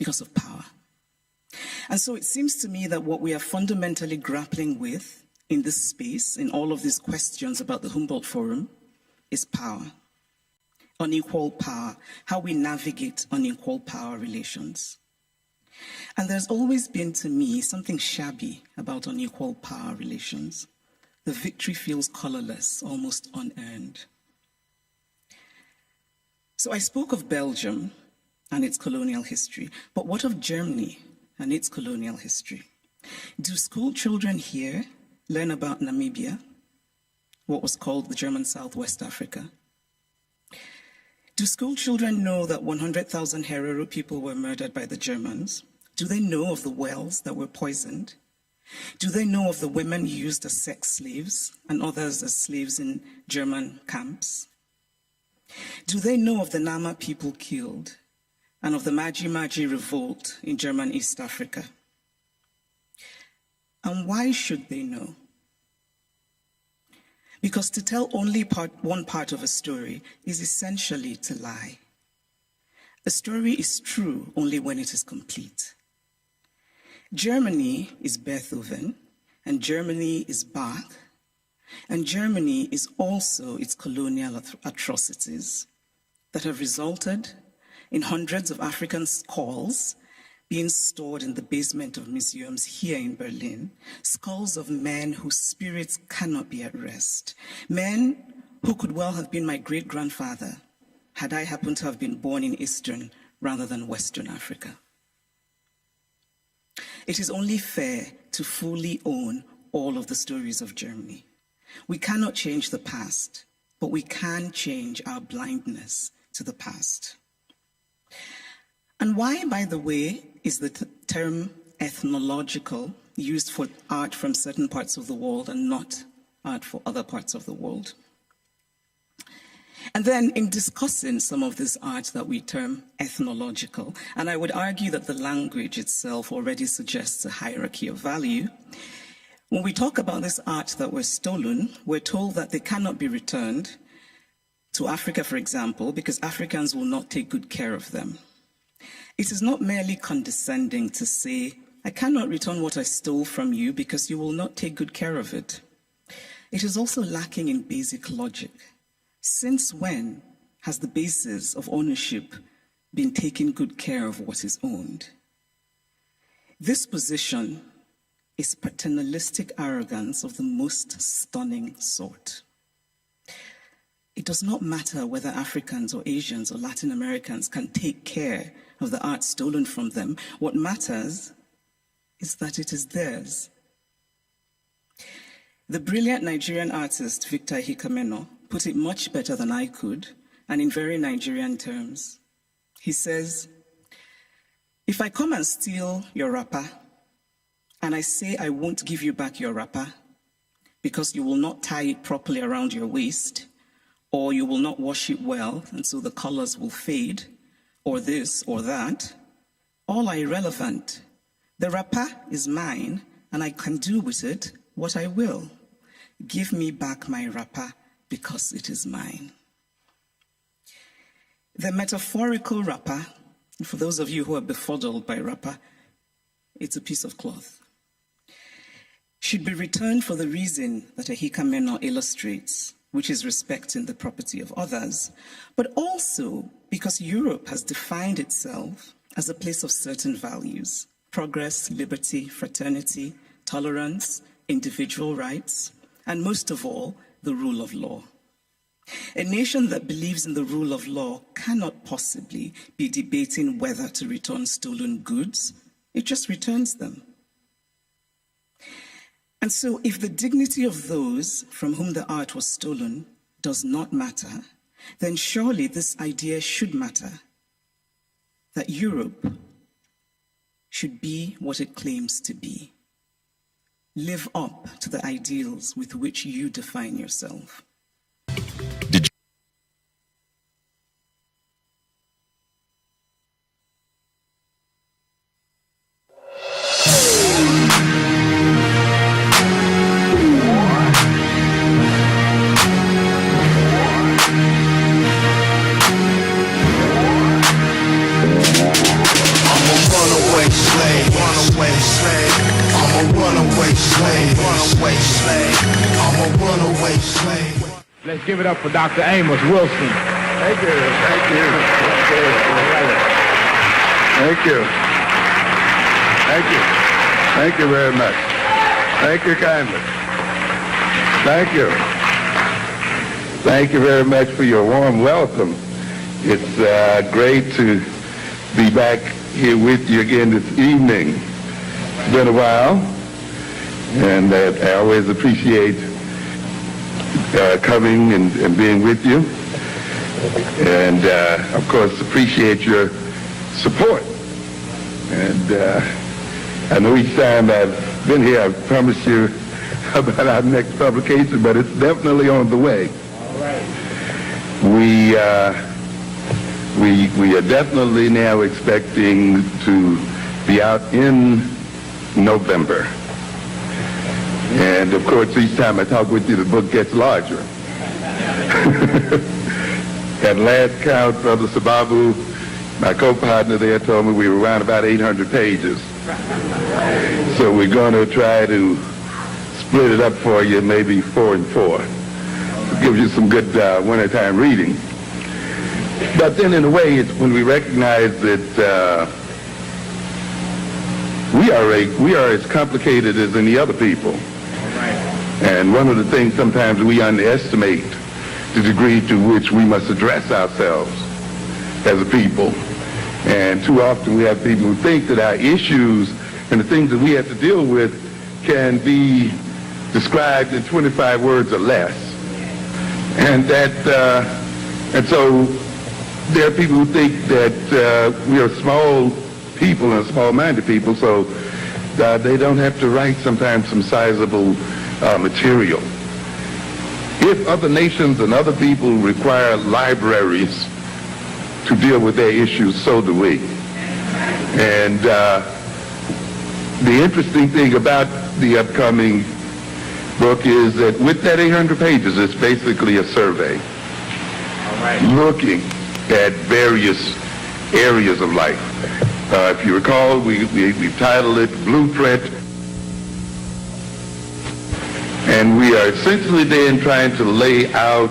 because of power. And so it seems to me that what we are fundamentally grappling with in this space, in all of these questions about the Humboldt Forum, is power. Unequal power, how we navigate unequal power relations. And there's always been, to me, something shabby about unequal power relations. The victory feels colorless, almost unearned. So I spoke of Belgium and its colonial history, but what of Germany and its colonial history? Do school children here learn about Namibia, what was called the German Southwest Africa? Do school children know that 100,000 Herero people were murdered by the Germans? Do they know of the wells that were poisoned? Do they know of the women used as sex slaves and others as slaves in German camps? Do they know of the Nama people killed and of the Maji Maji revolt in German East Africa? And why should they know? Because to tell only one part of a story is essentially to lie. A story is true only when it is complete. Germany is Beethoven, and Germany is Bach, and Germany is also its colonial atrocities that have resulted in hundreds of African skulls being stored in the basement of museums here in Berlin, skulls of men whose spirits cannot be at rest, men who could well have been my great-grandfather had I happened to have been born in Eastern rather than Western Africa. It is only fair to fully own all of the stories of Germany. We cannot change the past, but we can change our blindness to the past. And why, by the way, is the term ethnological used for art from certain parts of the world and not art for other parts of the world? And then in discussing some of this art that we term ethnological, and I would argue that the language itself already suggests a hierarchy of value, when we talk about this art that was stolen, we're told that they cannot be returned to Africa, for example, because Africans will not take good care of them. It is not merely condescending to say, I cannot return what I stole from you because you will not take good care of it. It is also lacking in basic logic. Since when has the basis of ownership been taking good care of what is owned? This position is paternalistic arrogance of the most stunning sort. It does not matter whether Africans or Asians or Latin Americans can take care of the art stolen from them. What matters is that it is theirs. The brilliant Nigerian artist Victor Hikameno put it much better than I could, and in very Nigerian terms. He says, if I come and steal your wrapper, and I say I won't give you back your wrapper because you will not tie it properly around your waist, or you will not wash it well, and so the colors will fade, or this or that, all are irrelevant. The wrapper is mine, and I can do with it what I will. Give me back my wrapper because it is mine. The metaphorical wrapper, for those of you who are befuddled by wrapper, it's a piece of cloth, should be returned for the reason that Hikameno illustrates, which is respecting the property of others, but also because Europe has defined itself as a place of certain values: progress, liberty, fraternity, tolerance, individual rights, and most of all, the rule of law. A nation that believes in the rule of law cannot possibly be debating whether to return stolen goods. It just returns them. And so if the dignity of those from whom the art was stolen does not matter, then surely this idea should matter, that Europe should be what it claims to be. Live up to the ideals with which you define yourself. slave. Runaway slave. I'm a runaway slave. Let's give it up for Dr. Amos Wilson. Thank you. Thank you. Thank you. Thank you. Thank you very much. Thank you kindly. Thank you. Thank you very much for your warm welcome. It's great to be back here with you again this evening. It's been a while, and I always appreciate coming and being with you. And, of course, appreciate your support. And I know each time I've been here, I've promised you about our next publication, but it's definitely on the way. All right. We are definitely now expecting to be out in November. And, of course, each time I talk with you, the book gets larger. At last count, Brother Sababu, my co-partner there, told me we were around about 800 pages. So we're going to try to split it up for you, maybe 4 and 4. To give you some good wintertime reading. But then, in a way, it's when we recognize that we are as complicated as any other people. And one of the things sometimes we underestimate the degree to which we must address ourselves as a people. And too often we have people who think that our issues and the things that we have to deal with can be described in 25 words or less. And so there are people who think that we are small people and small-minded people, so they don't have to write sometimes some sizable material. If other nations and other people require libraries to deal with their issues, so do we. And the interesting thing about the upcoming book is that with that 800 pages, it's basically a survey. All right. Looking at various areas of life. If you recall, we've titled it Blueprint. And we are essentially then trying to lay out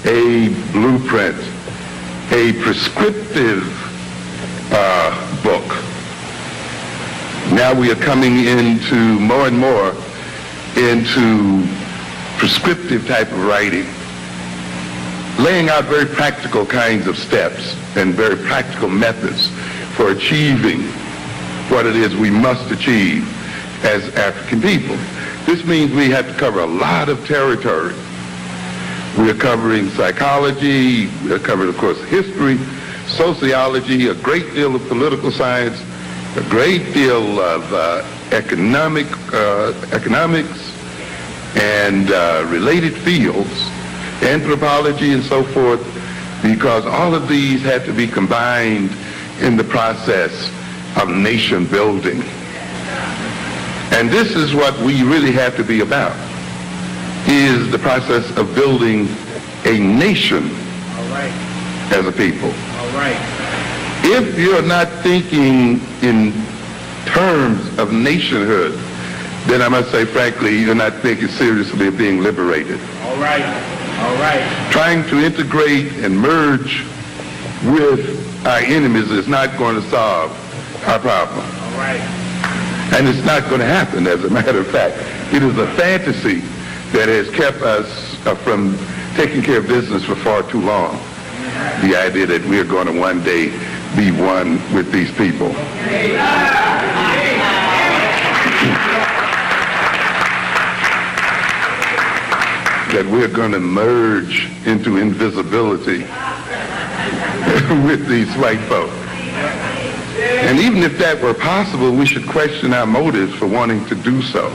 a blueprint, a prescriptive book. Now we are coming into more and more into prescriptive type of writing, laying out very practical kinds of steps and very practical methods for achieving what it is we must achieve as African people. This means we have to cover a lot of territory. We are covering psychology, we are covering, of course, history, sociology, a great deal of political science, a great deal of economics and related fields, anthropology and so forth, because all of these have to be combined in the process of nation building. And this is what we really have to be about, is the process of building a nation as a people. All right. If you're not thinking in terms of nationhood, then I must say, frankly, you're not thinking seriously of being liberated. All right. All right. Trying to integrate and merge with our enemies is not going to solve our problem. All right. And it's not going to happen, as a matter of fact. It is a fantasy that has kept us from taking care of business for far too long. The idea that we're going to one day be one with these people. That we're going to merge into invisibility with these white folk. And even if that were possible, we should question our motives for wanting to do so.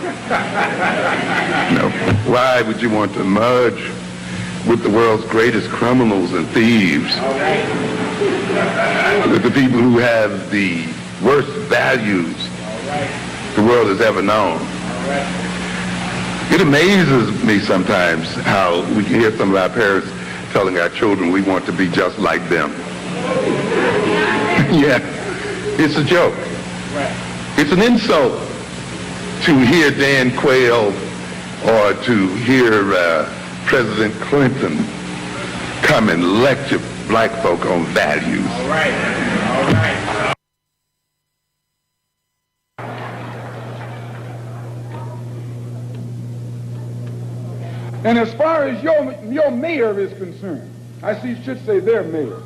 Why would you want to merge with the world's greatest criminals and thieves? With the people who have the worst values the world has ever known. It amazes me sometimes how we can hear some of our parents telling our children we want to be just like them. Yeah, it's a joke. It's an insult to hear Dan Quayle or to hear President Clinton come and lecture black folk on values. All right. All right. And as far as your mayor is concerned, I should say their mayor,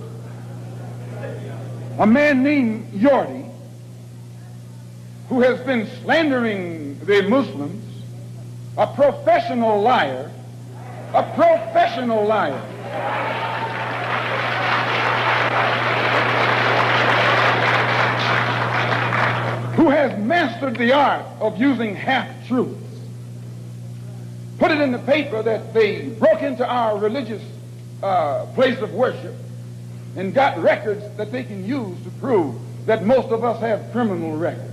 a man named Yorty, who has been slandering the Muslims, a professional liar, who has mastered the art of using half-truths, put it in the paper that they broke into our religious place of worship and got records that they can use to prove that most of us have criminal records.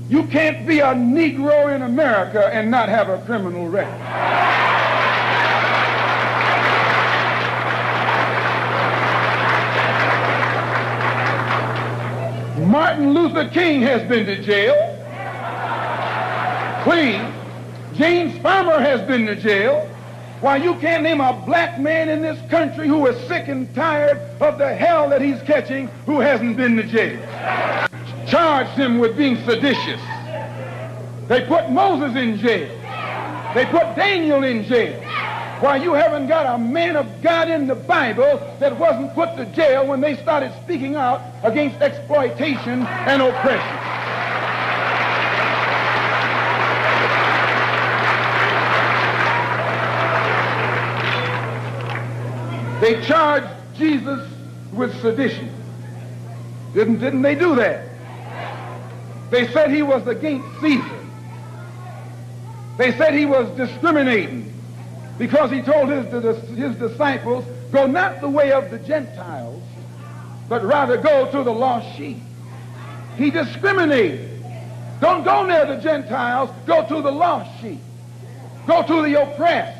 You can't be a Negro in America and not have a criminal record. Martin Luther King has been to jail. Please. James Farmer has been to jail. Why, you can't name a black man in this country who is sick and tired of the hell that he's catching who hasn't been to jail. Charged him with being seditious. They put Moses in jail. They put Daniel in jail. Why, you haven't got a man of God in the Bible that wasn't put to jail when they started speaking out against exploitation and oppression. They charged Jesus with sedition. Didn't they do that? They said he was against Caesar. They said he was discriminating because he told his disciples, go not the way of the Gentiles, but rather go to the lost sheep. He discriminated. Don't go near the Gentiles, go to the lost sheep. Go to the oppressed.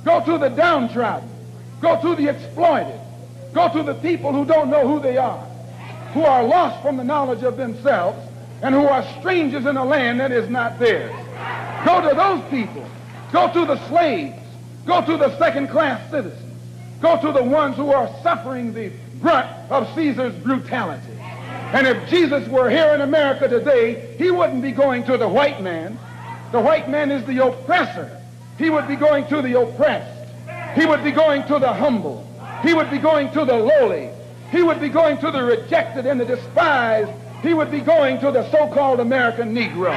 Go to the downtrodden. Go to the exploited. Go to the people who don't know who they are, who are lost from the knowledge of themselves, and who are strangers in a land that is not theirs. Go to those people. Go to the slaves. Go to the second-class citizens. Go to the ones who are suffering the brunt of Caesar's brutality. And if Jesus were here in America today, he wouldn't be going to the white man. The white man is the oppressor. He would be going to the oppressed. He would be going to the humble. He would be going to the lowly. He would be going to the rejected and the despised. He would be going to the so-called American Negro.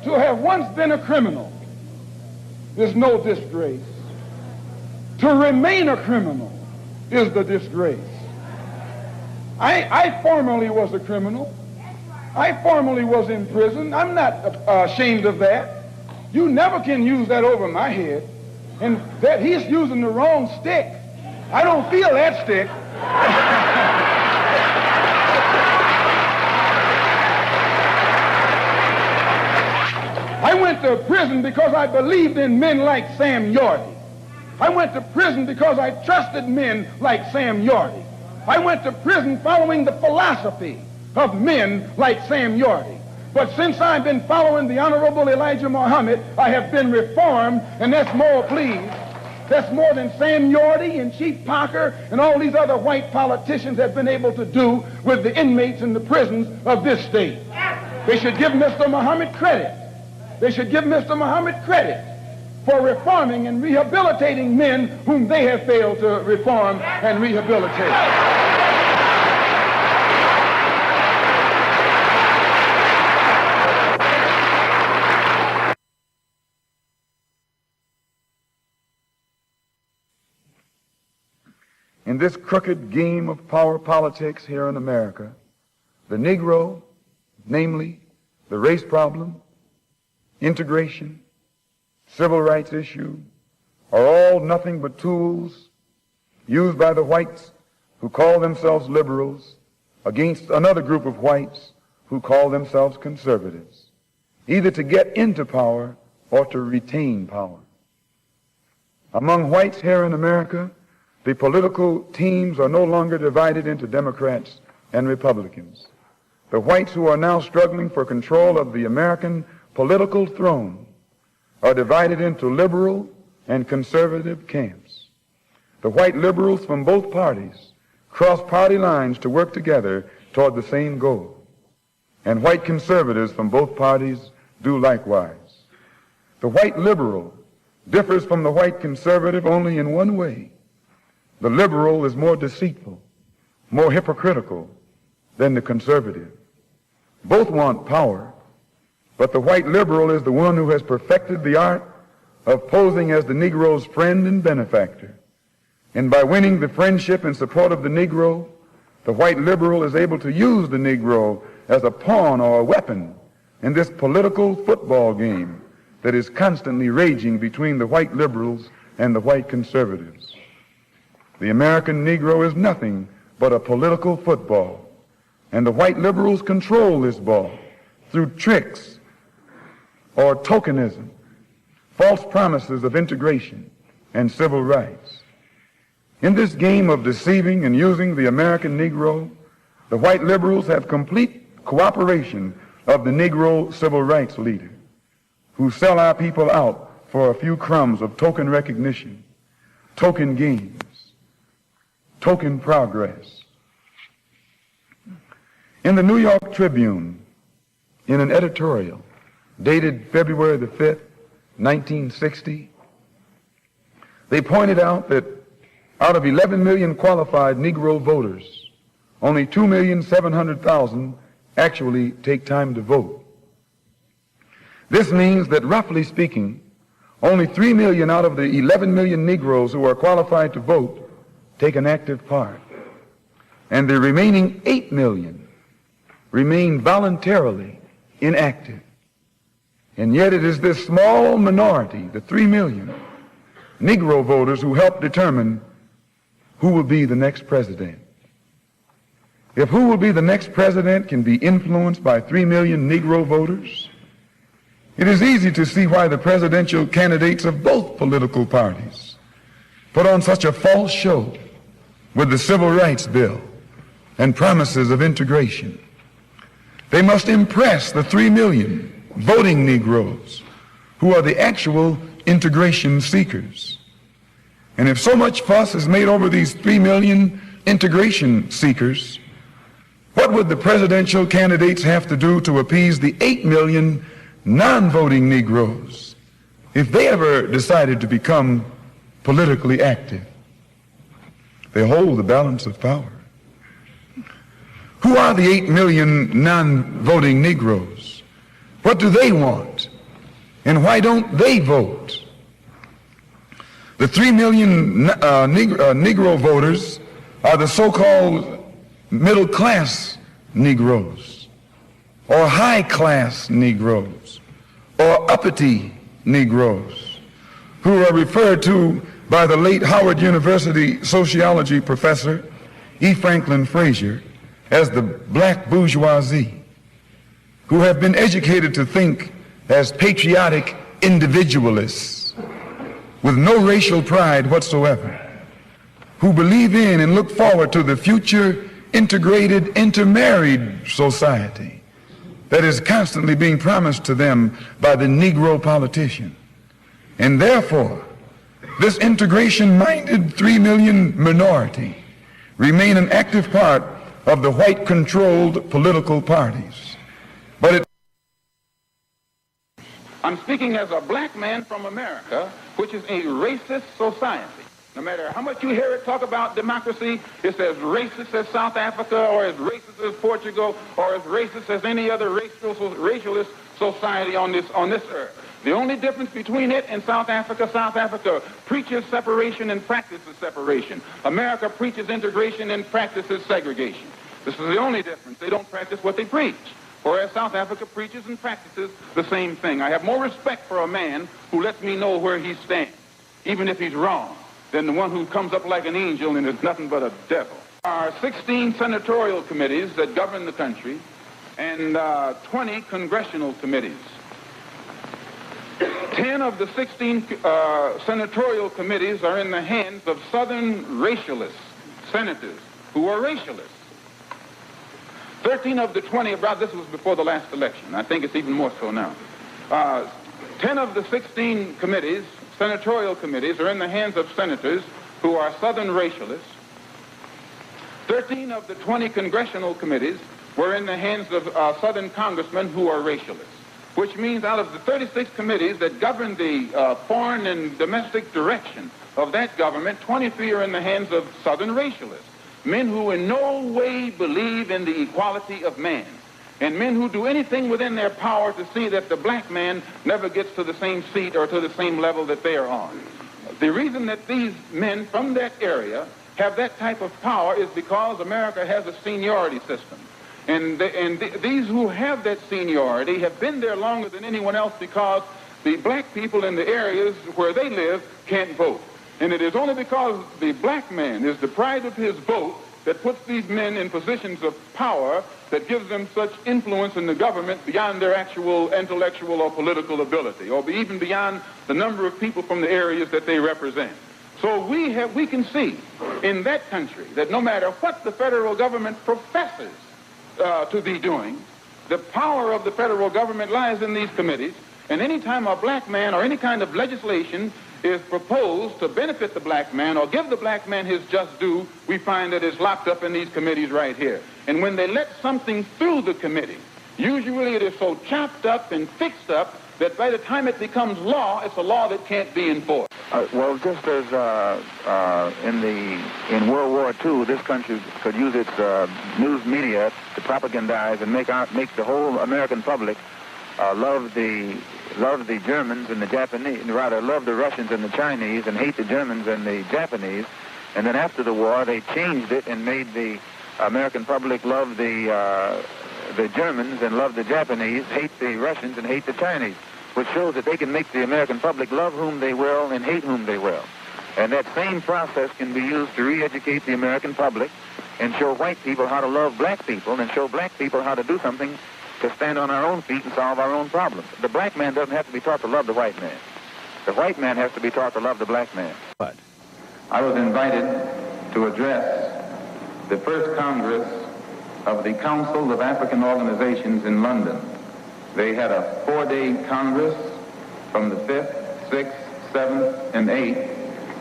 To have once been a criminal is no disgrace. To remain a criminal is the disgrace. I formerly was a criminal. I formerly was in prison. I'm not ashamed of that. You never can use that over my head. And that he's using the wrong stick. I don't feel that stick. I went to prison because I believed in men like Sam Yorty. I went to prison because I trusted men like Sam Yorty. I went to prison following the philosophy of men like Sam Yorty. But since I've been following the Honorable Elijah Muhammad, I have been reformed, and that's more, please. That's more than Sam Yorty and Chief Parker and all these other white politicians have been able to do with the inmates in the prisons of this state. They should give Mr. Muhammad credit. They should give Mr. Muhammad credit for reforming and rehabilitating men whom they have failed to reform and rehabilitate. In this crooked game of power politics here in America, the Negro, namely the race problem, integration, civil rights issue, are all nothing but tools used by the whites who call themselves liberals against another group of whites who call themselves conservatives. either to get into power or to retain power. Among whites here in America, the political teams are no longer divided into Democrats and Republicans. The whites who are now struggling for control of the American political throne are divided into liberal and conservative camps. The white liberals from both parties cross party lines to work together toward the same goal, and white conservatives from both parties do likewise. The white liberal differs from the white conservative only in one way. The liberal is more deceitful, more hypocritical than the conservative. Both want power, but the white liberal is the one who has perfected the art of posing as the Negro's friend and benefactor. And by winning the friendship and support of the Negro, the white liberal is able to use the Negro as a pawn or a weapon in this political football game that is constantly raging between the white liberals and the white conservatives. The American Negro is nothing but a political football, and the white liberals control this ball through tricks or tokenism, false promises of integration and civil rights. In this game of deceiving and using the American Negro, the white liberals have complete cooperation of the Negro civil rights leader, who sell our people out for a few crumbs of token recognition, token gains, token progress. In the New York Tribune, in an editorial dated February the 5th, 1960, they pointed out that out of 11 million qualified Negro voters, only 2,700,000 actually take time to vote. This means that, roughly speaking, only 3 million out of the 11 million Negroes who are qualified to vote take an active part, and the remaining 8 million remain voluntarily inactive. And yet it is this small minority, the 3 million Negro voters, who help determine who will be the next president. If who will be the next president can be influenced by 3 million Negro voters, it is easy to see why the presidential candidates of both political parties put on such a false show with the Civil Rights Bill and promises of integration. They must impress the 3 million voting Negroes who are the actual integration seekers. And if so much fuss is made over these 3 million integration seekers, what would the presidential candidates have to do to appease the 8 million non-voting Negroes if they ever decided to become politically active? They hold the balance of power. Who are the 8 million non-voting Negroes? What do they want? And why don't they vote? The 3 million Negro voters are the so-called middle-class Negroes, or high-class Negroes, or uppity Negroes, who are referred to by the late Howard University sociology professor E. Franklin Frazier as the black bourgeoisie, who have been educated to think as patriotic individualists with no racial pride whatsoever, who believe in and look forward to the future integrated, intermarried society that is constantly being promised to them by the Negro politician. And therefore, this integration-minded 3 million minority remain an active part of the white-controlled political parties. But I'm speaking as a black man from America, which is a racist society. No matter how much you hear it talk about democracy, it's as racist as South Africa, or as racist as Portugal, or as racist as any other racialist society on this earth. The only difference between it and South Africa preaches separation and practices separation. America preaches integration and practices segregation. This is the only difference. They don't practice what they preach, whereas South Africa preaches and practices the same thing. I have more respect for a man who lets me know where he stands, even if he's wrong, than the one who comes up like an angel and is nothing but a devil. There are 16 senatorial committees that govern the country and 20 congressional committees. 10 of the 16 senatorial committees are in the hands of Southern racialist senators who are racialists. 13 of the 20, this was before the last election. I think it's even more so now. 10 of the 16 committees, senatorial committees, are in the hands of senators who are Southern racialists. 13 of the 20 congressional committees were in the hands of Southern congressmen who are racialists, which means out of the 36 committees that govern the foreign and domestic direction of that government, 23 are in the hands of Southern racialists, men who in no way believe in the equality of man, and men who do anything within their power to see that the black man never gets to the same seat or to the same level that they are on. The reason that these men from that area have that type of power is because America has a seniority system. And these who have that seniority have been there longer than anyone else because the black people in the areas where they live can't vote. And it is only because the black man is deprived of his vote that puts these men in positions of power that gives them such influence in the government beyond their actual intellectual or political ability, or even beyond the number of people from the areas that they represent. So we can see in that country that no matter what the federal government professes to be doing, the power of the federal government lies in these committees, and any time a black man or any kind of legislation is proposed to benefit the black man or give the black man his just due, we find that it's locked up in these committees right here. And when they let something through the committee, usually it is so chopped up and fixed up that by the time it becomes law, it's a law that can't be enforced. Well, just as in World War II, this country could use its news media to propagandize and make the whole American public love the Germans and the Japanese, rather love the Russians and the Chinese and hate the Germans and the Japanese. And then after the war, they changed it and made the American public love the Germans and love the Japanese, hate the Russians and hate the Chinese, which shows that they can make the American public love whom they will and hate whom they will. And that same process can be used to re-educate the American public and show white people how to love black people and show black people how to do something to stand on our own feet and solve our own problems. The black man doesn't have to be taught to love the white man. The white man has to be taught to love the black man. What? I was invited to address the first Congress of the Council of African Organizations in London. They had a 4-day Congress from the 5th, 6th, 7th, and 8th,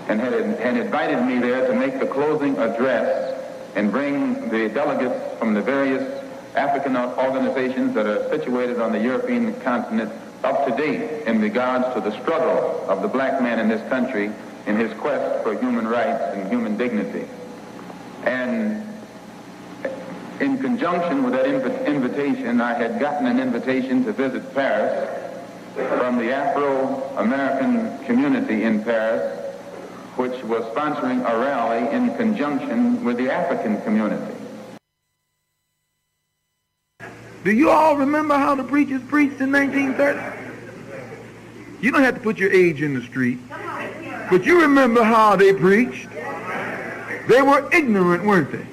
and had invited me there to make the closing address and bring the delegates from the various African organizations that are situated on the European continent up to date in regards to the struggle of the black man in this country in his quest for human rights and human dignity. And in conjunction with that invitation, I had gotten an invitation to visit Paris from the Afro-American community in Paris, which was sponsoring a rally in conjunction with the African community. Do you all remember how the preachers preached in 1930? You don't have to put your age in the street, but you remember how they preached. They were ignorant, weren't they?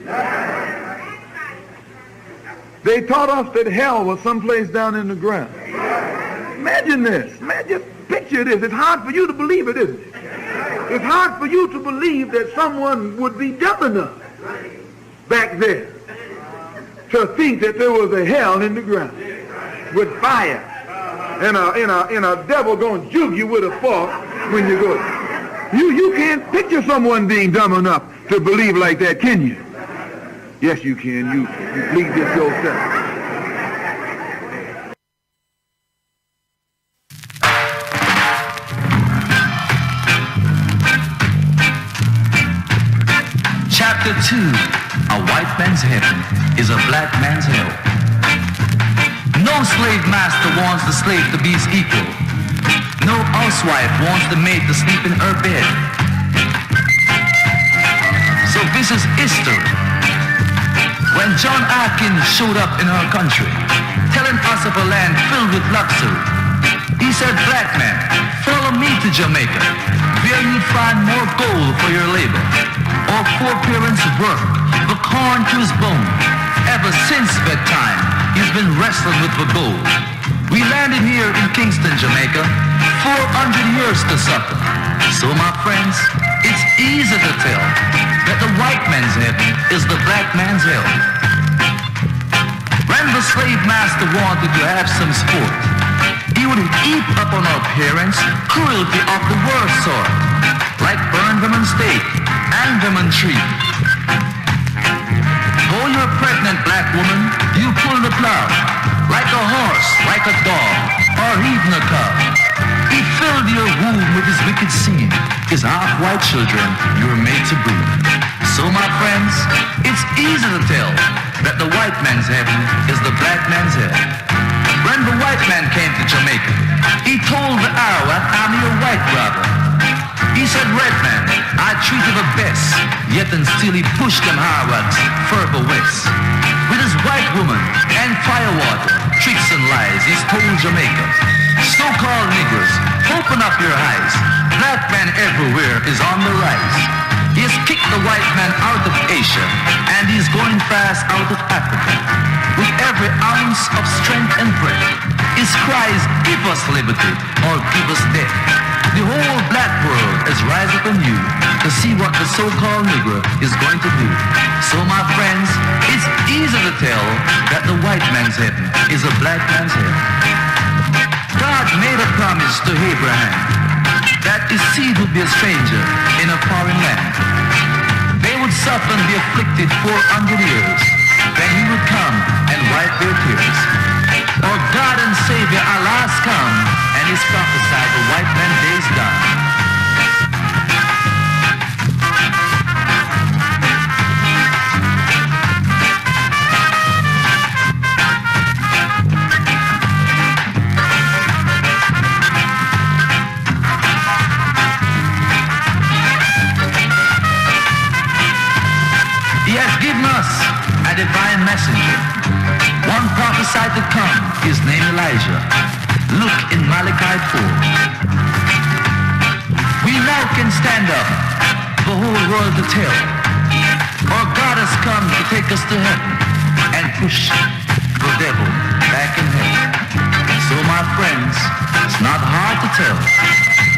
They taught us that hell was someplace down in the ground. Imagine this. Just picture this. It's hard for you to believe it, isn't it? It's hard for you to believe that someone would be dumb enough back there to think that there was a hell in the ground with fire and a devil going to juke you with a fork when you go. You can't picture someone being dumb enough to believe like that, can you? Yes, you can. You believe this yourself. Chapter 2, A White Man's Heaven is a Black Man's Hell. No slave master wants the slave to be his equal. No housewife wants the maid to sleep in her bed. So this is history. When John Atkins showed up in our country, telling us of a land filled with luxury, he said, "Black man, follow me to Jamaica, where you'd find more gold for your labor. All poor parents work, the corn to his bone. Ever since bedtime, he's been wrestling with the gold." We landed here in Kingston, Jamaica, 400 years to suffer. So my friends, it's easy to tell that the white man's heaven is the black man's hell. When the slave master wanted to have some sport, he would heap up on our parents cruelty of the worst sort, like burn them on stake, hang them on tree. Though you're a pregnant black woman, you pull the plow, like a horse, like a dog, or even a cow. He filled your womb with his wicked seed, his half-white children you were made to breed. So my friends, it's easy to tell that the white man's heaven is the black man's hell. When the white man came to Jamaica, he told the Arawak, I'm your white brother. He said, red man, I treat you the best, yet and still he pushed them Arawaks further west. With his white woman and firewater, tricks and lies, he's told Jamaica, so-called niggers, open up your eyes. Black man everywhere is on the rise. He has kicked the white man out of Asia, and he's going fast out of Africa. With every ounce of strength and breath, his cries, give us liberty or give us death. The whole black world is rising up anew to see what the so-called Negro is going to do. So my friends, it's easy to tell that the white man's heaven is a black man's hell. God made a promise to Abraham that his seed would be a stranger in a foreign land. They would suffer and be afflicted 400 years. Then he would come and wipe their tears. Our God and Savior Allah has come, and he's prophesied the white man's days done. He has given us a divine messenger. One prophesied to come, his name Elijah. Look in Malachi 4. We now can stand up, the whole world to tell. Our God has come to take us to heaven and push the devil back in hell. So my friends, it's not hard to tell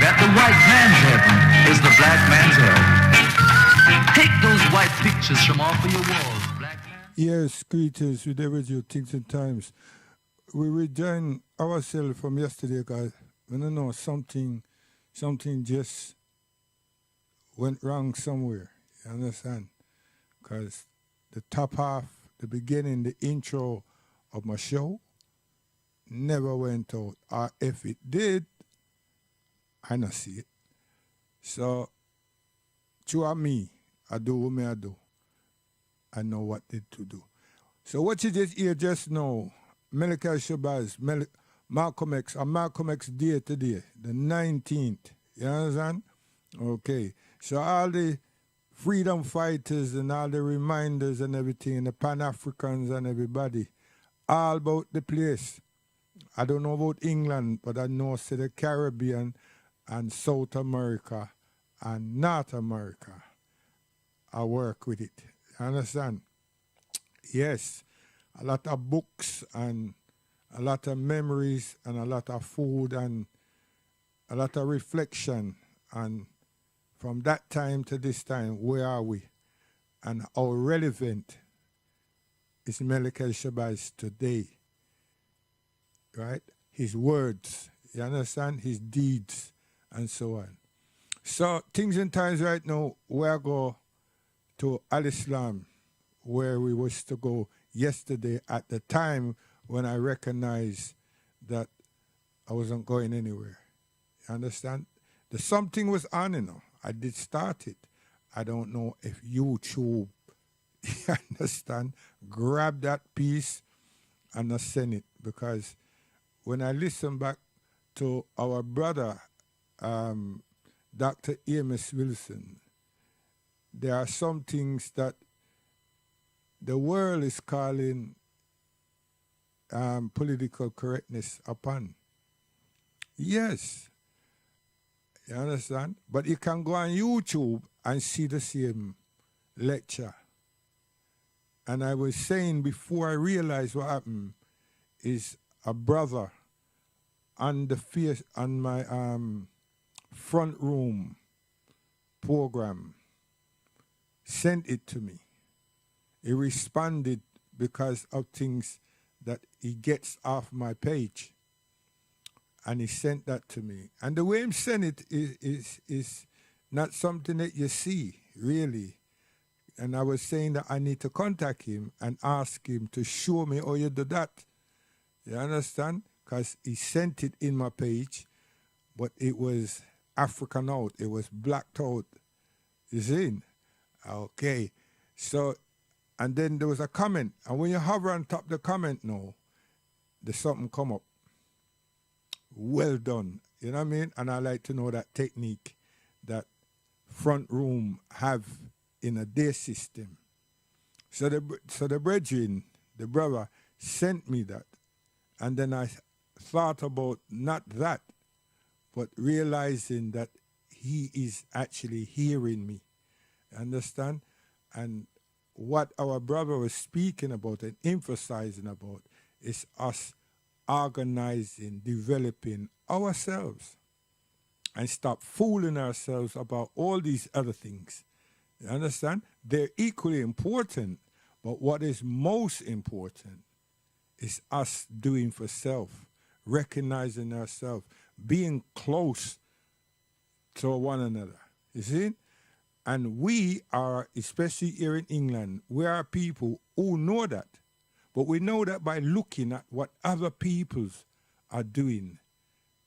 that the white man's heaven is the black man's hell. Take those white pictures from off of your walls, black man. Yes, greetings with the radio Things and Times. We rejoin ourselves from yesterday, guys. We don't know something just went wrong somewhere. You understand? Because the top half, the beginning, the intro of my show never went out. Or if it did, I don't see it. So, to me, I do what me I do. I know what it to do. So what you just hear just now, Melika Shabazz, Malcolm X, and Malcolm X Day today, the 19th. You understand? Okay. So all the freedom fighters and all the reminders and everything, and the Pan-Africans and everybody, all about the place. I don't know about England, but I know say the Caribbean and South America and North America. I work with it. You understand? Yes. A lot of books and a lot of memories and a lot of food and a lot of reflection. And from that time to this time, where are we? And how relevant is Melika Shabazz today? Right? His words, you understand? His deeds and so on. So, Things and Times right now, we go to Al-Islam, where we was to go yesterday at the time when I recognized that I wasn't going anywhere. You understand? The something was on, you know. I did start it. I don't know if YouTube, you understand, grab that piece and I send it, because when I listen back to our brother, Dr. Amos Wilson, there are some things that the world is calling political correctness upon. Yes. You understand? But you can go on YouTube and see the same lecture. And I was saying before I realized what happened is a brother on my front room program sent it to me. He responded because of things that he gets off my page. And he sent that to me. And the way he sent it is not something that you see, really. And I was saying that I need to contact him and ask him to show me how you do that. You understand? Because he sent it in my page, but it was African out. It was blacked out. You see? Okay. So, and then there was a comment. And when you hover on top of the comment now, there's something come up. Well done. You know what I mean? And I like to know that technique that front room have in a day system. So the brethren, the brother, sent me that. And then I thought about not that, but realizing that he is actually hearing me. Understand? And what our brother was speaking about and emphasizing about is us organizing, developing ourselves and stop fooling ourselves about all these other things. You understand? They're equally important, but what is most important is us doing for self, recognizing ourselves, being close to one another. You see? And we are, especially here in England, we are people who know that. But we know that by looking at what other peoples are doing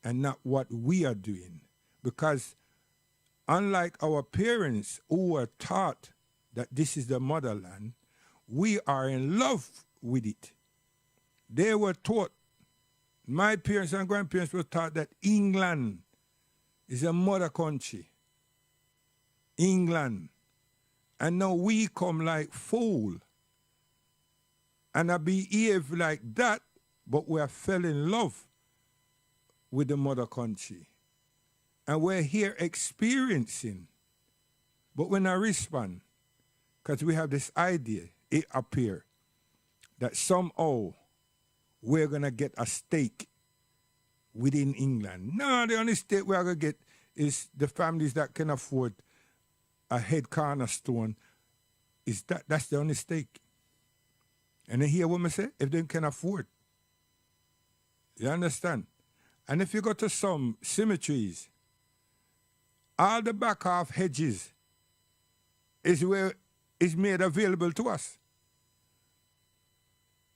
and not what we are doing. Because unlike our parents who were taught that this is the motherland, we are in love with it. They were taught, my parents and grandparents were taught that England is a mother country. England. And now we come like fool. And I behave like that, but we fell in love with the mother country. And we're here experiencing. But when I respond, because we have this idea, it appears that somehow we're going to get a stake within England. No, the only stake we're going to get is the families that can afford a head cornerstone. That's the only stake. And then hear what I say? If they can afford. You understand? And if you go to some cemeteries, all the back half hedges is where is made available to us.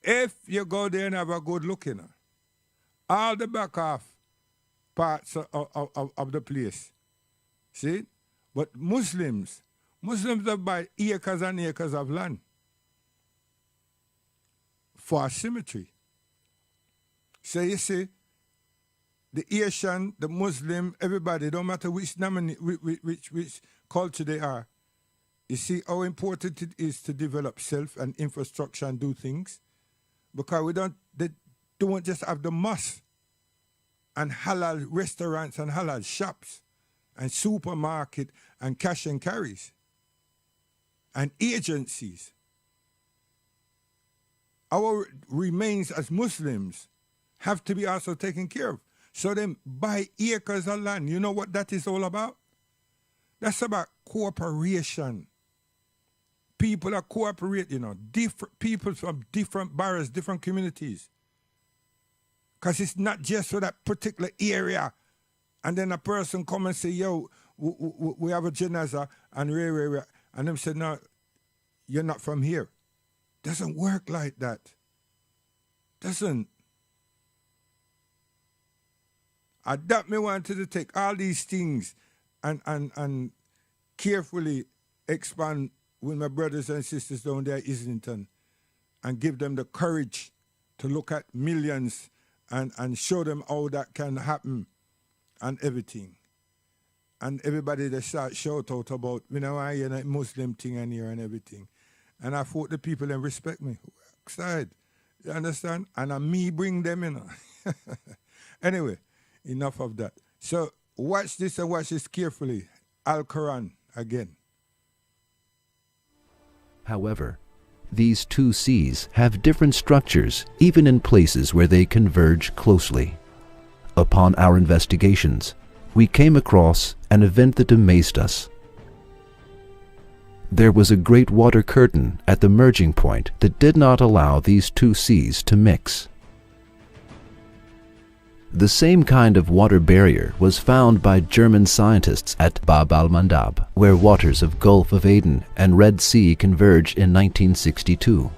If you go there and have a good look, you know, all the back half parts of the place. See? But Muslims have buy acres and acres of land for a cemetery. So you see, the Asian, the Muslim, everybody, don't matter which which culture they are, you see how important it is to develop self and infrastructure and do things, because they don't just have the mosque and halal restaurants and halal shops and supermarket and cash and carries and agencies. Our remains as Muslims have to be also taken care of. So then buy acres of land. You know what that is all about? That's about cooperation. People are cooperating, you know, different people from different boroughs, different communities. Because it's not just for that particular area. And then a person come and say, yo, we have a janazah and rare. And them say, no, you're not from here. Doesn't work like that. Doesn't. That me wanted to take all these things and carefully expand with my brothers and sisters down there in Islington and give them the courage to look at millions and show them how that can happen and everything. And everybody they start shout out about, you know, I and a Muslim thing and here and everything. And I thought the people then respect me. Side. You understand? And me bring them in. Anyway, enough of that. So watch this and watch this carefully. Al-Quran again. However, these two seas have different structures even in places where they converge closely. upon our investigations, we came across an event that amazed us. There was a great water curtain at the merging point that did not allow these two seas to mix. The same kind of water barrier was found by German scientists at Bab al-Mandab, where waters of Gulf of Aden and Red Sea converge in 1962.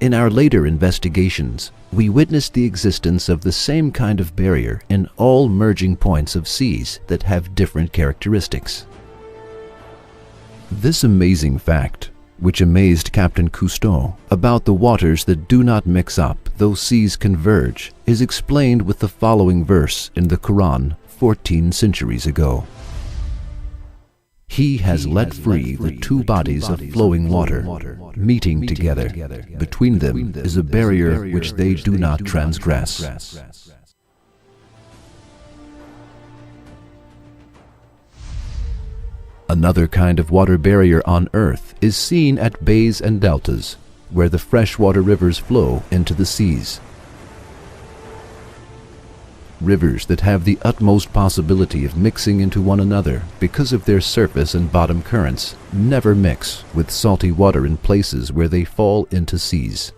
In our later investigations, we witnessed the existence of the same kind of barrier in all merging points of seas that have different characteristics. This amazing fact, which amazed Captain Cousteau about the waters that do not mix up though seas converge, is explained with the following verse in the Quran 14 centuries ago. He has let free the two bodies of flowing water, meeting together. Between them is a barrier which they do not transgress. Another kind of water barrier on Earth is seen at bays and deltas, where the freshwater rivers flow into the seas. Rivers that have the utmost possibility of mixing into one another because of their surface and bottom currents never mix with salty water in places where they fall into seas.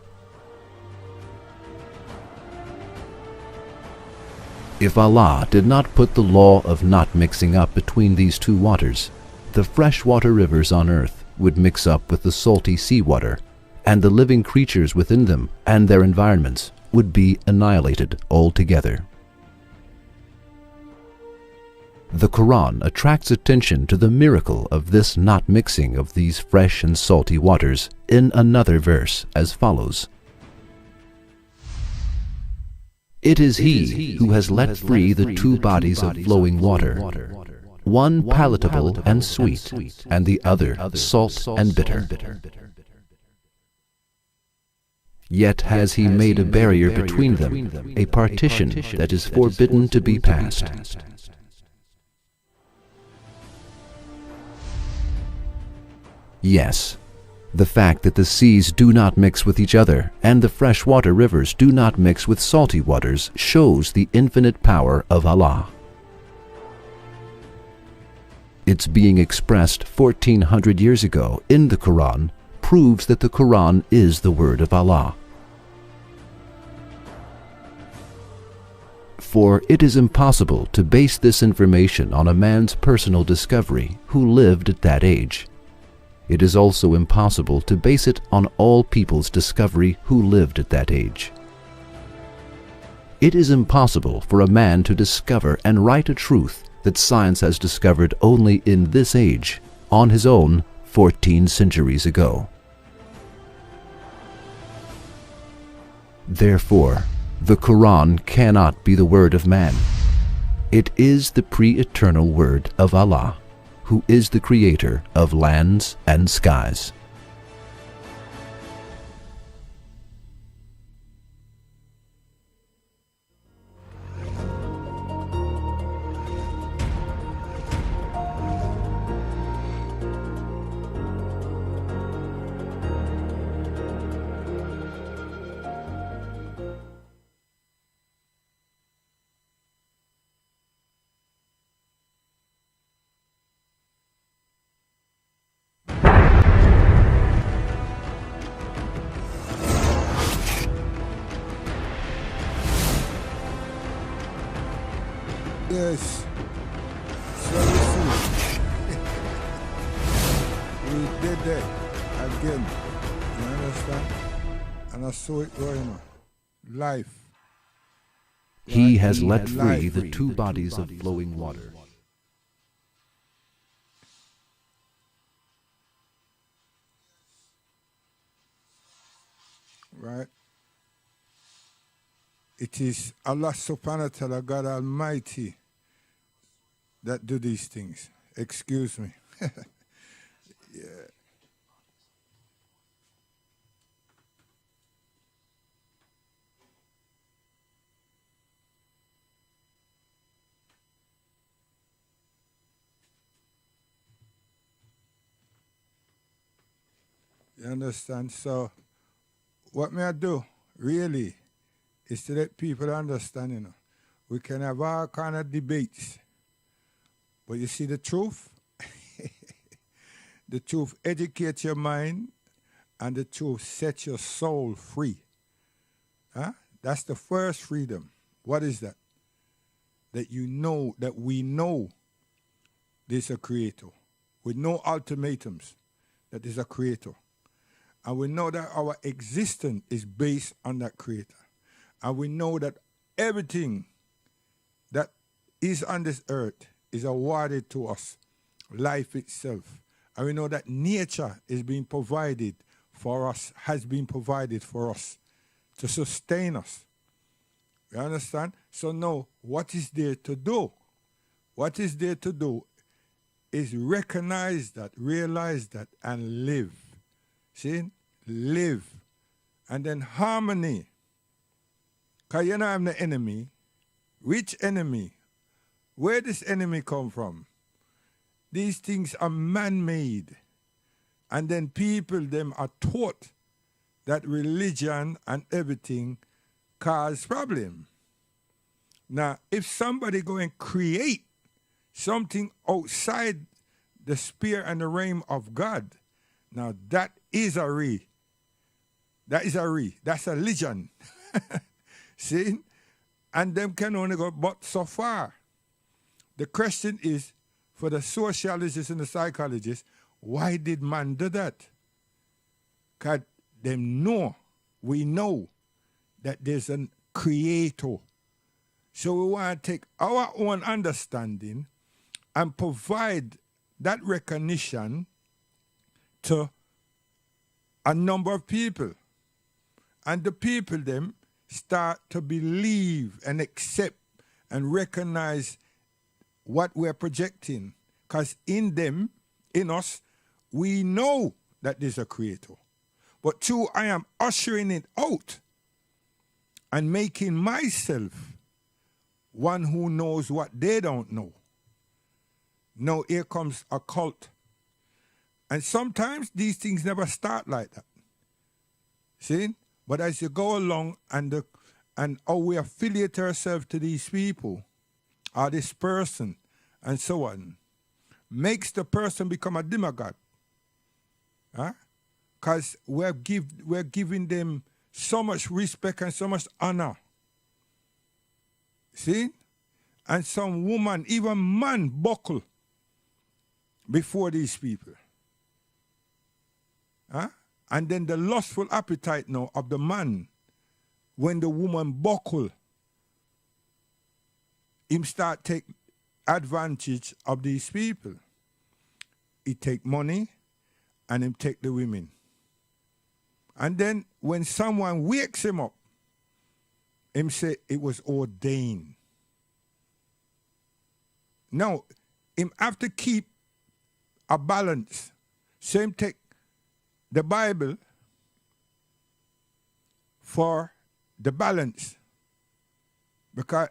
If Allah did not put the law of not mixing up between these two waters, the freshwater rivers on Earth would mix up with the salty seawater, and the living creatures within them and their environments would be annihilated altogether. The Quran attracts attention to the miracle of this not mixing of these fresh and salty waters in another verse as follows. It is He who has let free the two bodies of flowing water, one palatable and sweet, and the other salt and bitter. Yet has He made a barrier between them, a partition that is forbidden to be passed. Yes, the fact that the seas do not mix with each other and the freshwater rivers do not mix with salty waters shows the infinite power of Allah. Its being expressed 1400 years ago in the Quran proves that the Quran is the word of Allah. For it is impossible to base this information on a man's personal discovery who lived at that age. It is also impossible to base it on all people's discovery who lived at that age. It is impossible for a man to discover and write a truth that science has discovered only in this age, on his own 14 centuries ago. Therefore, the Quran cannot be the word of man. It is the pre-eternal word of Allah, who is the creator of lands and skies. Yes. So you see, we did that again. You understand? And I saw it going on. Life. He has let free the two bodies of flowing water. Right? It is Allah subhanahu wa ta'ala, God Almighty, that do these things. Excuse me. Yeah. You understand? So, what may I do, really, is to let people understand, you know. We can have all kind of debates. But you see the truth? The truth educates your mind, and the truth sets your soul free. Huh? That's the first freedom. What is that? That you know, that we know there's a creator. With no ultimatums, that there's a creator. And we know that our existence is based on that creator. And we know that everything that is on this earth is awarded to us, life itself. And we know that nature is being provided for us, has been provided for us to sustain us. You understand? So now, what is there to do? What is there to do is recognize that, realize that, and live. See? Live. And then harmony. Because you don't have the enemy. Which enemy? Where does enemy come from? These things are man-made. And then people, them are taught that religion and everything cause problem. Now, if somebody go and create something outside the sphere and the realm of God, now that is a re. That is a re. That's a religion. See? And them can only go but so far. The question is, for the sociologists and the psychologists, why did man do that? Because them know, we know that there's a creator. So we want to take our own understanding and provide that recognition to a number of people. And the people them start to believe and accept and recognize what we're projecting. Because in them, in us, we know that there's a creator. But two, I am ushering it out and making myself one who knows what they don't know. Now here comes a cult. And sometimes these things never start like that. See? But as you go along and how we affiliate ourselves to these people or this person and so on, makes the person become a demigod. Because we're giving them so much respect and so much honor. See? And some woman, even man, buckle before these people. And then the lustful appetite now of the man, when the woman buckle, him start take advantage of these people. He take money and him take the women. And then when someone wakes him up, him say it was ordained. Now, him have to keep a balance. So him take the Bible for the balance. Because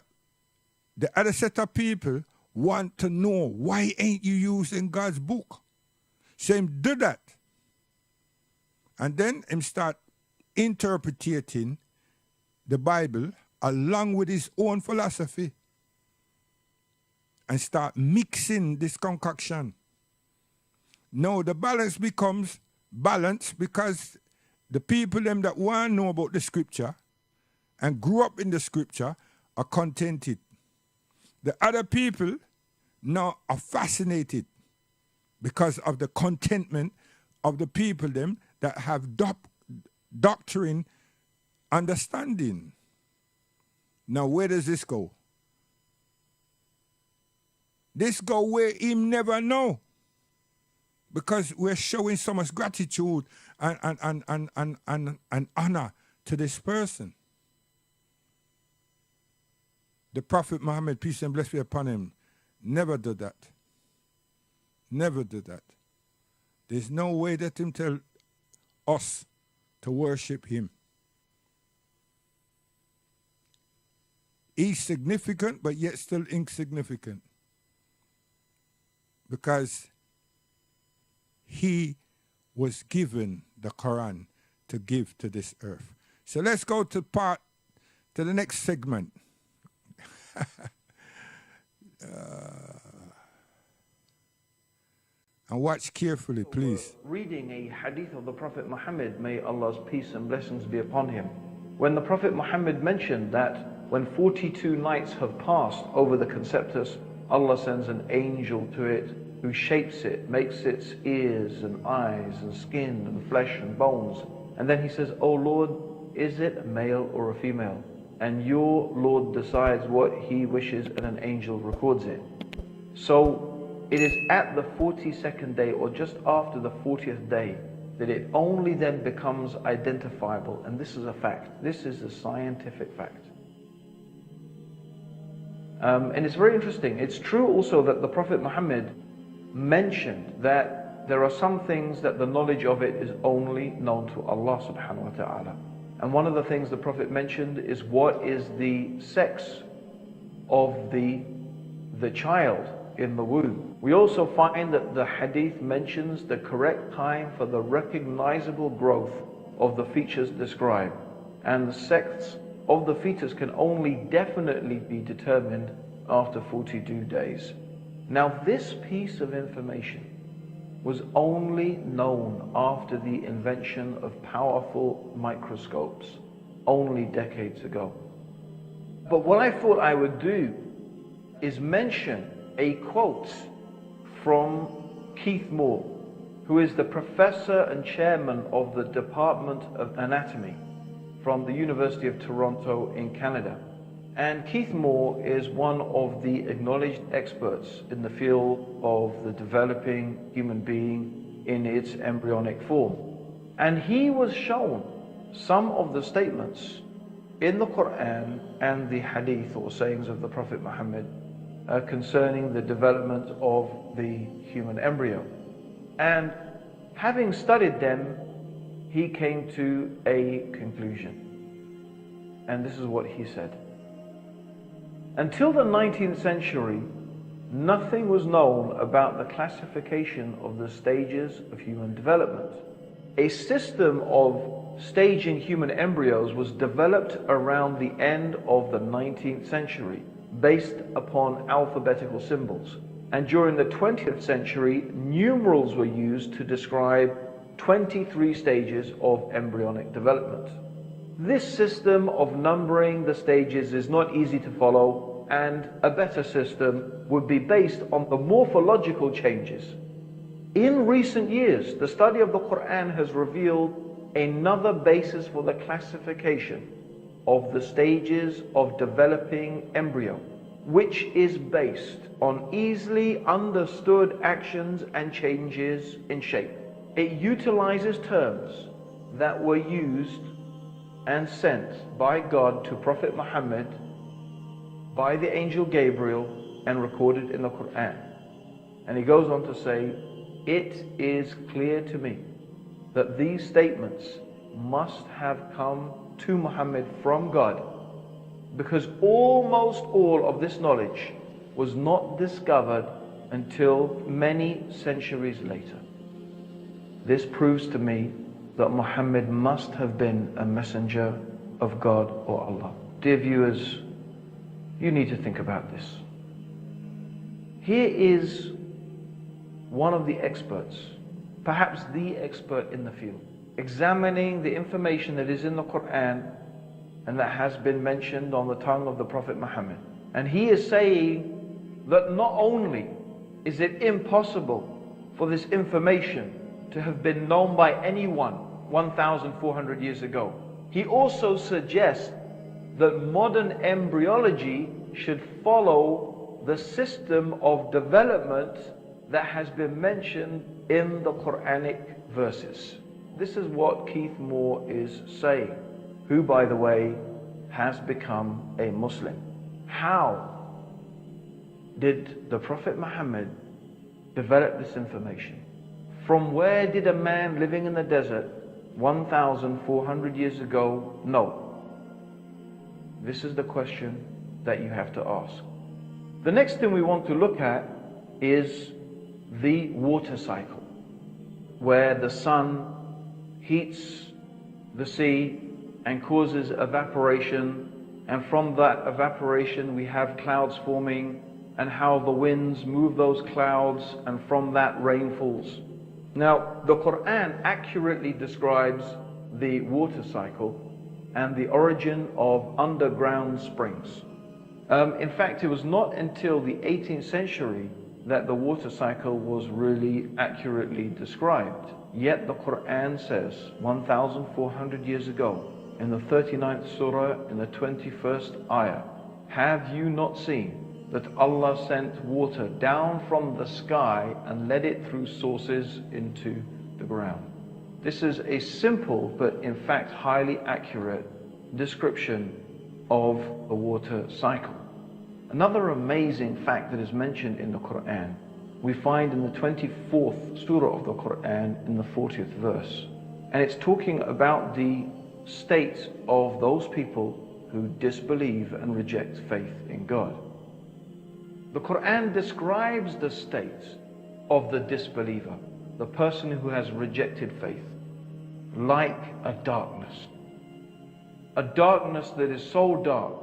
the other set of people want to know, why ain't you using God's book? So him do that. And then him start interpreting the Bible along with his own philosophy and start mixing this concoction. Now the balance becomes balance because the people them that want to know about the scripture and grew up in the scripture are contented. The other people now are fascinated because of the contentment of the people them that have doctrine understanding. Now where does this go? This go where him never know. Because we're showing so much gratitude and honor to this person. The Prophet Muhammad, peace and blessings be upon him, never did that. Never did that. There's no way that him tell us to worship him. He's significant, but yet still insignificant. Because he was given the Quran to give to this earth. So let's go to to the next segment. And watch carefully, please. Reading a hadith of the Prophet Muhammad, may Allah's peace and blessings be upon him. When the Prophet Muhammad mentioned that when 42 nights have passed over the conceptus, Allah sends an angel to it who shapes it, makes its ears and eyes and skin and flesh and bones. And then he says, "O Lord, is it a male or a female?" And your Lord decides what he wishes and an angel records it. So it is at the 42nd day or just after the 40th day that it only then becomes identifiable. And this is a fact. This is a scientific fact. And it's very interesting. It's true also that the Prophet Muhammad mentioned that there are some things that the knowledge of it is only known to Allah subhanahu wa ta'ala. And one of the things the Prophet mentioned is what is the sex of the child in the womb. We also find that the hadith mentions the correct time for the recognizable growth of the features described, and the sex of the fetus can only definitely be determined after 42 days. Now this piece of information was only known after the invention of powerful microscopes, only decades ago. But what I thought I would do is mention a quote from Keith Moore, who is the professor and chairman of the Department of Anatomy from the University of Toronto in Canada. And Keith Moore is one of the acknowledged experts in the field of the developing human being in its embryonic form. And he was shown some of the statements in the Quran and the Hadith, or sayings of the Prophet Muhammad, concerning the development of the human embryo. And having studied them, he came to a conclusion. And this is what he said. Until the 19th century, nothing was known about the classification of the stages of human development. A system of staging human embryos was developed around the end of the 19th century, based upon alphabetical symbols. And during the 20th century, numerals were used to describe 23 stages of embryonic development. This system of numbering the stages is not easy to follow, and a better system would be based on the morphological changes. In recent years, the study of the Quran has revealed another basis for the classification of the stages of developing embryo, which is based on easily understood actions and changes in shape. It utilizes terms that were used and sent by God to Prophet Muhammad by the angel Gabriel and recorded in the Quran. And he goes on to say, "It is clear to me that these statements must have come to Muhammad from God, because almost all of this knowledge was not discovered until many centuries later. This proves to me that Muhammad must have been a messenger of God or Allah." Dear viewers, you need to think about this. Here is one of the experts, perhaps the expert in the field, examining the information that is in the Quran and that has been mentioned on the tongue of the Prophet Muhammad. And he is saying that not only is it impossible for this information to have been known by anyone 1,400 years ago, he also suggests that modern embryology should follow the system of development that has been mentioned in the Quranic verses. This is what Keith Moore is saying, who, by the way, has become a Muslim. How did the Prophet Muhammad develop this information? From where did a man living in the desert 1,400 years ago know? This is the question that you have to ask. The next thing we want to look at is the water cycle, where the sun heats the sea and causes evaporation And from that evaporation we have clouds forming, and how the winds move those clouds, and from that rain falls. Now, the Quran accurately describes the water cycle and the origin of underground springs. In fact, it was not until the 18th century that the water cycle was really accurately described. Yet the Quran says 1,400 years ago, in the 39th surah, in the 21st ayah, have you not seen that Allah sent water down from the sky and led it through sources into the ground? This is a simple but in fact highly accurate description of the water cycle. Another amazing fact that is mentioned in the Quran, we find in the 24th surah of the Quran in the 40th verse. And it's talking about the state of those people who disbelieve and reject faith in God. The Quran describes the state of the disbeliever, the person who has rejected faith, like a darkness. A darkness that is so dark,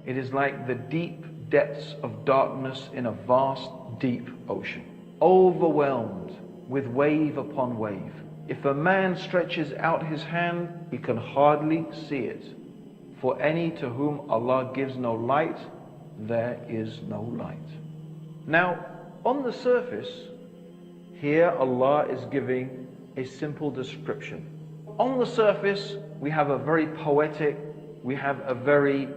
it is like the deep depths of darkness in a vast, deep ocean, overwhelmed with wave upon wave. If a man stretches out his hand, he can hardly see it. For any to whom Allah gives no light, there is no light. Now, on the surface, here Allah is giving a simple description. On the surface, we have a very poetic, we have a very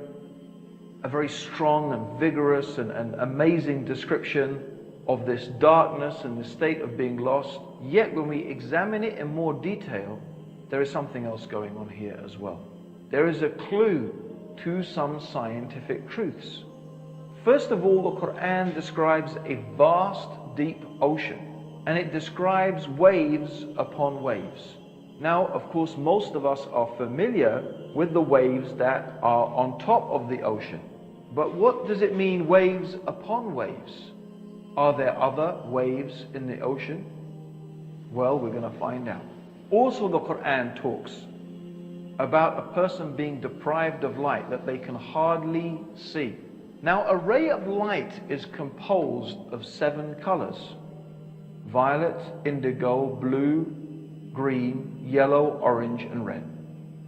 strong and vigorous and amazing description of this darkness and the state of being lost. Yet when we examine it in more detail, there is something else going on here as well. There is a clue to some scientific truths. First of all, the Quran describes a vast, deep ocean, and it describes waves upon waves. Now, of course, most of us are familiar with the waves that are on top of the ocean. But what does it mean, waves upon waves? Are there other waves in the ocean? Well, we're going to find out. Also, the Quran talks about a person being deprived of light, that they can hardly see. Now, a ray of light is composed of 7 colors: violet, indigo, blue, green, yellow, orange, and red.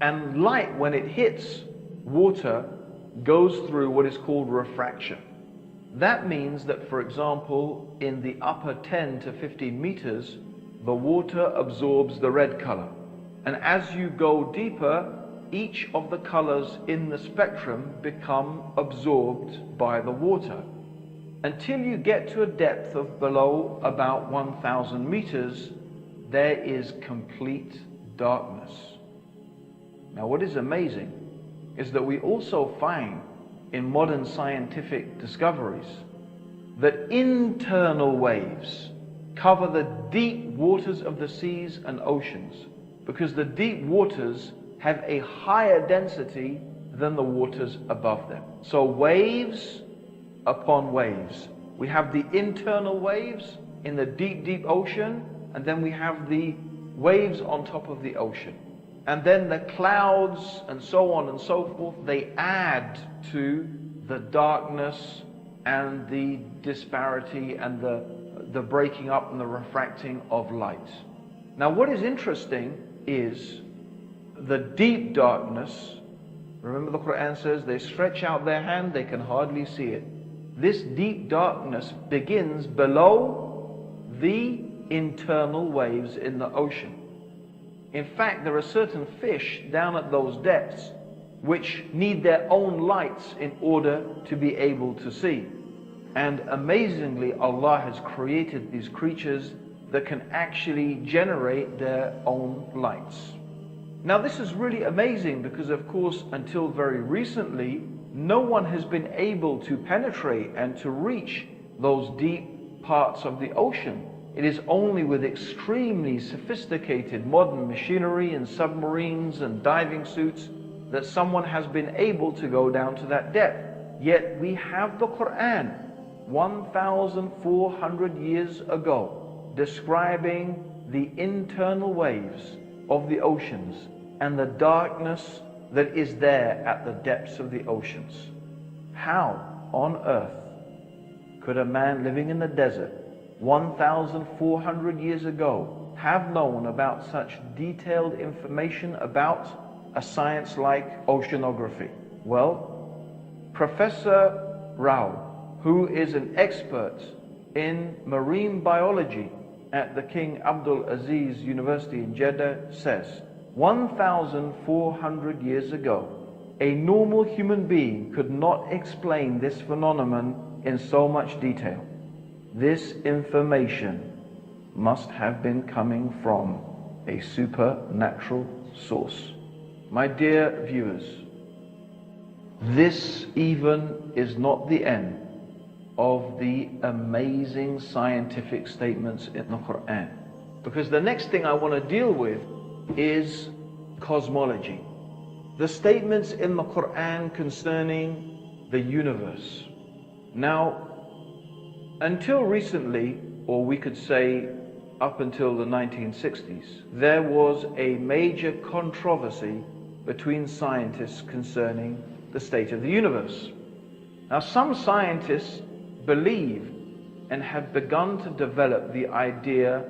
And light, when it hits water, goes through what is called refraction. That means that, for example, in the upper 10 to 15 meters, the water absorbs the red color. And as you go deeper, each of the colors in the spectrum become absorbed by the water, until you get to a depth of below about 1,000 meters, there is complete darkness. Now, what is amazing is that we also find in modern scientific discoveries that internal waves cover the deep waters of the seas and oceans, because the deep waters have a higher density than the waters above them. So waves upon waves. We have the internal waves in the deep, deep ocean, and then we have the waves on top of the ocean. And then the clouds and so on and so forth, they add to the darkness and the disparity and the breaking up and the refracting of light. Now, what is interesting is the deep darkness. Remember, the Quran says they stretch out their hand, they can hardly see it. This deep darkness begins below the internal waves in the ocean. In fact, there are certain fish down at those depths which need their own lights in order to be able to see. And amazingly, Allah has created these creatures that can actually generate their own lights. Now, this is really amazing because, of course, until very recently, no one has been able to penetrate and to reach those deep parts of the ocean. It is only with extremely sophisticated modern machinery and submarines and diving suits that someone has been able to go down to that depth. Yet we have the Quran 1,400 years ago describing the internal waves of the oceans and the darkness that is there at the depths of the oceans. How on earth could a man living in the desert 1,400 years ago have known about such detailed information about a science like oceanography? Well, Professor Rao, who is an expert in marine biology at the King Abdul Aziz University in Jeddah, says 1,400 years ago, a normal human being could not explain this phenomenon in so much detail. This information must have been coming from a supernatural source. My dear viewers, this even is not the end of the amazing scientific statements in the Quran. Because the next thing I want to deal with is cosmology. The statements in the Quran concerning the universe. Now, until recently, or we could say up until the 1960s, there was a major controversy between scientists concerning the state of the universe. Now, some scientists believe and have begun to develop the idea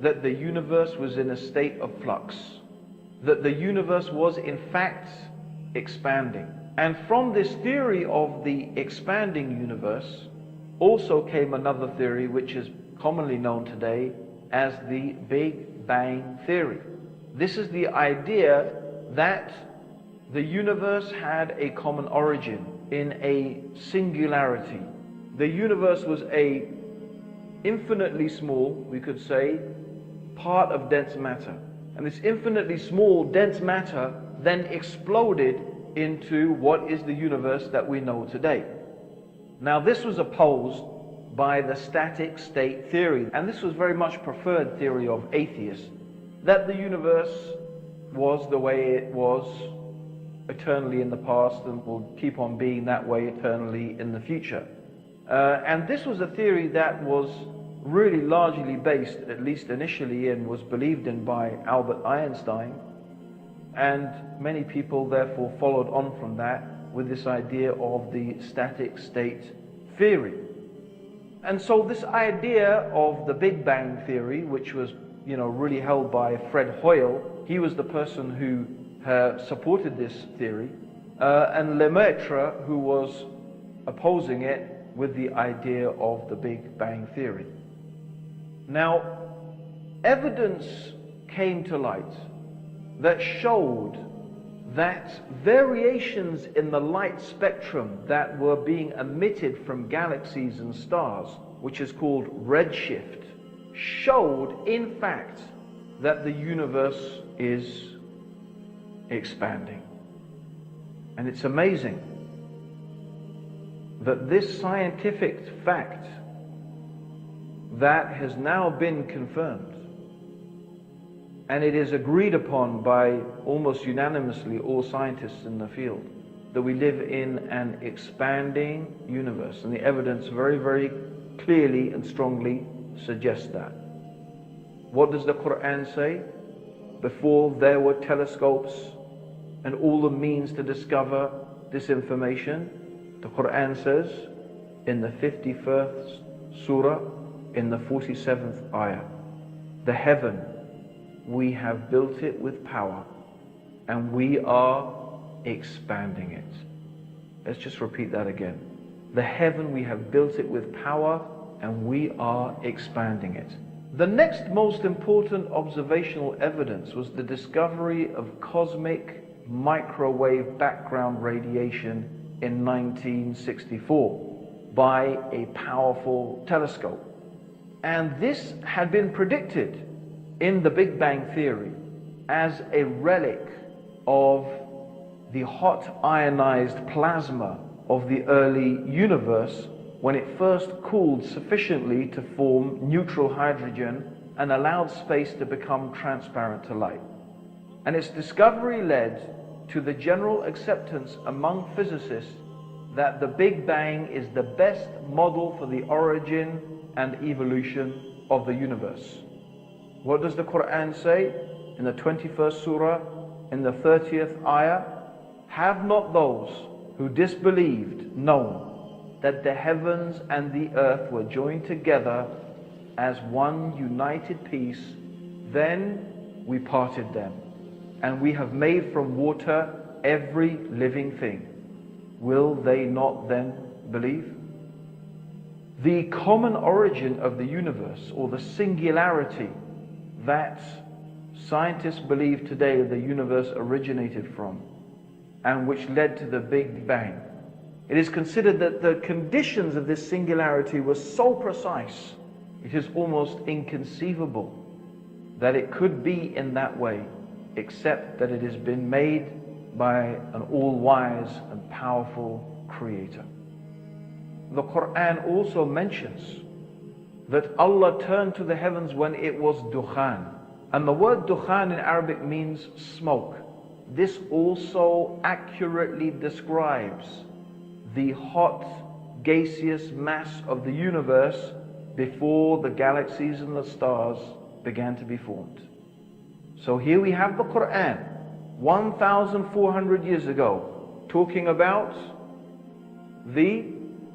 that the universe was in a state of flux, that the universe was in fact expanding. And from this theory of the expanding universe also came another theory which is commonly known today as the Big Bang Theory. This is the idea that the universe had a common origin in a singularity. The universe was a infinitely small, we could say, part of dense matter. And this infinitely small dense matter then exploded into what is the universe that we know today. Now, this was opposed by the static state theory, and this was very much preferred theory of atheists, that the universe was the way it was eternally in the past and will keep on being that way eternally in the future. And this was a theory that was really largely based, at least initially, and was believed in by Albert Einstein. And many people therefore followed on from that with this idea of the static state theory. And so this idea of the Big Bang Theory, which was, really held by Fred Hoyle, he was the person who supported this theory, and Lemaitre, who was opposing it with the idea of the Big Bang Theory. Now, evidence came to light that showed that variations in the light spectrum that were being emitted from galaxies and stars, which is called redshift, showed in fact that the universe is expanding. And it's amazing that this scientific fact that has now been confirmed, and it is agreed upon by almost unanimously all scientists in the field, that we live in an expanding universe, and the evidence very, very clearly and strongly suggests that. What does the Quran say? Before there were telescopes and all the means to discover this information, the Quran says in the 51st surah, in the 47th ayah, the heaven, we have built it with power and we are expanding it. Let's just repeat that again. The heaven, we have built it with power and we are expanding it. The next most important observational evidence was the discovery of cosmic microwave background radiation in 1964 by a powerful telescope. And this had been predicted in the Big Bang Theory as a relic of the hot ionized plasma of the early universe when it first cooled sufficiently to form neutral hydrogen and allowed space to become transparent to light. And its discovery led to the general acceptance among physicists that the Big Bang is the best model for the origin and evolution of the universe. What does the Quran say? In the 21st surah, in the 30th ayah, Have not those who disbelieved known that the heavens and the earth were joined together as one united piece? Then we parted them, and we have made from water every living thing. Will they not then believe? The common origin of the universe, or the singularity that scientists believe today the universe originated from, and which led to the Big Bang. It is considered that the conditions of this singularity were so precise, it is almost inconceivable that it could be in that way, except that it has been made by an all-wise and powerful creator. The Quran also mentions that Allah turned to the heavens when it was dukhan. And the word dukhan in Arabic means smoke. This also accurately describes the hot gaseous mass of the universe before the galaxies and the stars began to be formed. So here we have the Quran 1,400 years ago talking about the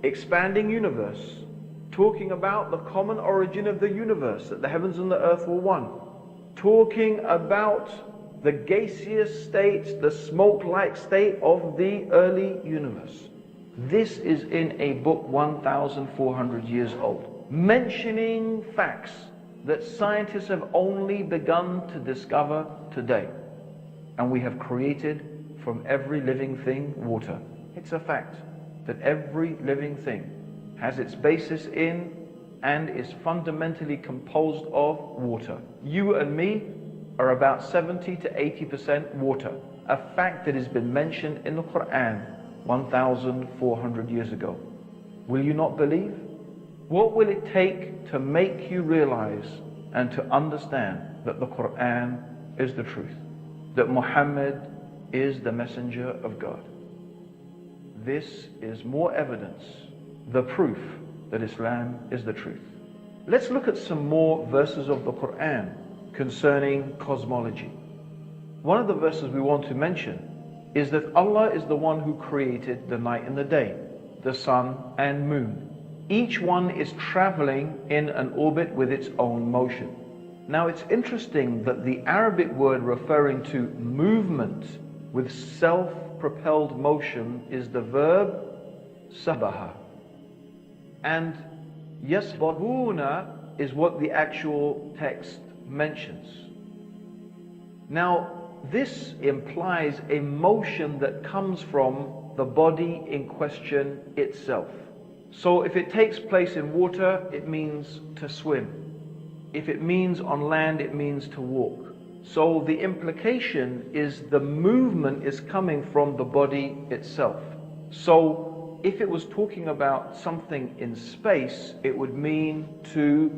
expanding universe, talking about the common origin of the universe, that the heavens and the earth were one, talking about the gaseous state, the smoke-like state of the early universe. This is in a book 1,400 years old, mentioning facts that scientists have only begun to discover today. And we have created from every living thing water. It's a fact that every living thing has its basis in and is fundamentally composed of water. You and me are about 70 to 80% water, a fact that has been mentioned in the Quran 1,400 years ago. Will you not believe? What will it take to make you realize and to understand that the Quran is the truth, that Muhammad is the messenger of God? This is more evidence, the proof that Islam is the truth. Let's look at some more verses of the Quran concerning cosmology. One of the verses we want to mention is that Allah is the one who created the night and the day, the sun and moon. Each one is traveling in an orbit with its own motion. Now it's interesting that the Arabic word referring to movement with self-propelled motion is the verb sabaha. And yasbahuna is what the actual text mentions. Now this implies a motion that comes from the body in question itself. So if it takes place in water, it means to swim. If it means on land, it means to walk. So the implication is the movement is coming from the body itself. So if it was talking about something in space, it would mean to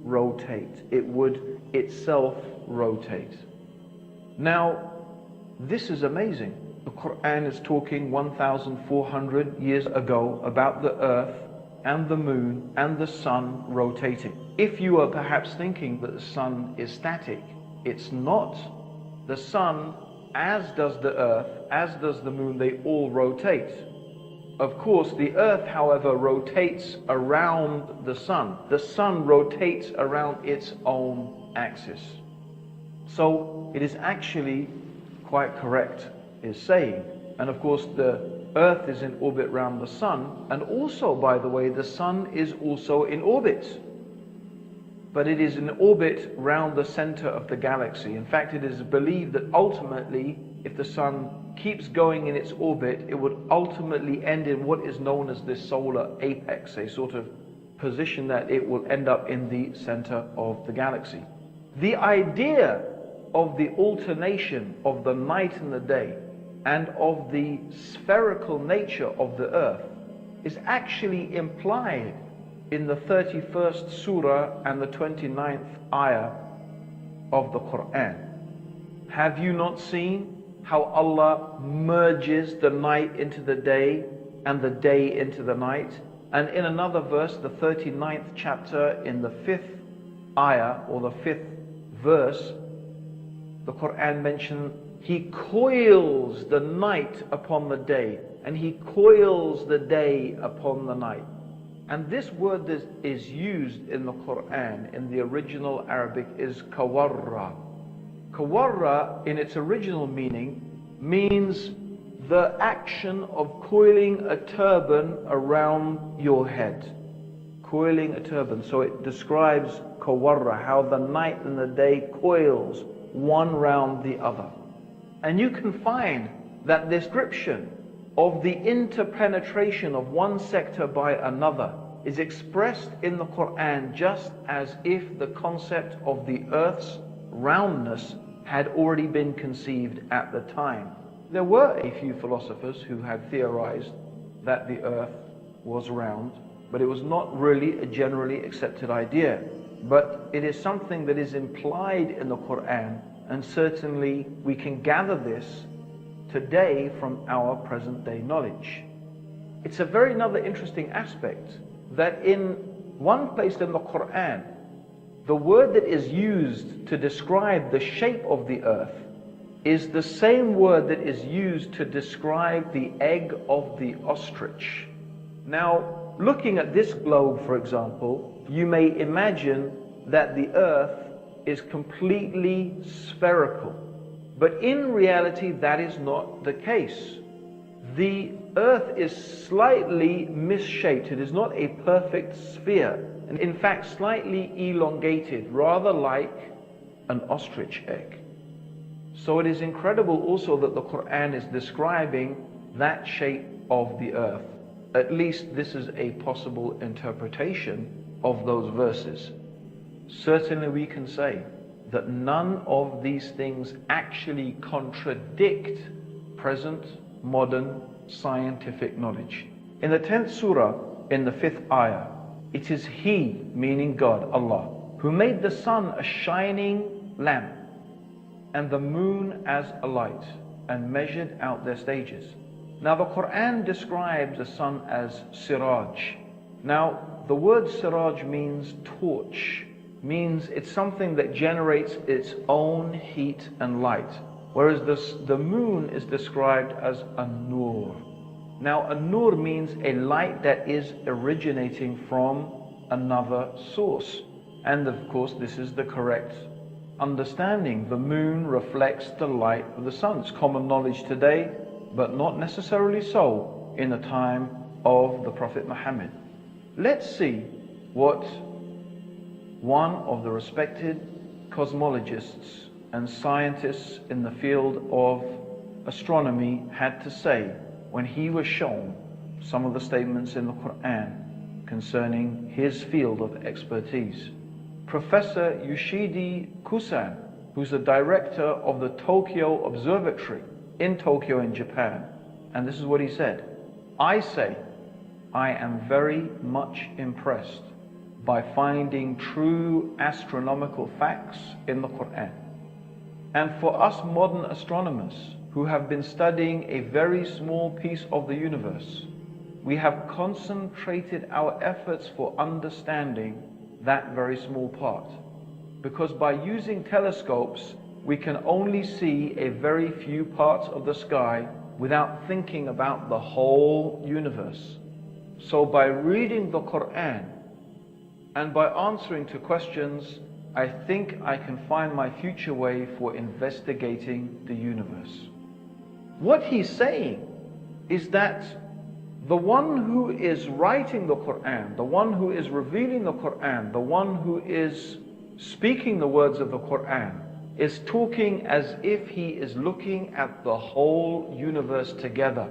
rotate. It would itself rotate. Now, this is amazing. The Quran is talking 1,400 years ago about the earth and the moon and the sun rotating. If you are perhaps thinking that the sun is static, it's not. The sun, as does the earth, as does the moon, they all rotate. Of course, the earth, however, rotates around the sun. The sun rotates around its own axis. So it is actually quite correct, is saying. And of course, the earth is in orbit around the sun. And also, by the way, the sun is also in orbit. But it is in orbit round the center of the galaxy. In fact, it is believed that ultimately, if the sun keeps going in its orbit, it would ultimately end in what is known as the solar apex, a sort of position that it will end up in the center of the galaxy. The idea of the alternation of the night and the day and of the spherical nature of the earth is actually implied in the 31st surah and the 29th ayah of the Quran. Have you not seen how Allah merges the night into the day and the day into the night? And in another verse, the 39th chapter, in the 5th ayah or the 5th verse, the Quran mentions He coils the night upon the day, and He coils the day upon the night. And this word that is used in the Quran, in the original Arabic, is kawarra. Kawarra, in its original meaning, means the action of coiling a turban around your head. Coiling a turban. So it describes kawarra, how the night and the day coils one round the other. And you can find that description of the interpenetration of one sector by another is expressed in the Quran just as if the concept of the earth's roundness had already been conceived at the time. There were a few philosophers who had theorized that the earth was round, but it was not really a generally accepted idea. But it is something that is implied in the Quran, and certainly we can gather this today from our present day knowledge. It's a very another interesting aspect that in one place in the Quran, the word that is used to describe the shape of the earth is the same word that is used to describe the egg of the ostrich. Now, looking at this globe, for example, you may imagine that the earth is completely spherical. But in reality, that is not the case. The earth is slightly misshaped. It is not a perfect sphere, and in fact slightly elongated, rather like an ostrich egg. So it is incredible also that the Quran is describing that shape of the earth. At least this is a possible interpretation of those verses. Certainly we can say that none of these things actually contradict present modern scientific knowledge. In the 10th surah, in the 5th ayah, it is He, meaning God, Allah, who made the sun a shining lamp and the moon as a light and measured out their stages. Now the Quran describes the sun as siraj. Now the word siraj means torch, means it's something that generates its own heat and light. Whereas the moon is described as a nur. Now a nur means a light that is originating from another source. And of course this is the correct understanding. The moon reflects the light of the sun. It's common knowledge today, but not necessarily so in the time of the Prophet Muhammad. Let's see what one of the respected cosmologists and scientists in the field of astronomy had to say when he was shown some of the statements in the Quran concerning his field of expertise. Professor Yoshidi Kusan, who's the director of the Tokyo Observatory in Tokyo in Japan, and this is what he said: I say, I am very much impressed by finding true astronomical facts in the Quran. And for us modern astronomers who have been studying a very small piece of the universe, we have concentrated our efforts for understanding that very small part. Because by using telescopes, we can only see a very few parts of the sky without thinking about the whole universe. So by reading the Quran and by answering to questions, I think I can find my future way for investigating the universe. What he's saying is that the one who is writing the Quran, the one who is revealing the Quran, the one who is speaking the words of the Quran, is talking as if he is looking at the whole universe together,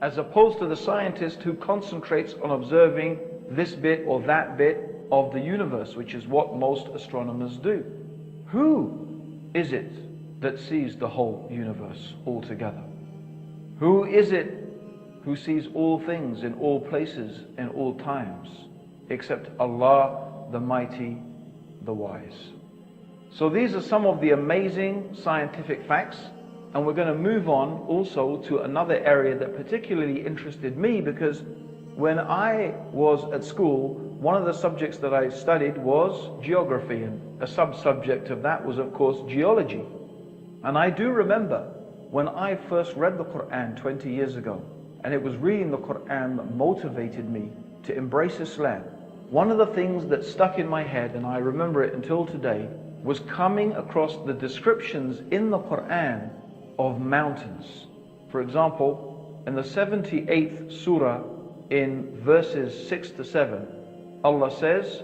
as opposed to the scientist who concentrates on observing this bit or that bit of the universe, which is what most astronomers do. Who is it that sees the whole universe altogether? Who is it who sees all things in all places in all times, except Allah, the Mighty, the Wise? So these are some of the amazing scientific facts, and we're going to move on also to another area that particularly interested me, because when I was at school, one of the subjects that I studied was geography, and a sub-subject of that was, of course, geology. And I do remember when I first read the Quran 20 years ago, and it was reading the Quran that motivated me to embrace Islam. One of the things that stuck in my head, and I remember it until today, was coming across the descriptions in the Quran of mountains. For example, in the 78th surah, in verses 6 to 7, Allah says,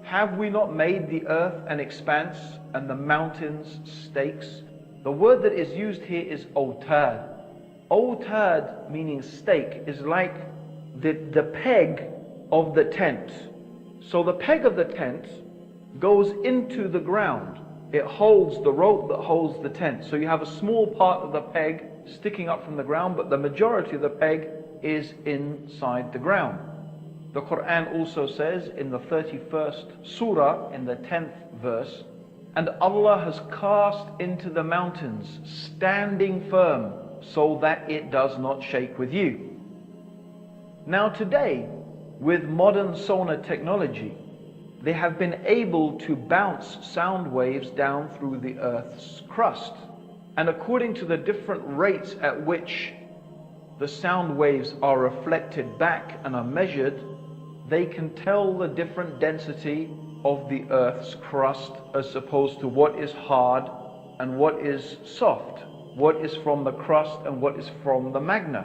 "Have we not made the earth an expanse and the mountains stakes?" The word that is used here is otad. Otad, meaning stake, is like the peg of the tent. So the peg of the tent goes into the ground. It holds the rope that holds the tent. So you have a small part of the peg sticking up from the ground, but the majority of the peg is inside the ground. The Quran also says in the 31st surah, in the 10th verse, "And Allah has cast into the mountains, standing firm, so that it does not shake with you." Now today, with modern sonar technology, they have been able to bounce sound waves down through the Earth's crust. And according to the different rates at which the sound waves are reflected back and are measured, they can tell the different density of the Earth's crust as opposed to what is hard and what is soft, what is from the crust and what is from the magma.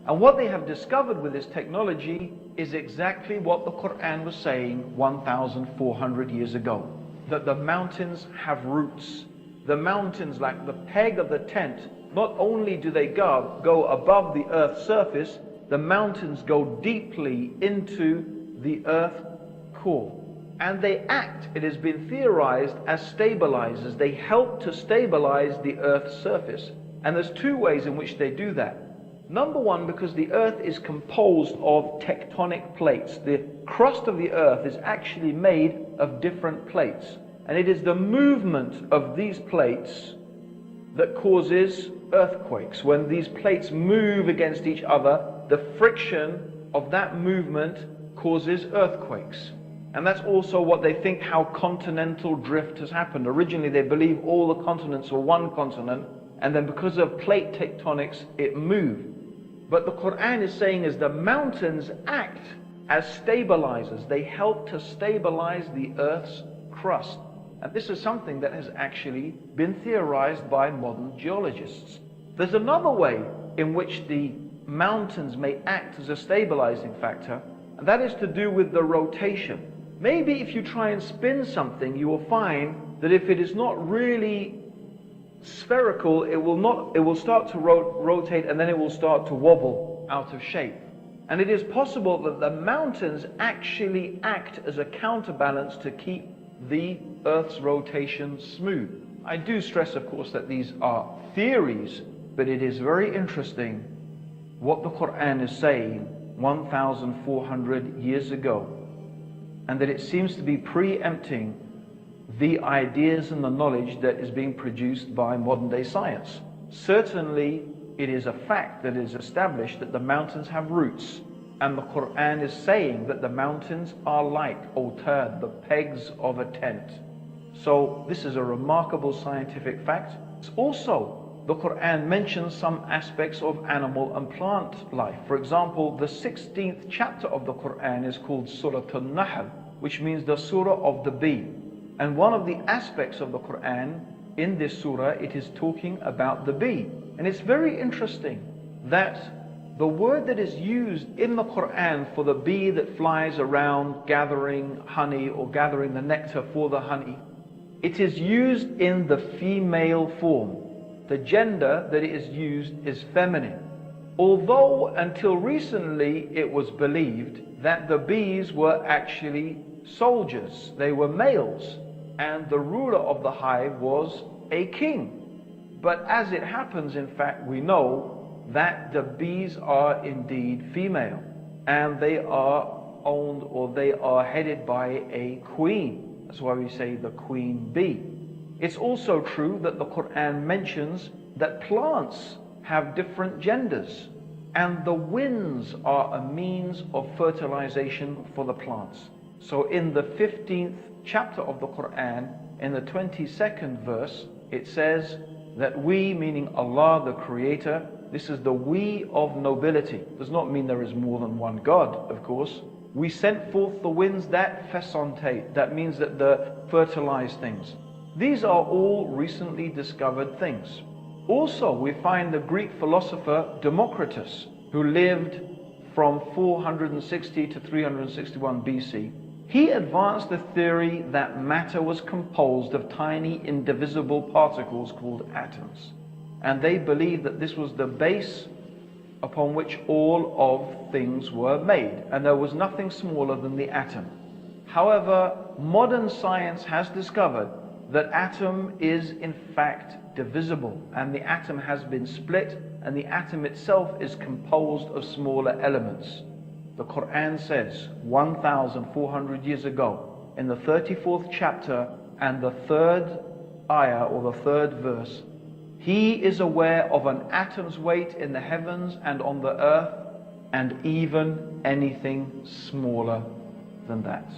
And what they have discovered with this technology is exactly what the Quran was saying 1,400 years ago, that the mountains have roots. The mountains, like the peg of the tent, not only do they go above the earth's surface, the mountains go deeply into the earth core. And they act, it has been theorized, as stabilizers. They help to stabilize the earth's surface. And there's two ways in which they do that. Number one, because the earth is composed of tectonic plates. The crust of the earth is actually made of different plates. And it is the movement of these plates that causes earthquakes. When these plates move against each other, the friction of that movement causes earthquakes. And that's also what they think how continental drift has happened. Originally they believe all the continents were one continent, and then because of plate tectonics it moved. But the Quran is saying is the mountains act as stabilizers. They help to stabilize the earth's crust. And this is something that has actually been theorized by modern geologists. There's another way in which the mountains may act as a stabilizing factor, and that is to do with the rotation. Maybe if you try and spin something, you will find that if it is not really spherical, it will start to rotate, and then it will start to wobble out of shape. And it is possible that the mountains actually act as a counterbalance to keep the Earth's rotation smooth. I do stress, of course, that these are theories, but it is very interesting what the Quran is saying 1,400 years ago, and that it seems to be preempting the ideas and the knowledge that is being produced by modern day science. Certainly, it is a fact that is established that the mountains have roots, and the Quran is saying that the mountains are like otad, the pegs of a tent. So this is a remarkable scientific fact. It's also, the Quran mentions some aspects of animal and plant life. For example, the 16th chapter of the Quran is called Surah An-Nahl, which means the surah of the bee. And one of the aspects of the Quran in this surah, it is talking about the bee. And it's very interesting that the word that is used in the Quran for the bee that flies around gathering honey or gathering the nectar for the honey, it is used in the female form. The gender that it is used is feminine. Although until recently it was believed that the bees were actually soldiers, they were males, and the ruler of the hive was a king. But as it happens, in fact, we know that the bees are indeed female, and they are owned, or they are headed by a queen. That's why we say the queen bee. It's also true that the Quran mentions that plants have different genders, and the winds are a means of fertilization for the plants. So in the 15th chapter of the Quran, in the 22nd verse, it says, that we, meaning Allah the Creator, this is the we of nobility. Does not mean there is more than one God, of course. We sent forth the winds that fesontate. That means that they fertilize things. These are all recently discovered things. Also, we find the Greek philosopher Democritus, who lived from 460 to 361 BC. He advanced the theory that matter was composed of tiny indivisible particles called atoms. And they believed that this was the base upon which all of things were made, and there was nothing smaller than the atom. However, modern science has discovered that atom is in fact divisible, and the atom has been split, and the atom itself is composed of smaller elements. The Quran says 1,400 years ago, in the 34th chapter and the 3rd ayah or the 3rd verse, He is aware of an atom's weight in the heavens and on the earth, and even anything smaller than that.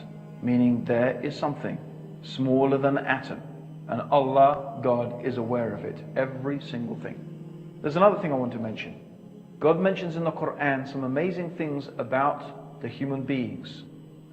Meaning there is something smaller than an atom, and Allah, God, is aware of it, every single thing. There's another thing I want to mention. God mentions in the Quran some amazing things about the human beings,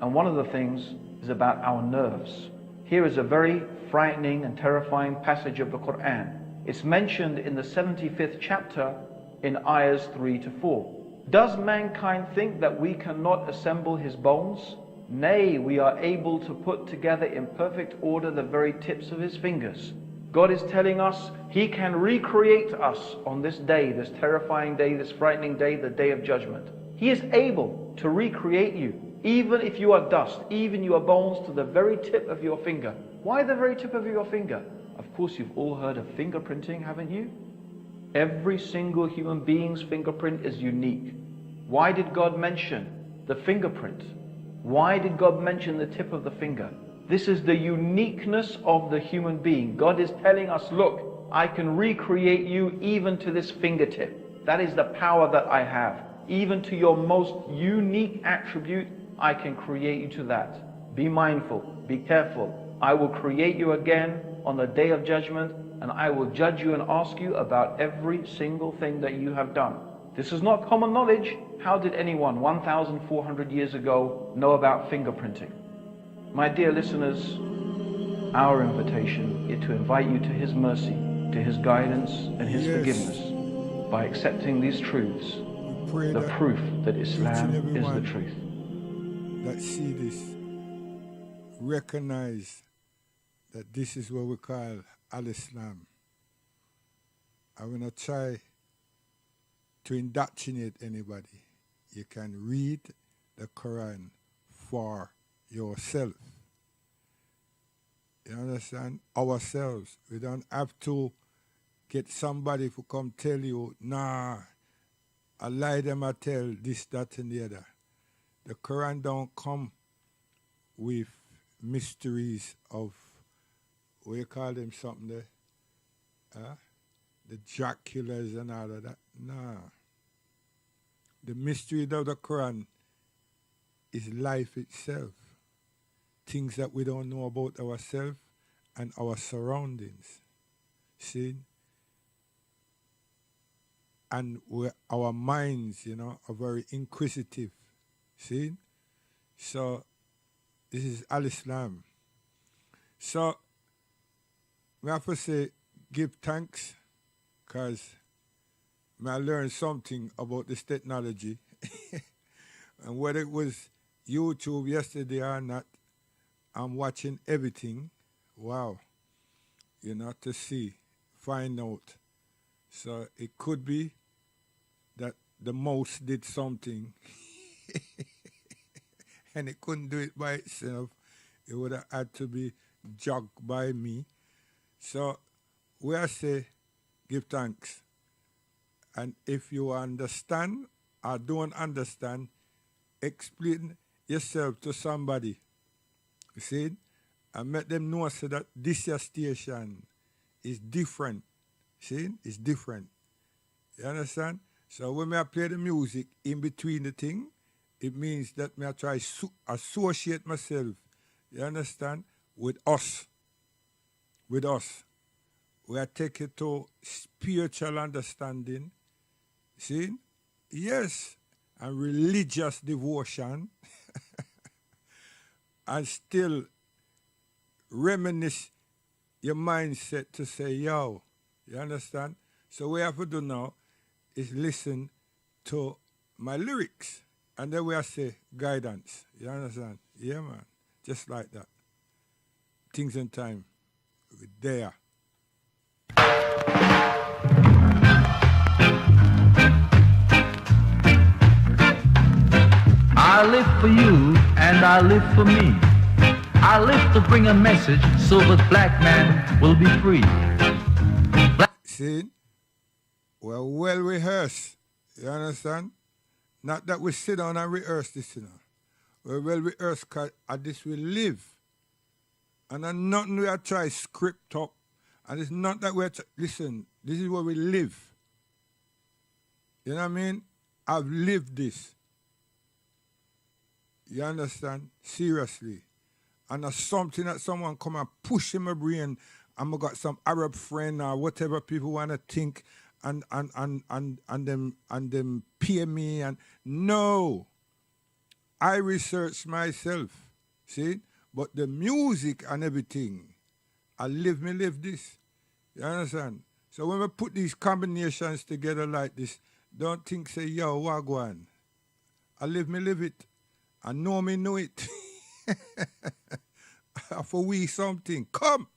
and one of the things is about our nerves. Here is a very frightening and terrifying passage of the Quran. It's mentioned in the 75th chapter in ayahs 3 to 4. Does mankind think that we cannot assemble his bones? Nay, we are able to put together in perfect order the very tips of his fingers. God is telling us He can recreate us on this day, this terrifying day, this frightening day, the day of judgment. He is able to recreate you, even if you are dust, even you are bones, to the very tip of your finger. Why the very tip of your finger? Of course, you've all heard of fingerprinting, haven't you? Every single human being's fingerprint is unique. Why did God mention the fingerprint? Why did God mention the tip of the finger? This is the uniqueness of the human being. God is telling us, look, I can recreate you even to this fingertip. That is the power that I have. Even to your most unique attribute, I can create you to that. Be mindful, be careful. I will create you again on the day of judgment, and I will judge you and ask you about every single thing that you have done. This is not common knowledge. How did anyone 1,400 years ago know about fingerprinting? My dear listeners, our invitation is to invite you to His mercy, to His guidance and His forgiveness by accepting these truths, the proof that Islam is the truth. That see this, recognize that this is what we call Al-Islam. I will not try to indoctrinate anybody. You can read the Quran for yourself. You understand? Ourselves. We don't have to get somebody to come tell you, nah, I lie them, I tell this, that, and the other. The Quran don't come with mysteries of, what you call them something there? The Draculas and all of that. Nah. The mystery of the Quran is life itself. Things that we don't know about ourselves and our surroundings. See? And our minds, are very inquisitive. See? So, this is Al-Islam. So, I have to say, give thanks, because I learned something about this technology. And whether it was YouTube yesterday or not, I'm watching everything. Wow. To see, find out. So it could be that the mouse did something and it couldn't do it by itself. It would have had to be jogged by me. So we I say, give thanks. And if you understand or don't understand, explain yourself to somebody. You see? And make them know so that this your station is different. See? It's different. You understand? So when I play the music in between the thing, it means that I try to associate myself, you understand, with us. With us. we are taken to spiritual understanding. See? Yes, and religious devotion. And still reminisce your mindset to say, yo, you understand? So what we have to do now is listen to my lyrics. And then we have to say guidance. You understand? Yeah, man. Just like that. Things in time. We're there. I live for you and I live for me. I live to bring a message so that black man will be free. See? We're well rehearsed. You understand? Not that we sit down and rehearse this, you know. We're well rehearsed because at this we live. And then nothing we are trying to script up. And it's not that we're listen, this is where we live. You know what I mean? I've lived this. You understand? Seriously. And that's something that someone come and push in my brain. And I got some Arab friend or whatever people want to think and them peer me and no. I research myself. See? But the music and everything, I live this. You understand? So when we put these combinations together like this, don't think say, yo, wagwan. I live it. I know me know it. For we something. Come.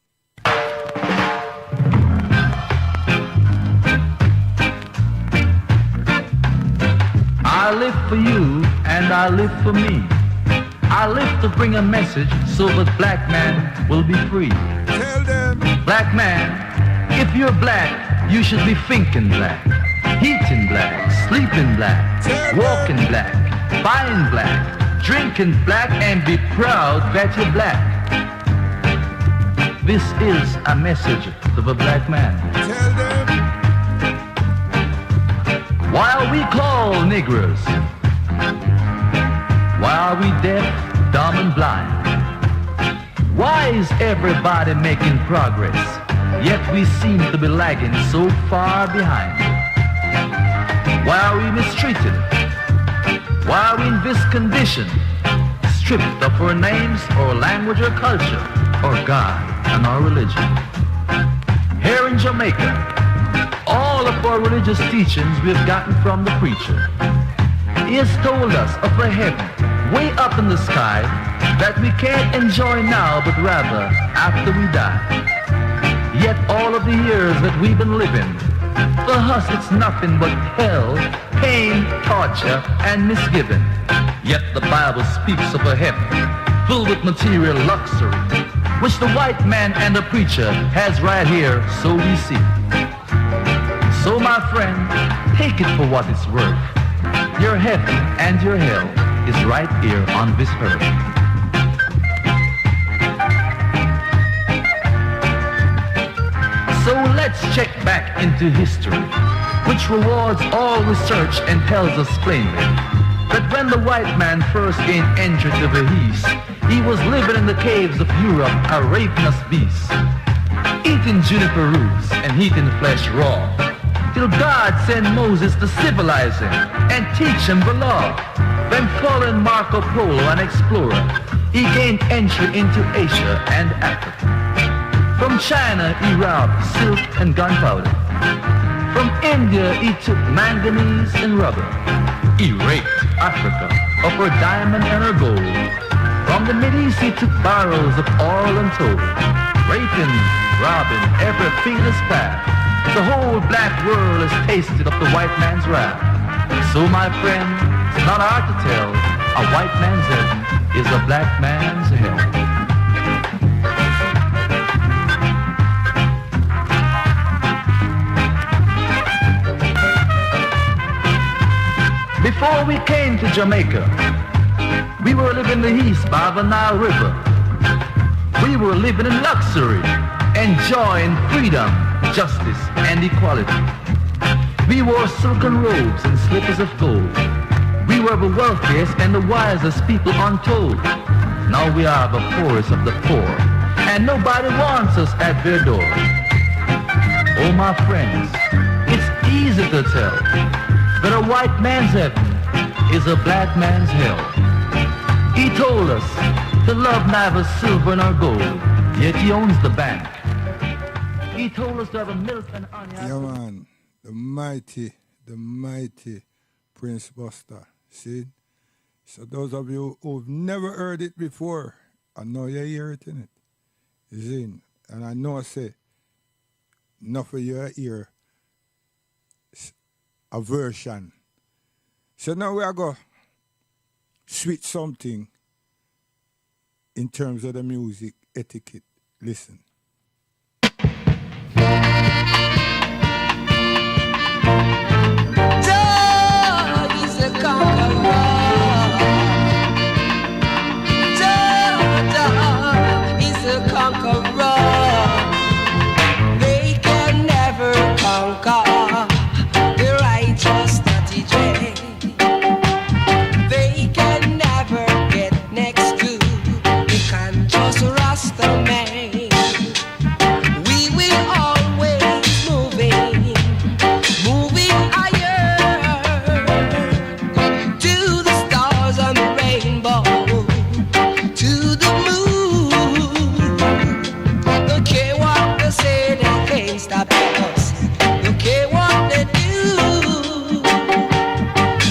I live for you and I live for me. I live to bring a message so that black man will be free. Tell them. Black man, if you're black, you should be thinking black, eating black, sleeping black, walking black, buying black, drinking black, and be proud that you're black. This is a message to the black man. Tell them. While we call Negroes, why are we deaf, dumb, and blind? Why is everybody making progress, yet we seem to be lagging so far behind? Why are we mistreated? Why are we in this condition, stripped of our names, or language, or culture, or God, and our religion? Here in Jamaica, all of our religious teachings we have gotten from the preacher. He has told us of a heaven way up in the sky that we can't enjoy now but rather after we die. Yet all of the years that we've been living, for us it's nothing but hell, pain, torture, and misgiving. Yet the Bible speaks of a heaven filled with material luxury, which the white man and the preacher has right here, so we see. So my friend, take it for what it's worth. Your heaven and your hell is right here on this earth. So let's check back into history, which rewards all research and tells us plainly that when the white man first gained entry to the East, he was living in the caves of Europe, a ravenous beast, eating juniper roots and eating flesh raw, till God sent Moses to civilize him and teach him the law. Then following Marco Polo, an explorer, he gained entry into Asia and Africa. From China he robbed silk and gunpowder. From India he took manganese and rubber. He raped Africa of her diamond and her gold. From the Mideast he took barrels of oil and tow, raping, robbing every feeless path. The whole black world has tasted of the white man's wrath. So my friend, it's not hard to tell, a white man's heaven is a black man's hell. Before we came to Jamaica, we were living the east by the Nile River. We were living in luxury, enjoying freedom, justice, and equality. We wore silken robes and slippers of gold. We were the wealthiest and the wisest people untold. Now we are the poorest of the poor, and nobody wants us at their door. Oh, my friends, it's easy to tell that a white man's heaven is a black man's hell. He told us to love neither silver nor gold, yet he owns the bank. He told us to have a milk and onion. Yeah, man, the mighty Prince Buster. See? So those of you who've never heard it before, I know you hear it in it. You see? And I know I say, enough of you hear a version. So now we are going to switch something in terms of the music etiquette. Listen. Joe is a conqueror. Joe is a conqueror. They can never conquer the righteous that he dread. They can never get next to the conscious Rasta man. We will always moving higher to the stars on the rainbow, to the moon. Don't care what they say, they can't stop us. Don't care what they do.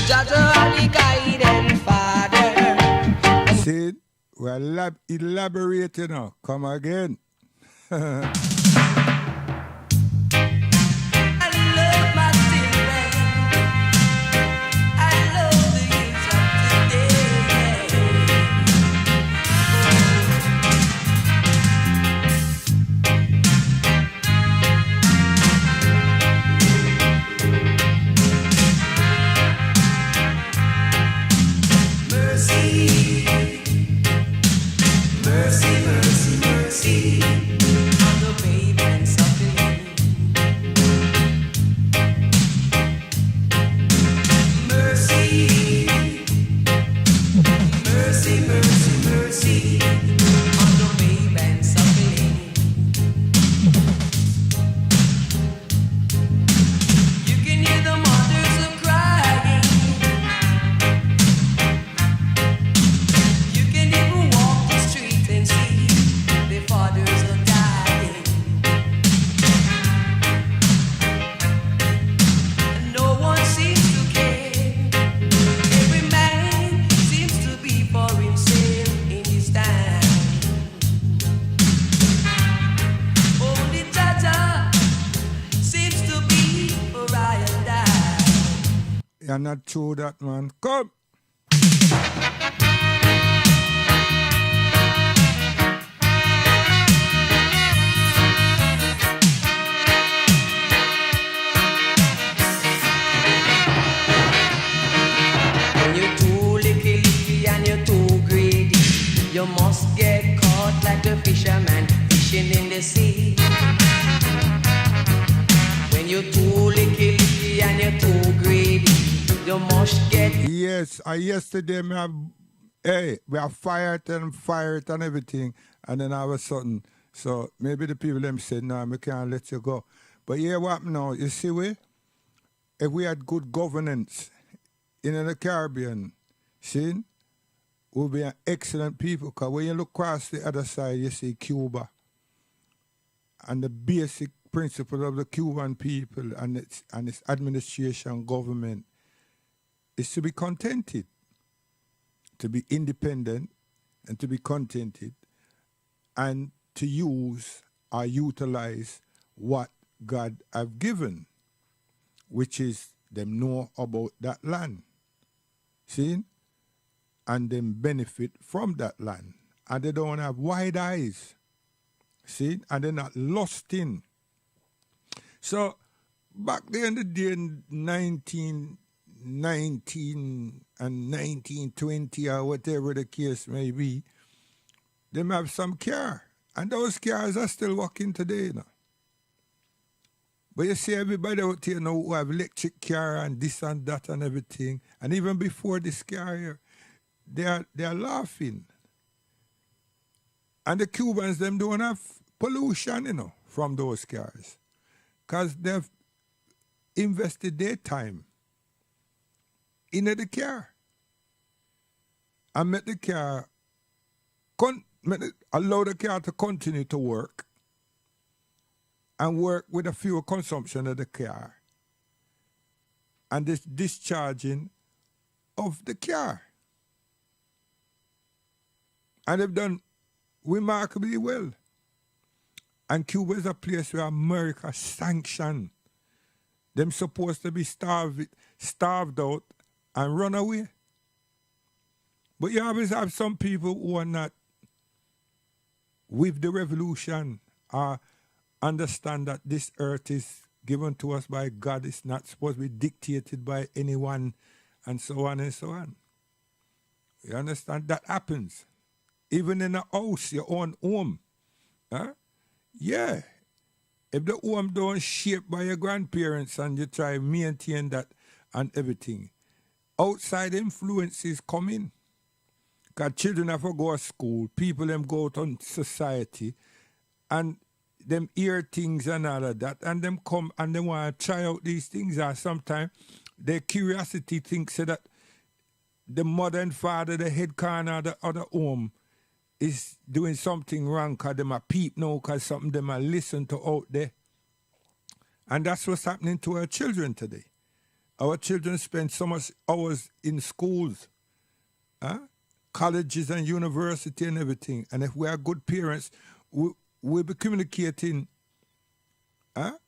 Just a guiding Father. See, we're elaborating now. Come again. Mercy on the babe and suckling. Mercy on the babe and suckling. You can hear the mothers are crying. You can even walk the street and see their fathers are dying. And no one seems to care. Every man seems to be for himself in his time. Only Jaja seems to be for I and I. You're not true that, man. Come. When you're too licky and you're too greedy, you must get caught like the fisherman fishing in the sea. When you're too licky and you're too greedy, you must get. Yes, yesterday we have fired and everything, and then all of a sudden, so maybe the people them said, no, we can't let you go. But yeah, what now? You see, if we had good governance in the Caribbean, see, we'll be an excellent people, because when you look across the other side, you see Cuba, and the basic principle of the Cuban people and its administration, government, is to be contented, to be independent, and to be contented, and to use or utilize what God have given, which is them know about that land, see, and them benefit from that land, and they don't have wide eyes, see, and they're not lost in. So back there in the day, 1919 and 1920 or whatever the case may be, them have some car, and those cars are still working today now. But you see everybody out here now who have electric car and this and that and everything, and even before this car here, they are laughing. And the Cubans, them don't have pollution, from those cars. because they've invested their time in the car. And make the car, allow the car to continue to work and work with the fuel consumption of the car and this discharging of the car. And they've done remarkably well. And Cuba is a place where America sanctioned them supposed to be starved out and run away. But you always have some people who are not with the revolution or understand that this earth is given to us by God. It's not supposed to be dictated by anyone and so on and so on. You understand? That happens. Even in a house, your own home. Huh? Yeah. If the home don't shaped by your grandparents and you try to maintain that and everything, outside influences come in. Because children have to go to school, people them go out on society, and them hear things and all of that, and them come and they want to try out these things, and sometimes their curiosity thinks that the mother and father, the head corner of the other home, is doing something wrong because them a peep now because something them a listen to out there. And that's what's happening to our children today. Our children spend so much hours in schools, colleges and university and everything. And if we are good parents, we'll be communicating.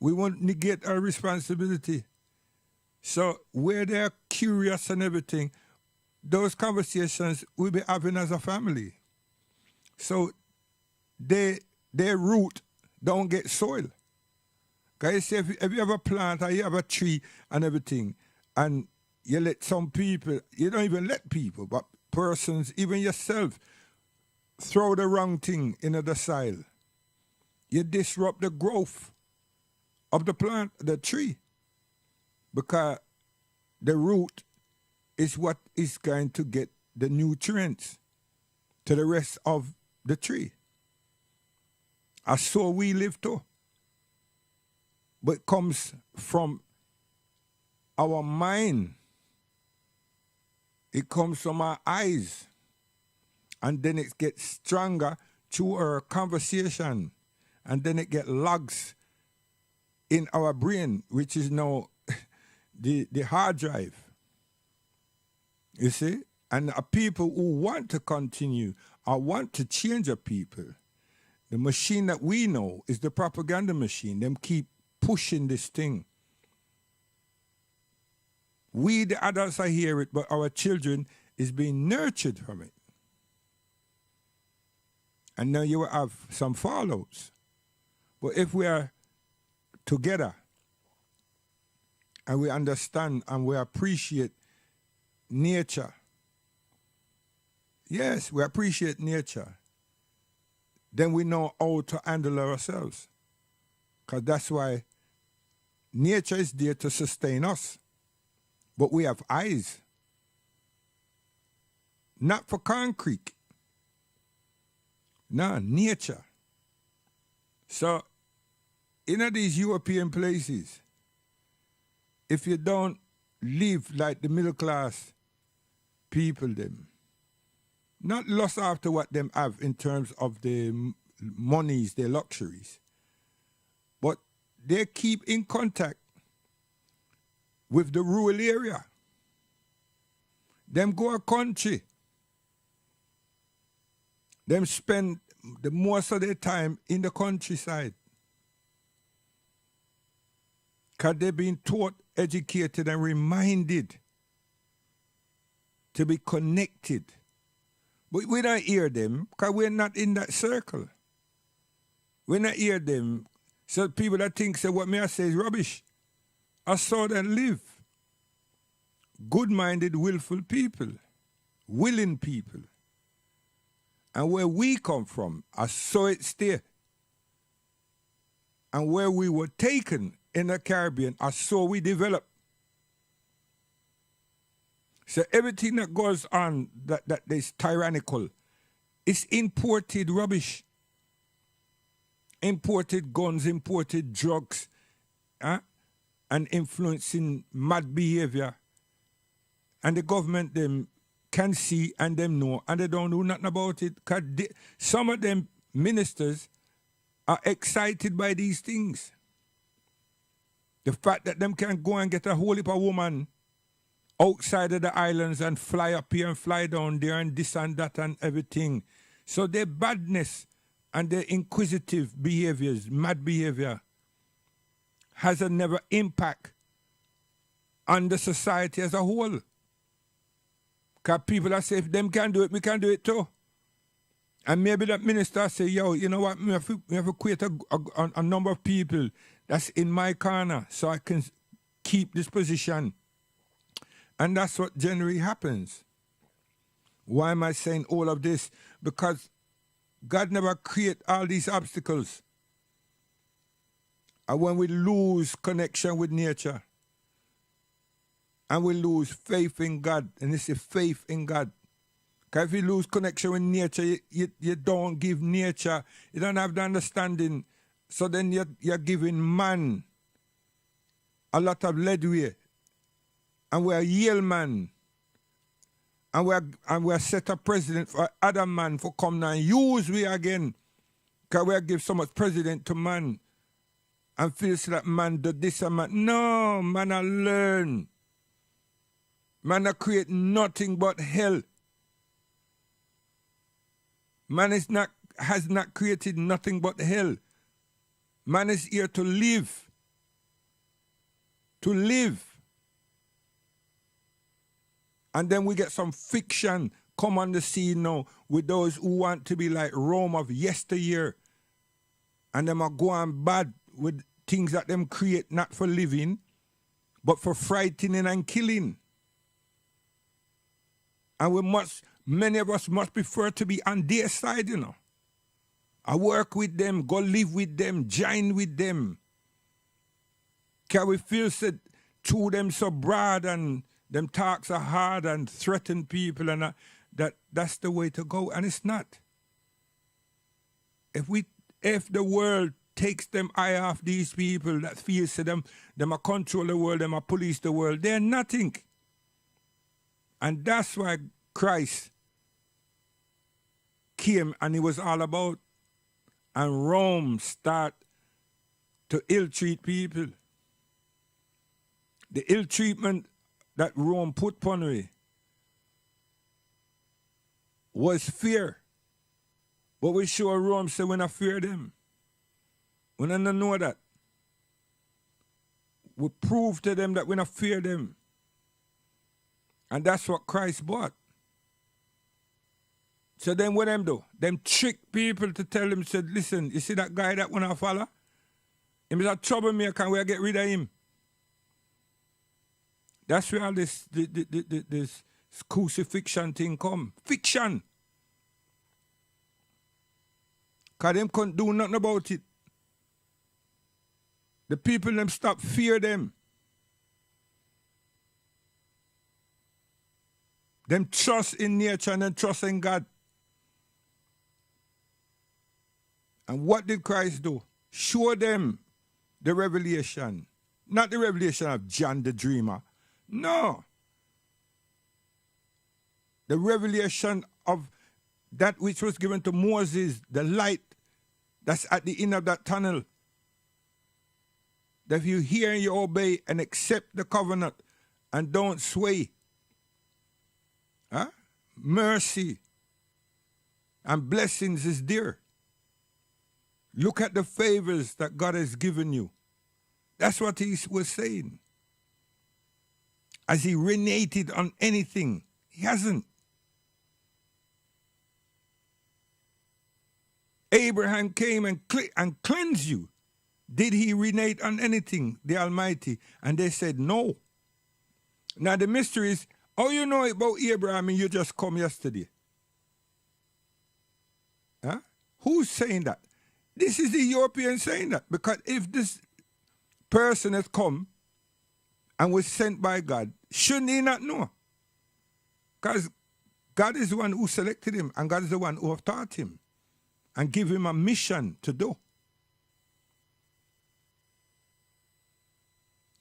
We won't negate our responsibility. So where they're curious and everything, those conversations we'll be having as a family. So their root don't get soil. Because you say if you have a plant or you have a tree and everything, and you let some people, you don't even let people, but persons, even yourself, throw the wrong thing into the soil, you disrupt the growth of the plant, the tree. Because the root is what is going to get the nutrients to the rest of the tree. And so we live too. But it comes from our mind. It comes from our eyes. And then it gets stronger through our conversation. And then it gets logs in our brain, which is now the hard drive. You see? And people who want to continue or want to change a people, the machine that we know is the propaganda machine. Them keep pushing this thing. We, the adults, I hear it, but our children is being nurtured from it. And now you will have some fallouts. But if we are together and we understand and we appreciate nature, yes, we appreciate nature, then we know how to handle ourselves. Because that's why nature is there to sustain us. But we have eyes. Not for concrete. No, nature. So, in these European places, if you don't live like the middle class people them, not lust after what them have in terms of the monies, their luxuries, but they keep in contact with the rural area. Them go a country. Them spend the most of their time in the countryside. Because they've been taught, educated, and reminded to be connected. But we don't hear them because we're not in that circle. We don't hear them. So people that think say what me I say is rubbish. I saw them live. Good-minded, willful people. Willing people. And where we come from, I saw it stay. And where we were taken in the Caribbean, I saw we develop. So everything that goes on that is tyrannical is imported rubbish. Imported guns, imported drugs, and influencing mad behavior. And the government them can see and them know and they don't do nothing about it. Cause some of them ministers are excited by these things. The fact that them can go and get a whole heap of woman outside of the islands and fly up here and fly down there and this and that and everything. So their badness and their inquisitive behaviors, mad behavior, has a never impact on the society as a whole. Because people are say, if them can do it, we can do it too. And maybe that minister say, yo, you know what, we have to create a number of people that's in my corner so I can keep this position. And that's what generally happens. Why am I saying all of this? Because God never create all these obstacles. And when we lose connection with nature, and we lose faith in God, and it's a faith in God. Because if you lose connection with nature, you don't give nature, you don't have the understanding, so then you're giving man a lot of leadway. And we're Yale man. And we're set a president for other man for come and use we again. Because we give so much president to man. And feels like man do this and man. No, man I learn. Man I create nothing but hell. Man has not created nothing but hell. Man is here to live. To live. And then we get some fiction come on the scene now with those who want to be like Rome of yesteryear. And them are going bad with things that them create not for living, but for frightening and killing. And many of us must prefer to be on their side, you know. I work with them, go live with them, join with them. Can we feel said to them so broad and them talks are hard and threaten people and that's the way to go, and it's not. If the world takes them eye off these people that feels to them are control the world, them are police the world, they're nothing. And that's why Christ came and he was all about, and Rome start to ill-treat people. The ill-treatment that Rome put upon me was fear. But we sure Rome say we not fear them. We don't know that. We prove to them that we not fear them. And that's what Christ bought. So then what them do? Them trick people to tell them, said, listen, you see that guy that wanna follow? Him is a troublemaker and we'll get rid of him. That's where all this crucifixion thing come. Fiction. Because them couldn't do nothing about it. The people them stop fear them. Them trust in nature and then trust in God. And what did Christ do? Show them the revelation. Not the revelation of John the Dreamer. No. The revelation of that which was given to Moses, the light that's at the end of that tunnel. That if you hear and you obey and accept the covenant and don't sway, mercy and blessings is there. Look at the favors that God has given you. That's what he was saying. Has he renated on anything? He hasn't. Abraham came and cleansed you. Did he renate on anything, the Almighty? And they said no. Now the mystery is, how you know about Abraham and you just come yesterday? Huh? Who's saying that? This is the European saying that. Because if this person has come and was sent by God, shouldn't he not know? Because God is the one who selected him and God is the one who have taught him and give him a mission to do.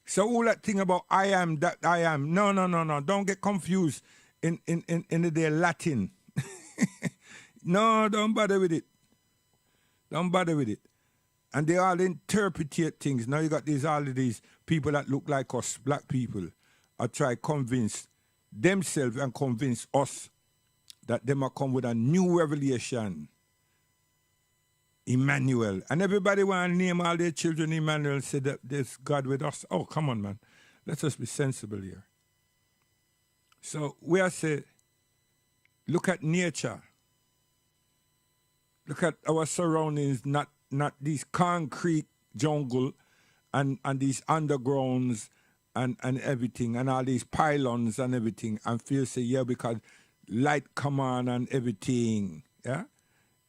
So all that thing about I am that I am. No. Don't get confused in the Latin. No, don't bother with it. Don't bother with it. And they all interpretate things. Now you got all of these people that look like us, black people, are try convince themselves and convince us that they might come with a new revelation. Emmanuel. And everybody want to name all their children Emmanuel and say that there's God with us. Oh, come on, man. Let's just be sensible here. So we are say, look at nature. Look at our surroundings, not these concrete jungle and these undergrounds and everything and all these pylons and everything and feel say, yeah, because light come on and everything. Yeah?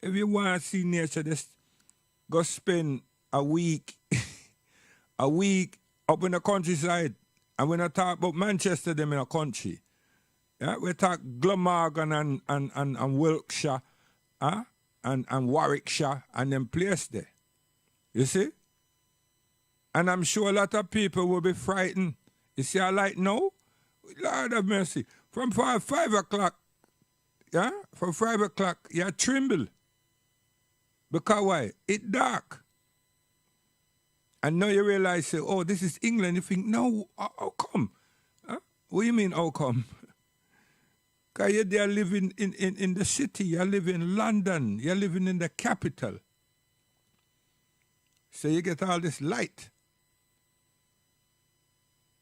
If you want to see nature, just go spend a week up in the countryside. And we're not talking about Manchester, them in a country. Yeah? We talk Glamorgan and Wiltshire, and Warwickshire and them place there. You see? And I'm sure a lot of people will be frightened. You see, I like no? Lord have mercy. From 5 o'clock, yeah? From 5 o'clock, you tremble. Because why? It's dark. And now you realize, say, oh, this is England. You think, no, how come? Huh? What do you mean, how come? Because you're there living in the city. You're living in London. You're living in the capital. So you get all this light.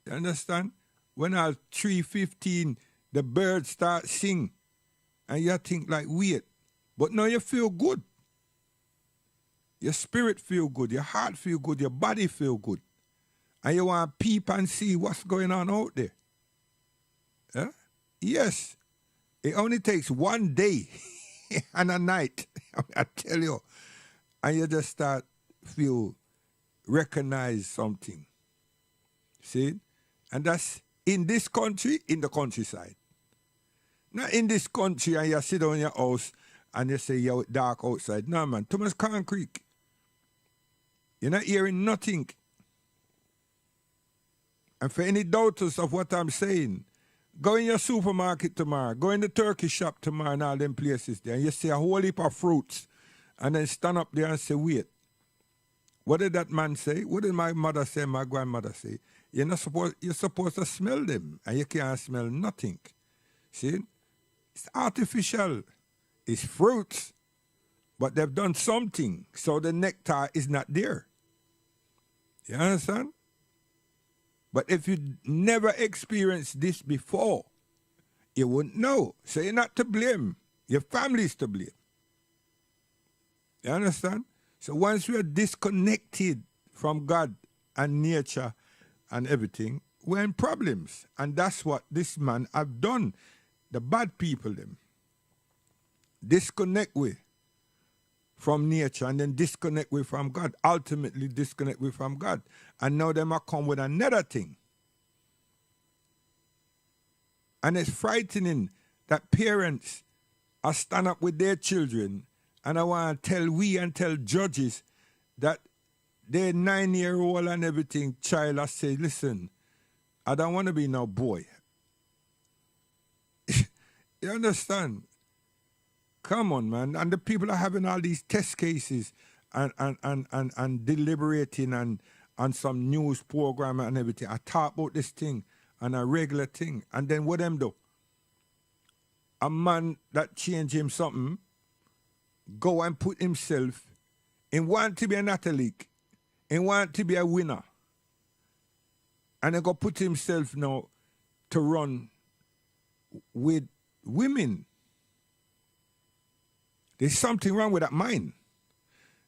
You understand? When I was 3:15, the birds start sing. And you think like, weird. But now you feel good. Your spirit feel good. Your heart feel good. Your body feel good. And you want to peep and see what's going on out there. Yeah? Yes. It only takes one day and a night, I tell you, and you just start recognize something. See? And that's in this country, in the countryside. Not in this country and you sit down in your house and you say you're dark outside. No, man, too much concrete. You're not hearing nothing. And for any doubters of what I'm saying, go in your supermarket tomorrow, go in the turkey shop tomorrow and all them places there, and you see a whole heap of fruits, and then stand up there and say, wait, what did that man say? What did my mother say, my grandmother say? You're supposed to smell them, and you can't smell nothing. See? It's artificial. It's fruits, but they've done something, so the nectar is not there. You understand? But if you never experienced this before, you wouldn't know. So you're not to blame. Your family's to blame. You understand? So once we are disconnected from God and nature and everything, we're in problems. And that's what this man have done. The bad people, them. Disconnect with from nature and then disconnect with from God. Ultimately disconnect with from God. And now they might come with another thing. And it's frightening that parents are stand up with their children, and I want to tell judges that their 9-year-old and everything child has said, listen, I don't want to be no boy. You understand? Come on, man. And the people are having all these test cases and deliberating and some news program and everything. I talk about this thing and a regular thing. And then what them do? A man that change him something, go and put himself in want to be an athlete, in want to be a winner. And then go put himself now to run with women. There's something wrong with that mind.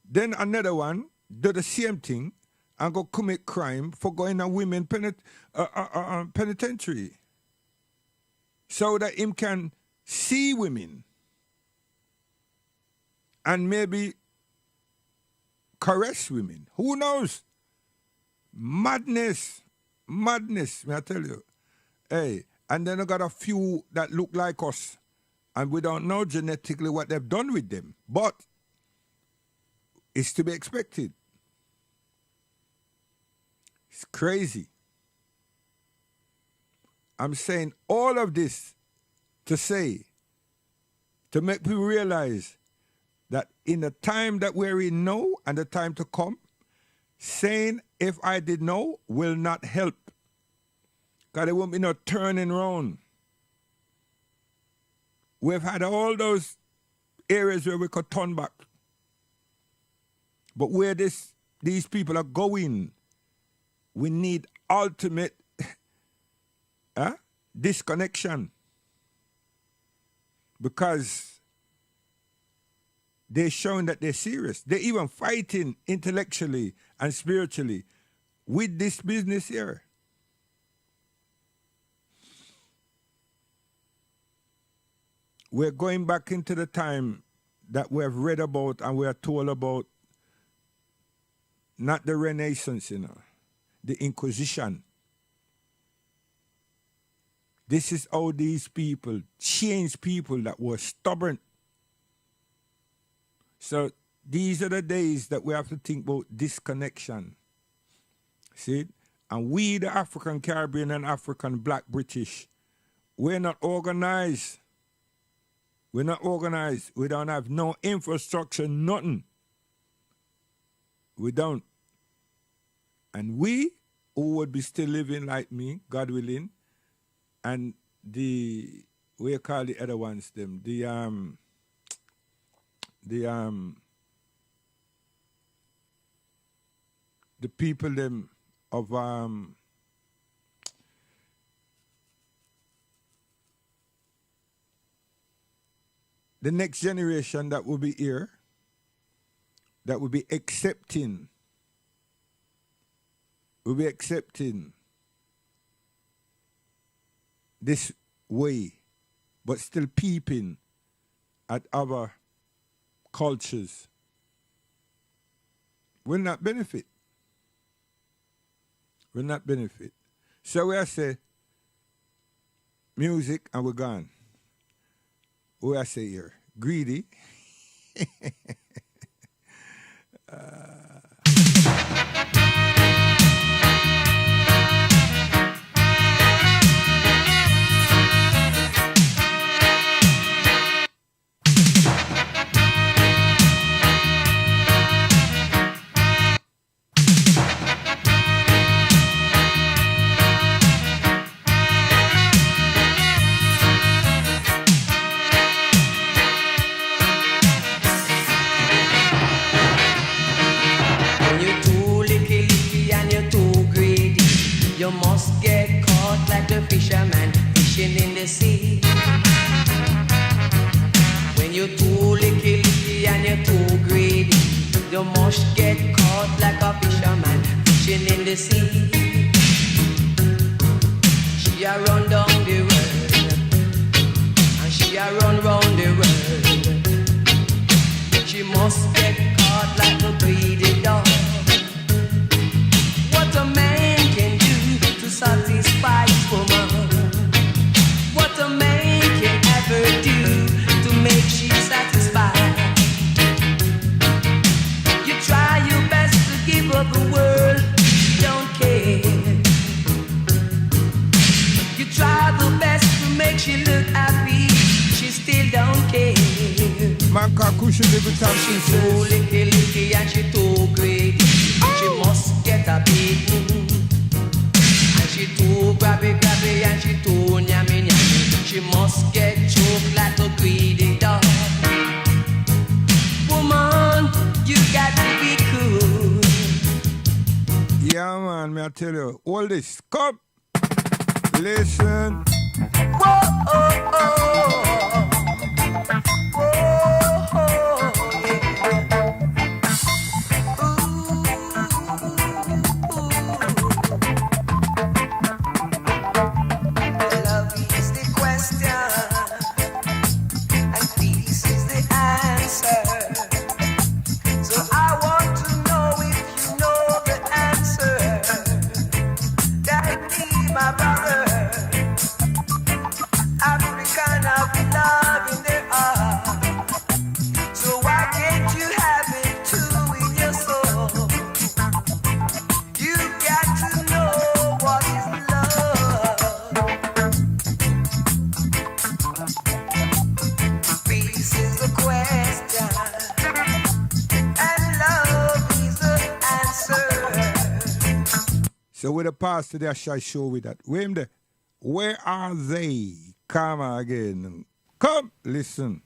Then another one do the same thing and go commit crime for going to women penitentiary. So that him can see women and maybe caress women. Who knows? Madness, may I tell you. Hey, and then I got a few that look like us. And we don't know genetically what they've done with them. But it's to be expected. It's crazy. I'm saying all of this to say, to make people realize that in the time that we're in now and the time to come, saying if I did know will not help. Because there won't be no turning around. We've had all those areas where we could turn back. But where these people are going, we need ultimate disconnection. Because they're showing that they're serious. They're even fighting intellectually and spiritually with this business here. We're going back into the time that we have read about and we are told about, not the Renaissance, the Inquisition. This is how these people changed people that were stubborn. So these are the days that we have to think about disconnection. See? And we, the African Caribbean and African Black British, we're not organized. We're not organized. We don't have no infrastructure, nothing. We don't. And we, who would be still living like me, God willing, and the, what you call the other ones, them, the people them of the next generation that will be here, that will be accepting this way, but still peeping at other cultures, will not benefit. Will not benefit. So we say music and we're gone. What I say here? Greedy. You must get caught like the fisherman fishing in the sea. When you're too licky and you're too greedy, you must get caught like a fisherman fishing in the sea. She a run down the world and she a run round the world. She must get caught like the greedy dog. What a man can do to satisfy his woman. What a man can ever do to make she satisfied. You try your best to give her the world, she don't care. You try the best to make she look happy, she still don't care. Man Kakusha every time she's too licky and she too greedy. She must get a beating. She too grabby and she too nyammy. She must get choked like a greedy dog. Woman, you got to be cool. Yeah, man, may I tell you, all this, come, listen. Whoa, oh, oh. African of So with the pastor there, shall show with that. Where are they? Come again. Come, listen.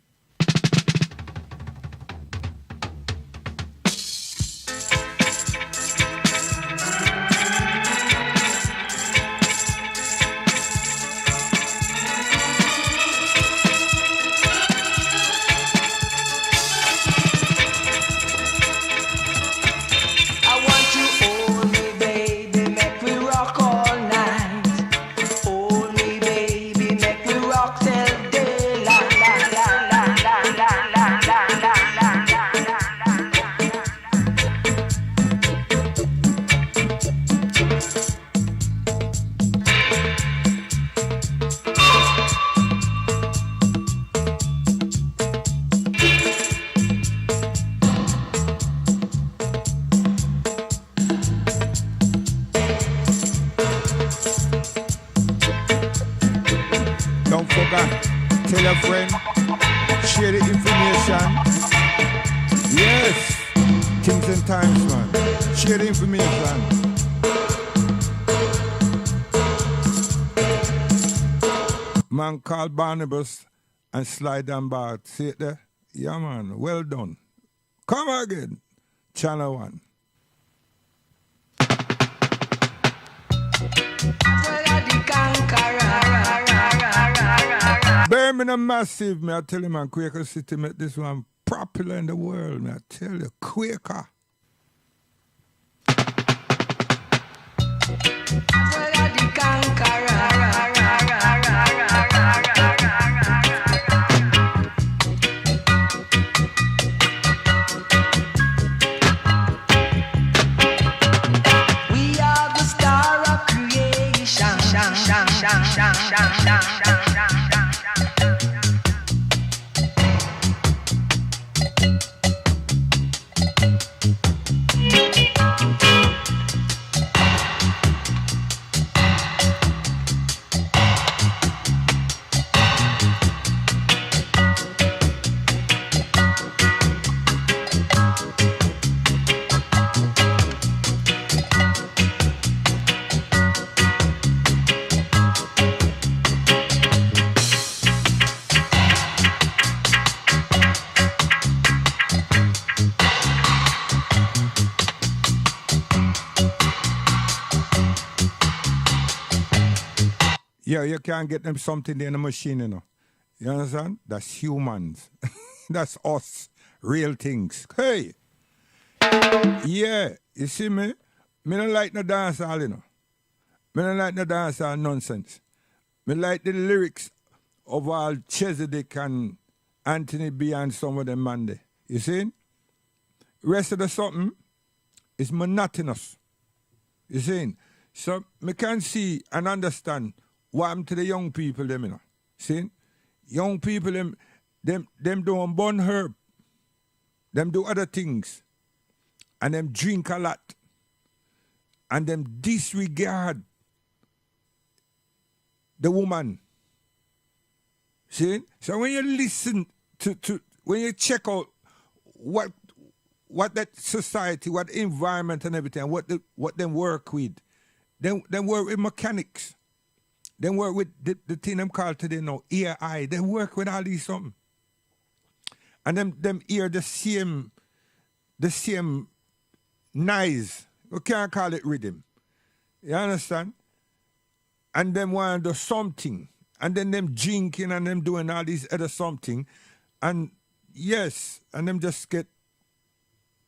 Tell a friend, share the information. Yes, things and times, man. Share the information. Man called Barnabas and slide and bar. See it there? Yeah, man. Well done. Come again. Channel 1. Birmingham Massive, me I tell you, man, Quaker City make this one popular in the world, me I tell you, Quaker. We are the star of creation. Yeah, you can't get them something in the machine, you know. You understand? That's humans. That's us. Real things. Hey! Yeah, you see me? Me don't like no dancehall, you know. Me don't like no dancehall nonsense. Me like the lyrics of all Chesedek and Anthony B and some of them man there. You see? Rest of the something is monotonous. You see? So me can see and understand what happened to the young people them, you know. See? Young people them don't burn herb. Them do other things. And them drink a lot. And them disregard the woman. See? So when you listen to when you check out what that society, what environment and everything, what them work with, them work with mechanics. Them work with the thing them call today now, AI. They work with all these something. And them hear the same noise. We can't call it rhythm. You understand? And them want to do something. And then them drinking and them doing all these other something. And yes, and them just get,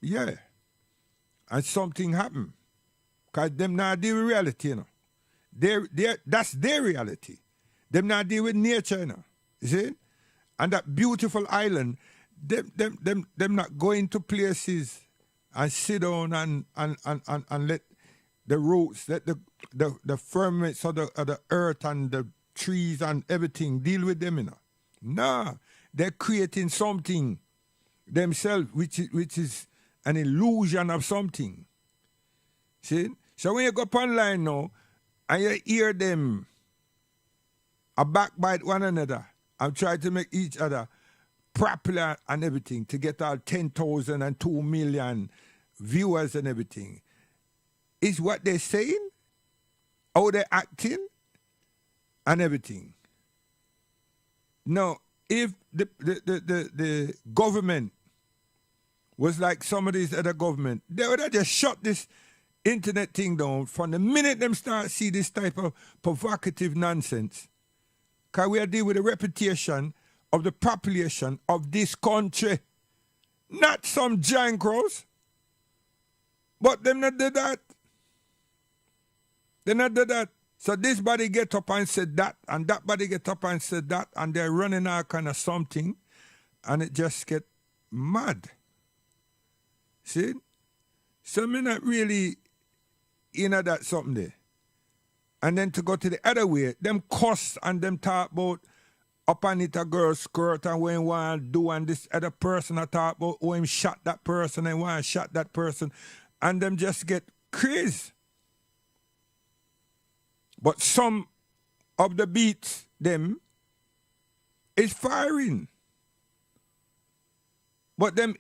yeah. And something happen. Because them not deal with reality, you know. That's their reality. Them not deal with nature, you know. You see? And that beautiful island, them not going to places and sit down and let the roots, let the firmaments of the earth and the trees and everything deal with them, you know. Nah, they're creating something themselves, which is an illusion of something. See? So when you go up online now, and you hear them backbite one another and try to make each other popular and everything to get all 10,000 and 2 million viewers and everything. Is what they're saying? how they acting and everything. Now, if the government was like some of these other government, they would have just shut this internet thing down from the minute them start see this type of provocative nonsense. Because we are dealing with the reputation of the population of this country. Not some giant crows. But them not do that. They not do that. So this body get up and said that, and that body get up and said that, and they're running all kind of something, and it just get mad. See? So me not really that something there. And then to go to the other way, them cuss and them talk about up on it a girl's skirt and what he want to do, and this other person I talk about who him shot that person and want to shot that person, and them just get crazy. But some of the beats, them, is firing. But them,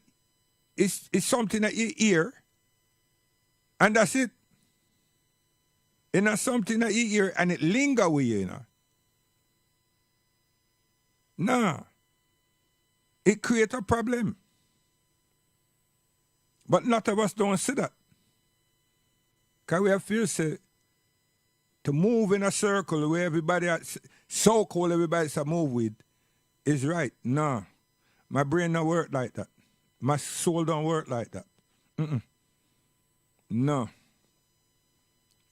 it's something that you hear, and that's it. It's not something that you hear and it linger with you, Nah. It creates a problem. But not of us don't see that. Because we have feel say, to move in a circle where everybody, so-called everybody to move with, is right. No. My brain don't work like that. My soul don't work like that. No.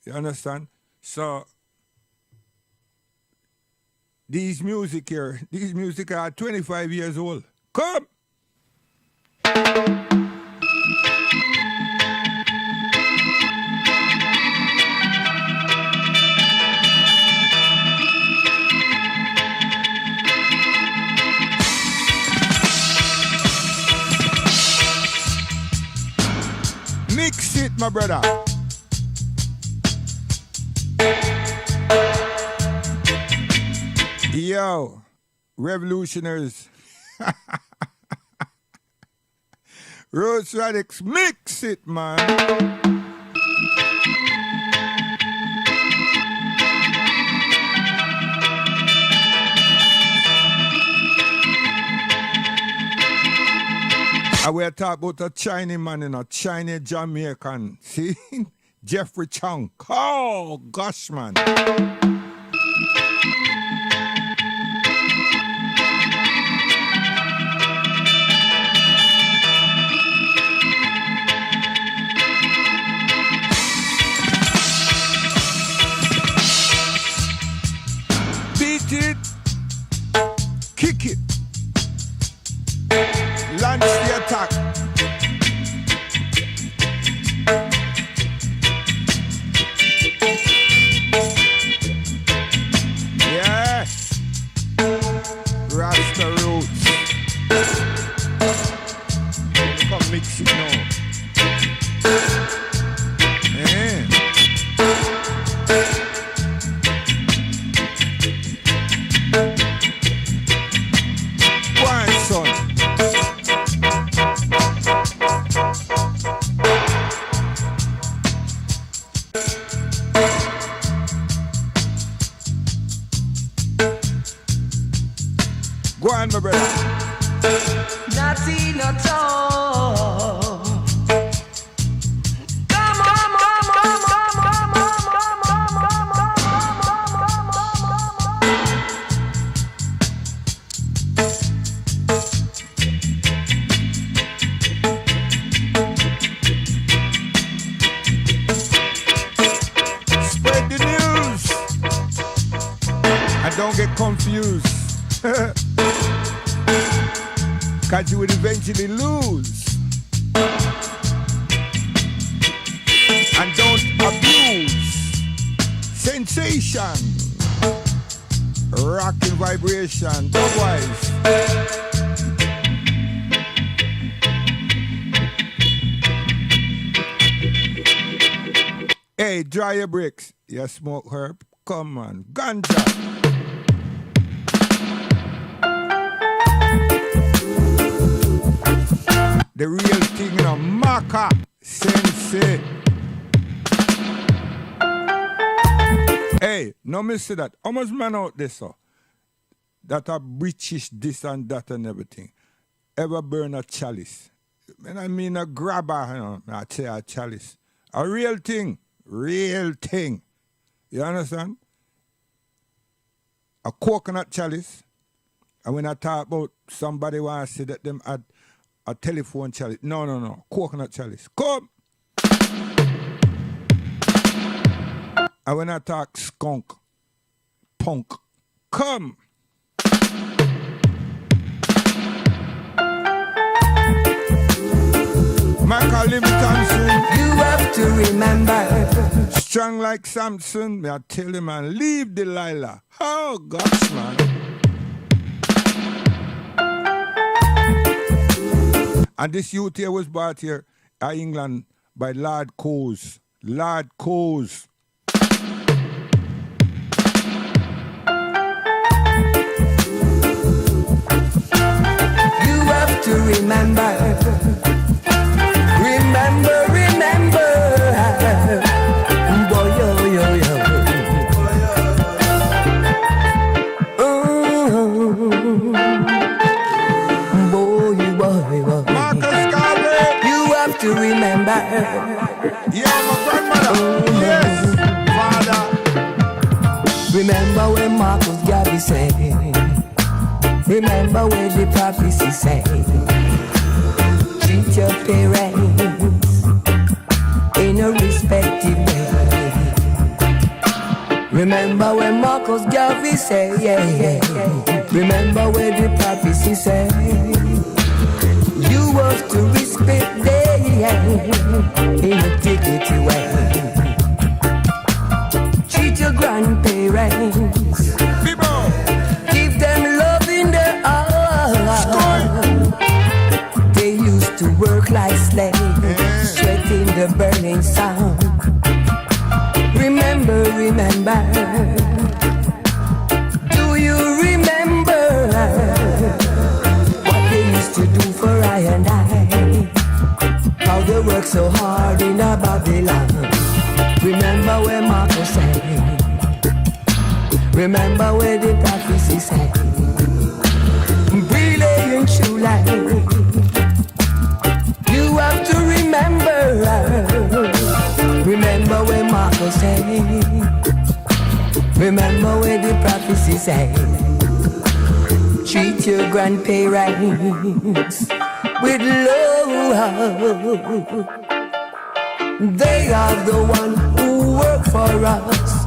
You understand? So, these music are 25 years old. Come! Mix it, my brother. Yo, revolutionaries. Rose Radix, mix it, man. And we are talking about a Chinese man and a Chinese Jamaican. See? Jeffrey Chung. Oh, gosh, man. Beat it. Kick it. Launch the attack. Yeah. Rasta roots. Come mix it now. Yeah. Go on, son. Go on, my brother. Nothing at all. Come on, Spread the news. And don't get confused. Because you will eventually lose. And don't abuse sensation, rocking vibration, dubwise. Hey, dry your bricks. You smoke herb? Come on, ganja. The real thing, Maka Sensei. Hey, no me say that. How much man out there, sir, that are British this and that and everything, ever burn a chalice? And I mean a grabber, you know, I say a chalice. A real thing. Real thing. You understand? A coconut chalice. And when I talk about somebody want to say that them had a telephone chalice. No. Coconut chalice. Come! And when I talk skunk, punk, come! Michael Livingston, You have to remember. strong like Samson, may I tell him, man, leave Delilah. Oh, gosh, man. And this youth here was brought here in England by Lord Coase. Lord Coase. You have to remember. Remember. Boy, yo. Boy. Marcus Garvey. You have to remember. Yeah, my grandmother. Yes, father. Remember when Marcus Garvey said. Remember when the prophecy said. Treat your parents in a respective way. Remember when Marcus Garvey said, yeah. Remember when the prophecy said, you have to respect them in a dignity way. Treat your grandparents, give them love in their heart. They used to work like slaves, sweating the burning sun. Remember. Do you remember what they used to do for I and I? How they worked so hard in a Babylon. Remember where Marcus said. Remember where the prophecy said. Brilliant true life. You have to remember. Remember where Marcus said. Remember where the prophecy said. Treat your grandparents with love. They are the one who work for us.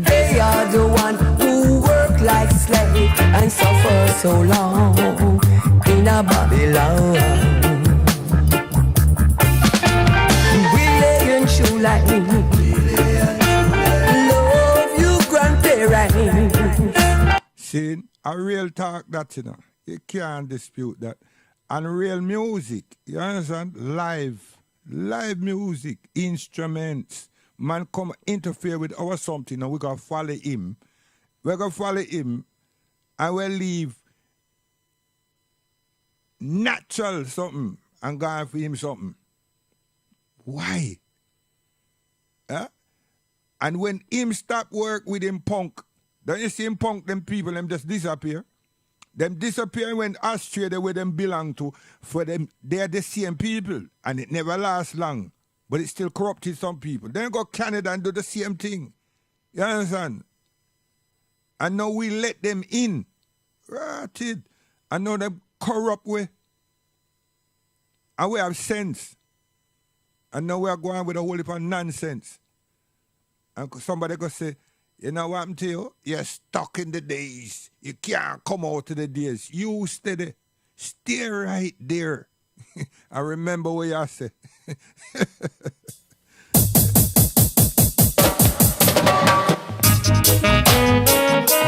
They are the one who work like slave and suffer so long in a Babylon. Brilliant true life. Love you grandparents. See, a real talk that, you know, you can't dispute that. And real music, you understand? Live music, instruments. Man come interfere with our something and we gotta follow him. We're gonna follow him and we'll leave natural something and go for him something. Why? Huh? And when him stop work with him punk, don't you see him punk, them people, them just disappear? Them disappear when Australia where them belong to, for them, they're the same people. And it never lasts long. But it still corrupted some people. Then go Canada and do the same thing. You understand? And now we let them in. Right. And now them corrupt way. And we have sense. And now we are going with a whole heap of nonsense. And somebody go say, you know what happened to you? You're stuck in the days. You can't come out of the days. You steady. Stay right there. I remember what you said.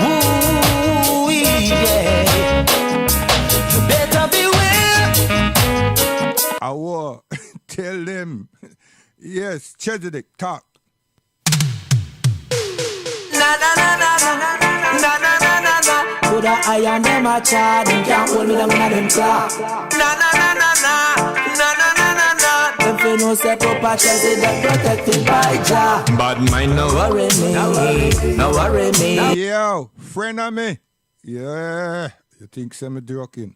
Ooh, yeah. You better beware. I will tell them. Yes, Chedrick, talk. Na. Could I and them a chat? Them can't hold me down in them claw. Na. Them fi know no say proper president protected by Jah. Bad mind no worry me, no worry me. Yo, friend of me. Yeah, you think some joking?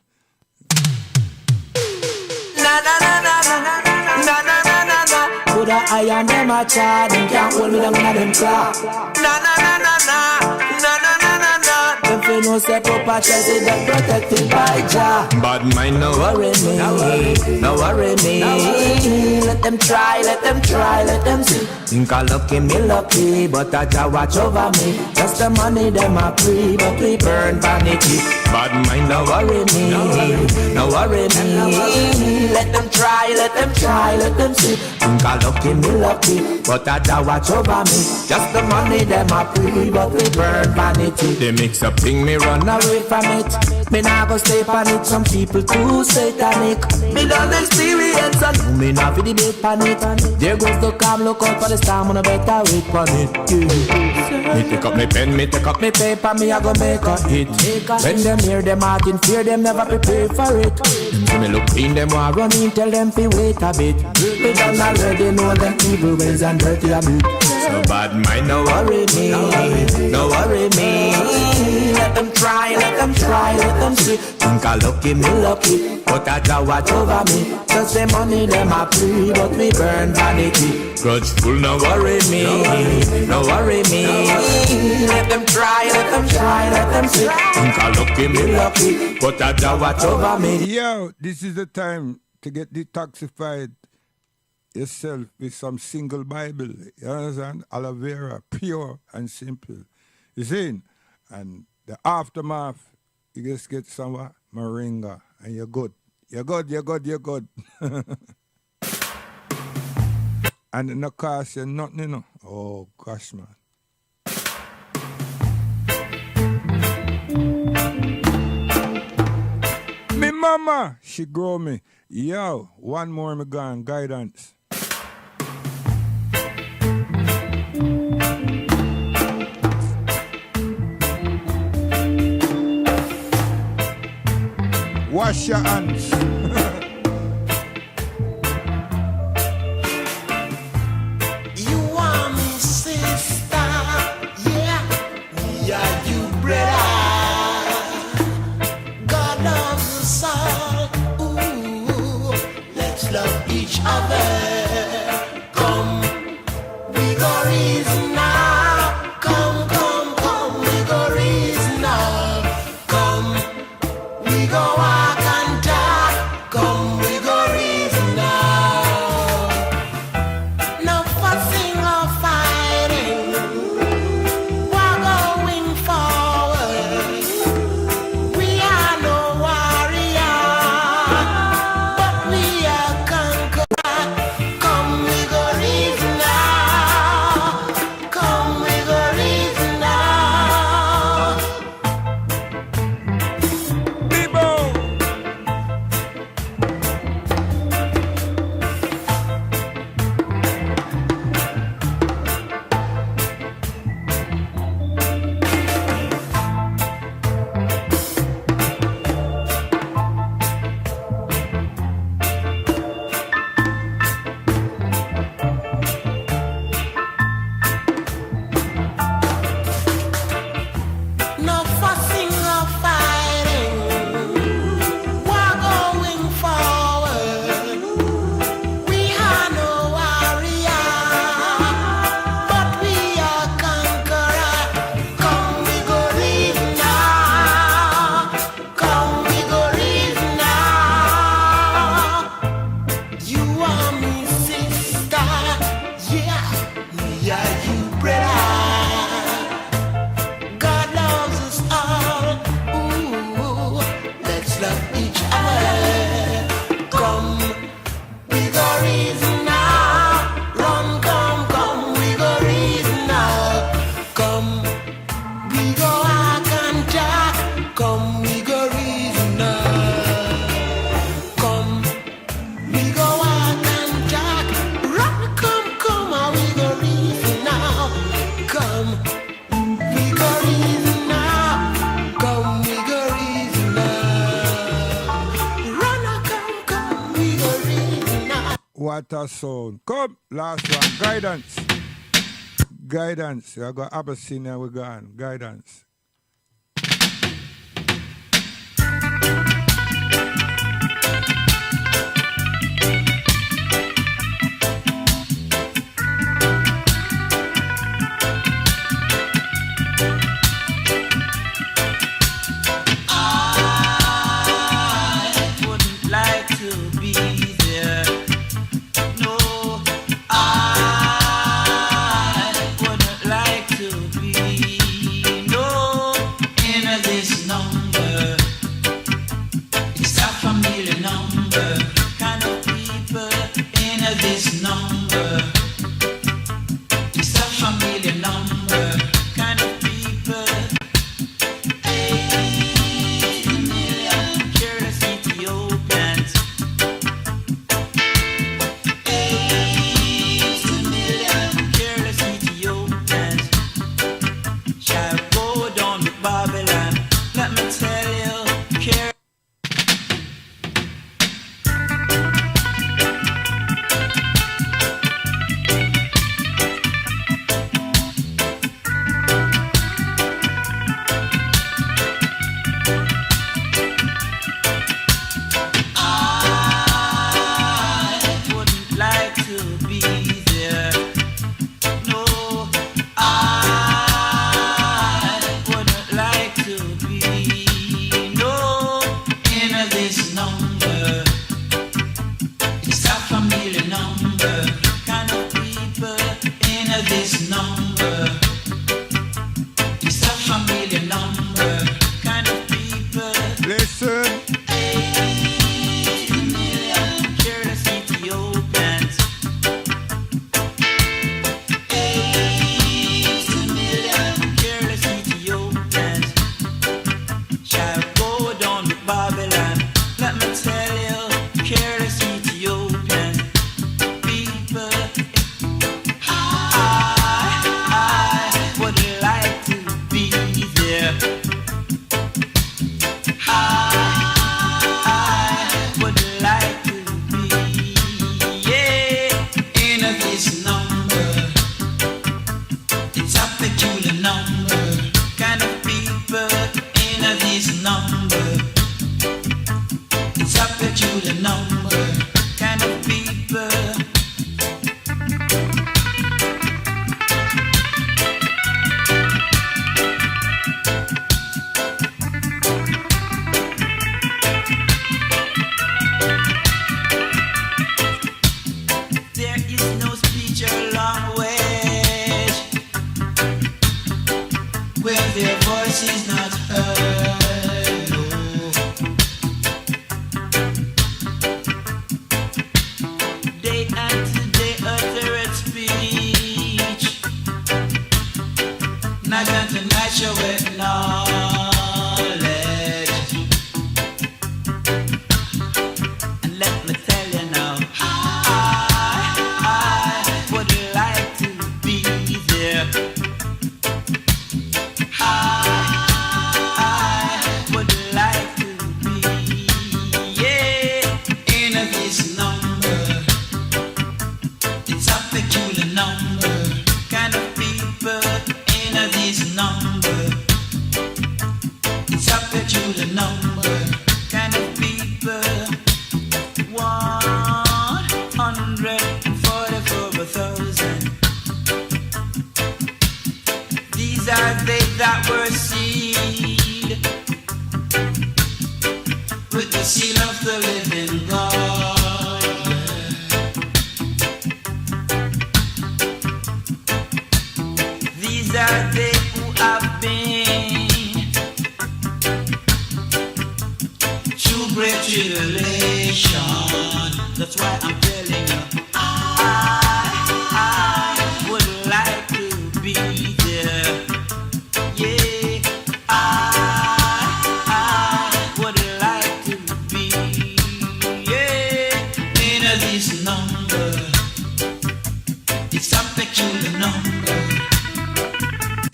Na na na na na na na na na na na. Put a eye on them a chart, them can't hold me down in them claw. Na na na na na na na na na na. Them fi no say proper president protected by Jah. Bad mind no worry me, no worry me. Let them try, let them try, let them see. Think I lucky, me lucky, but a Jah watch over me. Just the money them a free, but we burn vanity. Bad mind no worry me, no worry me. Let them try, let them try, let them see. Think I lucky, me lucky, but a Jah watch over me. Just the money them a free, but we burn vanity. They mix up thing, me run away from it. Me nah go stay on it. Some people too satanic. Me done experience and me nah fi debate on it. There goes the calm, look out for the storm, and I better wait on it. Yeah. Me take up me pen, me take up me paper, me I go make a hit. When them hear them out in fear, them never prepare for it. Them see me look clean, them want run in, tell them fi wait a bit. We done already know them evil ways and dirty habits. So bad mind no worry me, no worry me. Let them try, let them try, let them see. Think I lucky, me lucky, but I Jah watch over me. Just the money them a free, but we burn vanity. Grudgeful no worry me, no worry me. Let them try, let them try, let them see. Think I lucky, me lucky, but I Jah watch over me. Yo, this is the time to get detoxified yourself with some single Bible. You understand? Aloe vera, pure and simple. You see? And the aftermath, you just get some moringa and you're good. You're good, you're good, you're good. And it no cost you nothing, you know. Oh, gosh, man. Me mama, she grow me. Yo, one more me gone, guidance. Wash your hands. You are me sister, yeah, yeah, you brother. God loves us all. Ooh, let's love each other. Come, we go reason now. Come, come, come, we go reason now. Come, we go walk and talk. Come, we go reason now. No fussing or fighting. We're going forward. We are no warrior, but we are conquerors. What a sound. Come, last one. Guidance. Guidance. I got Abyssinia, we gone. Guidance.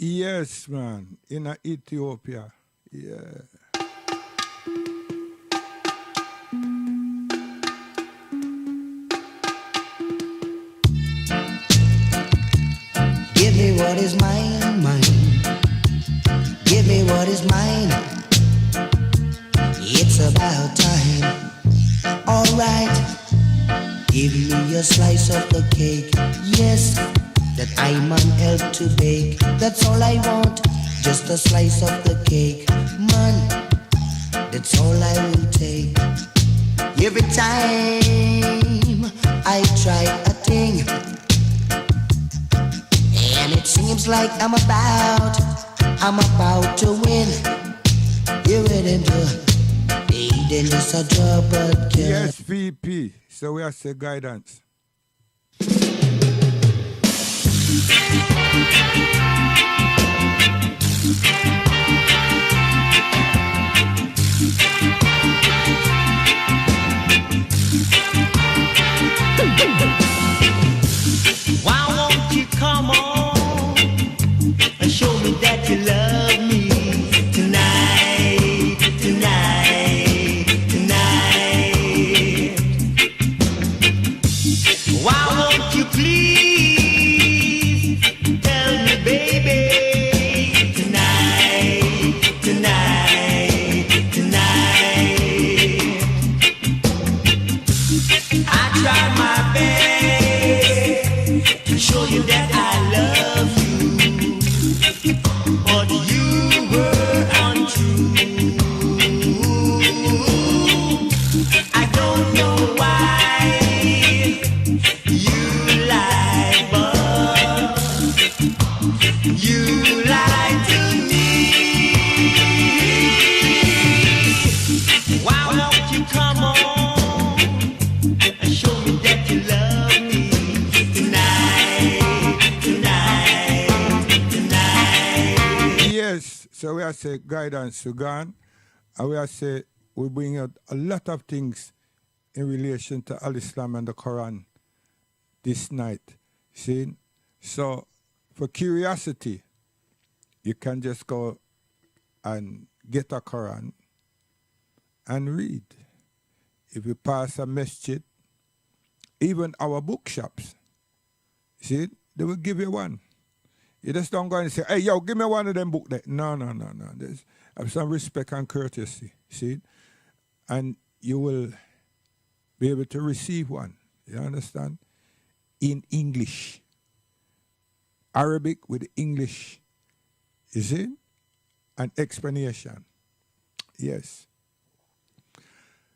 Yes, man, in Ethiopia. Yeah. is mine, mine. Give me what is mine. It's about time. Alright, give me a slice of the cake. Yes, that I man help to bake. That's all I want, just a slice of the cake. Man, that's all I will take. Every time I try a thing, and it seems like I'm about to win. You wouldn't do then just a drop but Yes, VP. So we have to say guidance. Why won't you come on and show me that you love me tonight, tonight, tonight? Why won't you please tell me, baby, tonight, tonight, tonight? I tried my best to show you that I love you, but you were untrue. I don't know why you lied, but you lied to me. Why won't you come on and show me that you love me tonight, tonight, tonight? Yes, so we have to say guidance to God. And we have to say we bring out a lot of things in relation to Al-Islam and the Quran this night. See? So for curiosity, you can just go and get a Quran and read. If you pass a masjid, even our bookshops, see, they will give you one. You just don't go and say, hey, yo, give me one of them books there. No. There's have some respect and courtesy, see? And you will be able to receive one, you understand? In English. Arabic with English, you see? An explanation. Yes.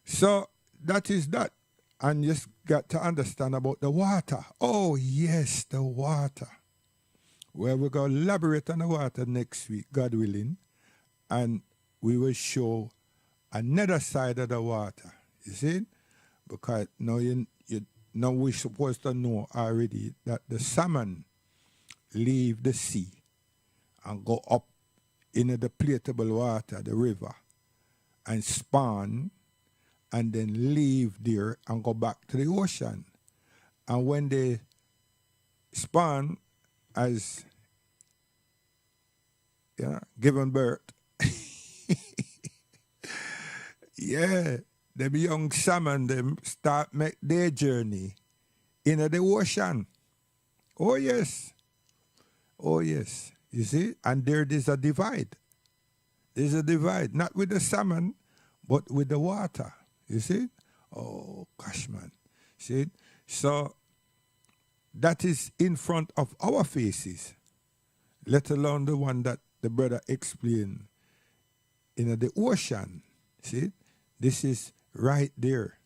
So that is that. And you just got to understand about the water. Oh, yes, the water. Well, we're going to elaborate on the water next week, God willing. And we will show another side of the water. You see? Because now now we're supposed to know already that the salmon leave the sea and go up into the platable water, the river, and spawn, and then leave there and go back to the ocean. And when they spawn as given birth, yeah, them young salmon, them start make their journey into the ocean. Oh yes. Oh yes. You see? And there is a divide. There's a divide, not with the salmon, but with the water. You see? Oh gosh, man. See? So that is in front of our faces, let alone the one that the brother explained in the ocean. See? This is right there.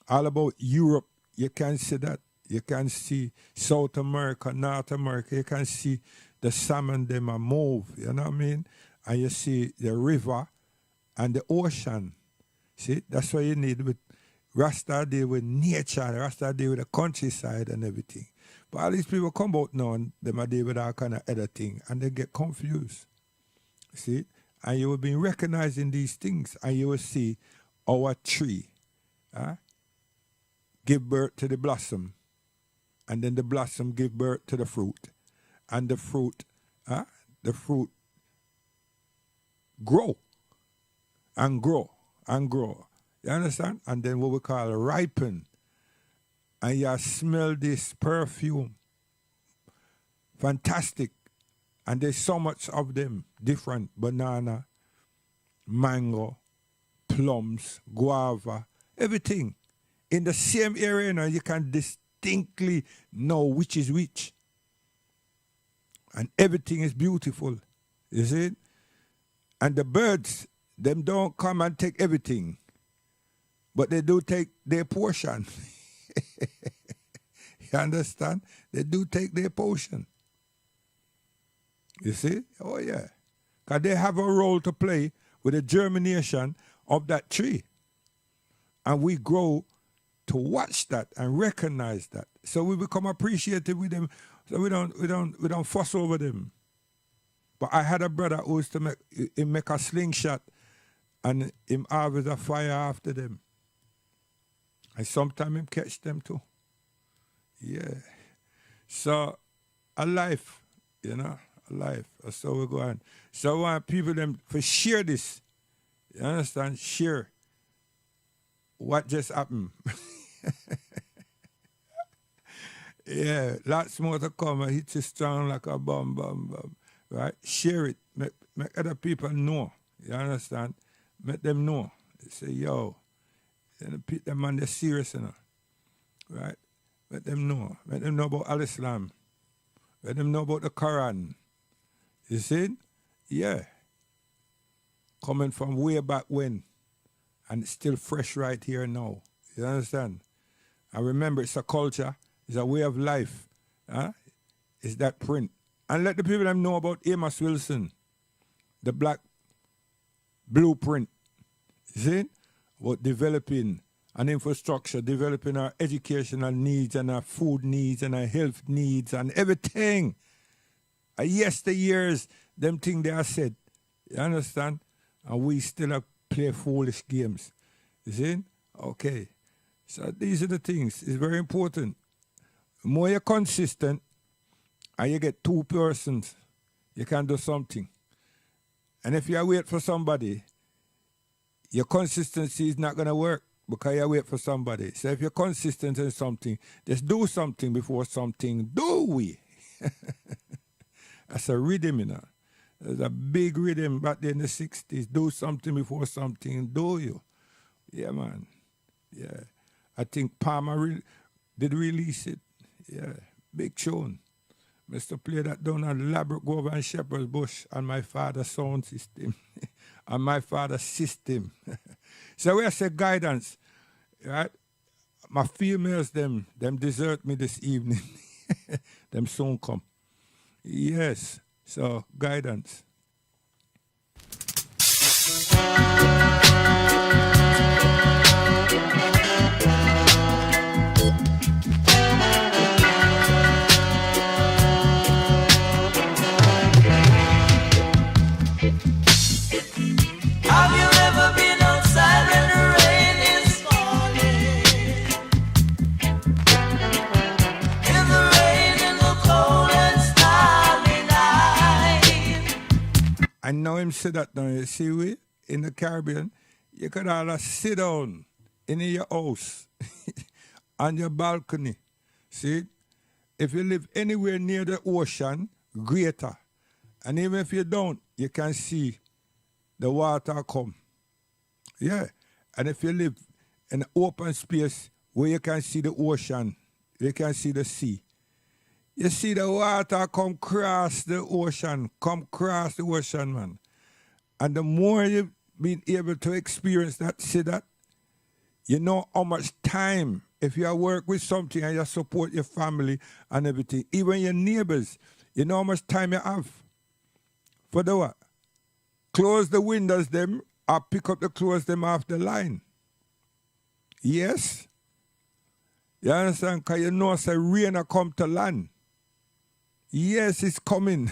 All about Europe, you can see that. You can see South America, North America. You can see the salmon, them a move. You know what I mean? And you see the river and the ocean. See? That's what you need with Rasta deal with nature, Rasta deal with the countryside and everything. But all these people come out now and they might deal with all kind of other thing and they get confused. See? And you will be recognizing these things and you will see our tree give birth to the blossom, and then the blossom give birth to the fruit, and the fruit grow and grow and grow. You understand? And then what we call ripen. And you smell this perfume. Fantastic. And there's so much of them, different banana, mango, plums, guava, everything. In the same area, you can distinctly know which is which. And everything is beautiful. You see? And the birds, them don't come and take everything. But they do take their portion. You understand? They do take their portion. You see? Oh, yeah. Because they have a role to play with the germination of that tree. And we grow to watch that and recognize that. So we become appreciative with them. So we don't fuss over them. But I had a brother who used to make a slingshot and him harvest a fire after them. And sometimes him catch them too. Yeah. So a life, a life. So we're going. So I want people them to share this. You understand? Share what just happened. Yeah, lots more to come. I hit you strong like a bomb, bomb, bomb. Right? Share it. Make other people know. You understand? Make them know. They say, yo, and put them on the serious, right? Let them know. Let them know about Al-Islam. Let them know about the Quran. You see? Yeah. Coming from way back when. And it's still fresh right here now. You understand? And remember, it's a culture. It's a way of life. Huh? It's that print. And let the people them know about Amos Wilson. The black blueprint. You see? About developing an infrastructure, developing our educational needs and our food needs and our health needs and everything. Yesteryears, them things they are said. You understand? And we still have play foolish games. You see? Okay. So these are the things. It's very important. The more you're consistent and you get two persons, you can do something. And if you wait for somebody, your consistency is not going to work because you wait for somebody. So if you're consistent in something, just do something before something do we. That's a rhythm, There's a big rhythm back there in the 60s. Do something before something do you. Yeah, man. Yeah. I think Palmer did release it. Yeah. Big tune. Mr. Play that down on Labrador Grove and Shepherd's Bush on my father's sound system. On my father's system. So we say guidance. Right? My females, them desert me this evening. Them soon come. Yes. So guidance. Have you ever been outside when the rain is falling? In the rain, in the cold and stormy night. I know him say that now. You see, we in the Caribbean, you could all sit down in your house on your balcony. See, if you live anywhere near the ocean, greater. And even if you don't, you can see the water come. Yeah. And if you live in an open space where you can see the ocean, you can see the sea. You see the water come cross the ocean, man. And the more you've been able to experience that, see that, you know how much time, if you work with something and you support your family and everything, even your neighbors, you know how much time you have. For the what? Close the windows them or pick up the clothes them off the line. Yes? You understand? Because you know say rain a come to land. Yes, it's coming.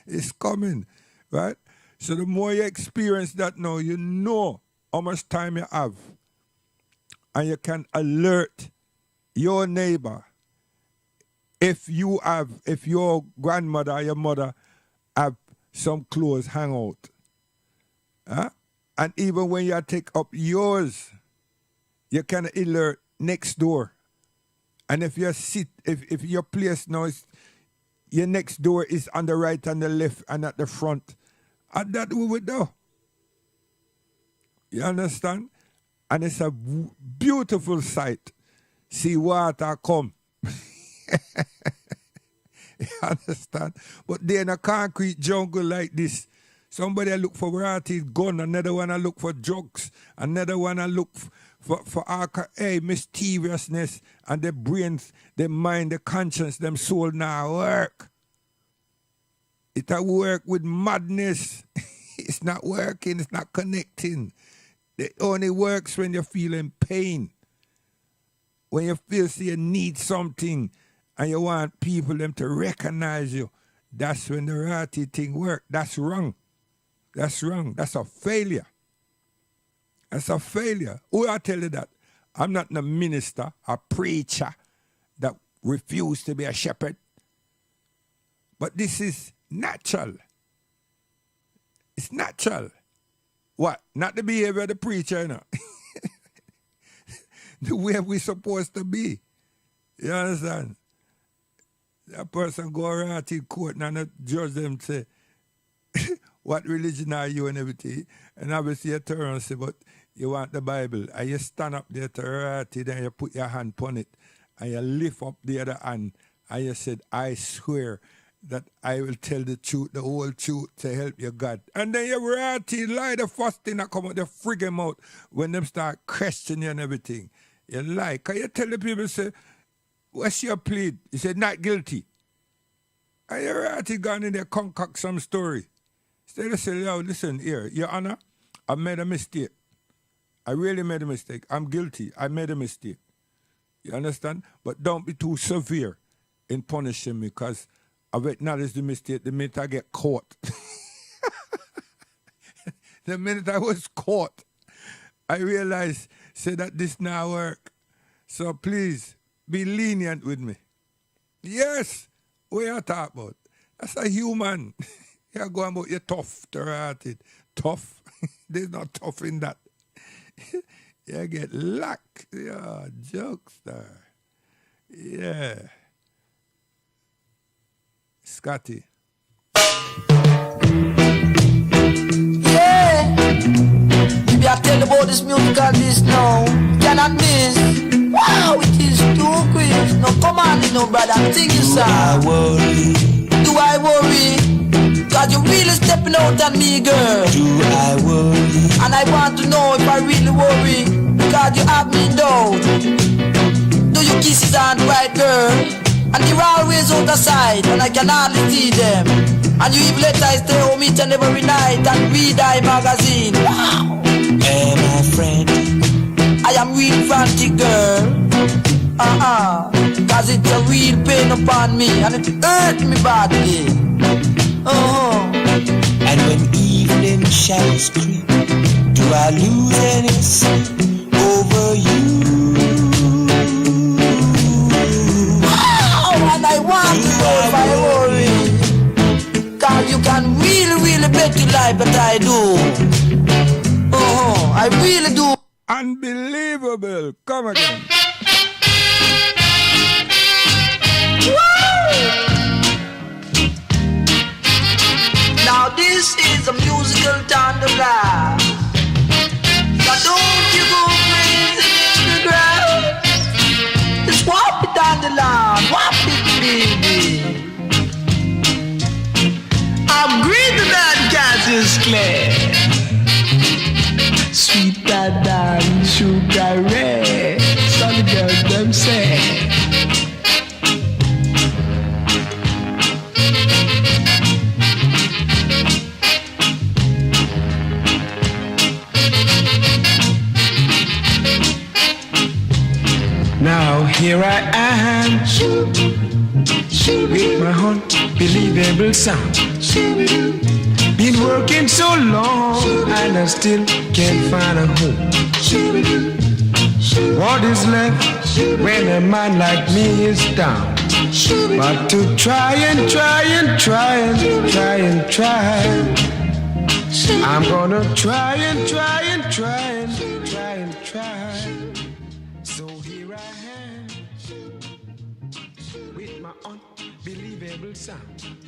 It's coming. Right? So the more you experience that now, you know how much time you have. And you can alert your neighbor if your grandmother or your mother have some clothes hang out. Huh? And even when you take up yours, you can alert next door. And if you sit, if your place now is your next door is on the right and the left and at the front. And that we would do. You understand? And it's a beautiful sight. See water come. You understand? But they're in a concrete jungle like this. Somebody look for rotted gun, another one I look for drugs, another one I look for mischievousness, and their brains, their mind, their conscience, them soul now work. It a work with madness. It's not working, it's not connecting. It only works when you're feeling pain. When you feel you need something and you want people them to recognize you. That's when the rotty thing works. That's wrong. That's wrong. That's a failure. That's a failure. Who I tell you that? I'm not a minister, a preacher that refused to be a shepherd. But this is natural. It's natural. What? Not the behavior of the preacher, you know. The way we're supposed to be. You understand? That person go around to court and not judge them say, what religion are you and everything? And obviously you turn and say, but you want the Bible. And you stand up there to write it and you put your hand upon it and you lift up the other hand and you said, I swear that I will tell the truth, the whole truth to help you God. And then you write it, lie the first thing that come out the friggin' mouth when them start questioning you and everything. You lie. Can you tell the people, say, what's your plea? You said, not guilty. And you write it, gone in there, concoct some story. Instead of saying, yo, listen here, Your Honor, I made a mistake. I really made a mistake. I'm guilty. I made a mistake. You understand? But don't be too severe in punishing me because I've acknowledged the mistake the minute I get caught. The minute I was caught, I realized, say that this now work. So please, be lenient with me. Yes, what you talk about? That's a human. You're going about you're tough to write it. Tough? There's no tough in that. You get luck. Yeah, jokester. Yeah. Scotty. Yeah. Maybe I tell about this musical this now. Cannot miss. Wow, it is too quick. No, come on, no brother. Think you, sir. Do I worry? God, you really stepping out on me, girl. Do I worry? And I want to know if I really worry. God, you have me down. Do your kisses aren't right, girl? And you're always out of sight, and I can hardly see them. And you even let I stay home each and every night and read thy magazine. Wow! Hey, my friend, I am real frantic, girl. Cause it's a real pain upon me, and it hurt me badly. And when evening shadows creep, do I lose any sleep over you? And I want to know if I worry. Cause you can really, really bet your life, but I do. I really do. Unbelievable. Come again. Now this is a musical thunderblast. Now don't you go crazy in the ground. Just whop it on the lawn, whop it, baby. I'm green to that Cassius Clay. Sweet and sugar red. Some girls them say. Now here I am with my unbelievable sound. Been working so long and I still can't find a home. What is left when a man like me is down? But to try and try and try and try and try. I'm gonna try and try and try and try and try. So here I am with my believable sound.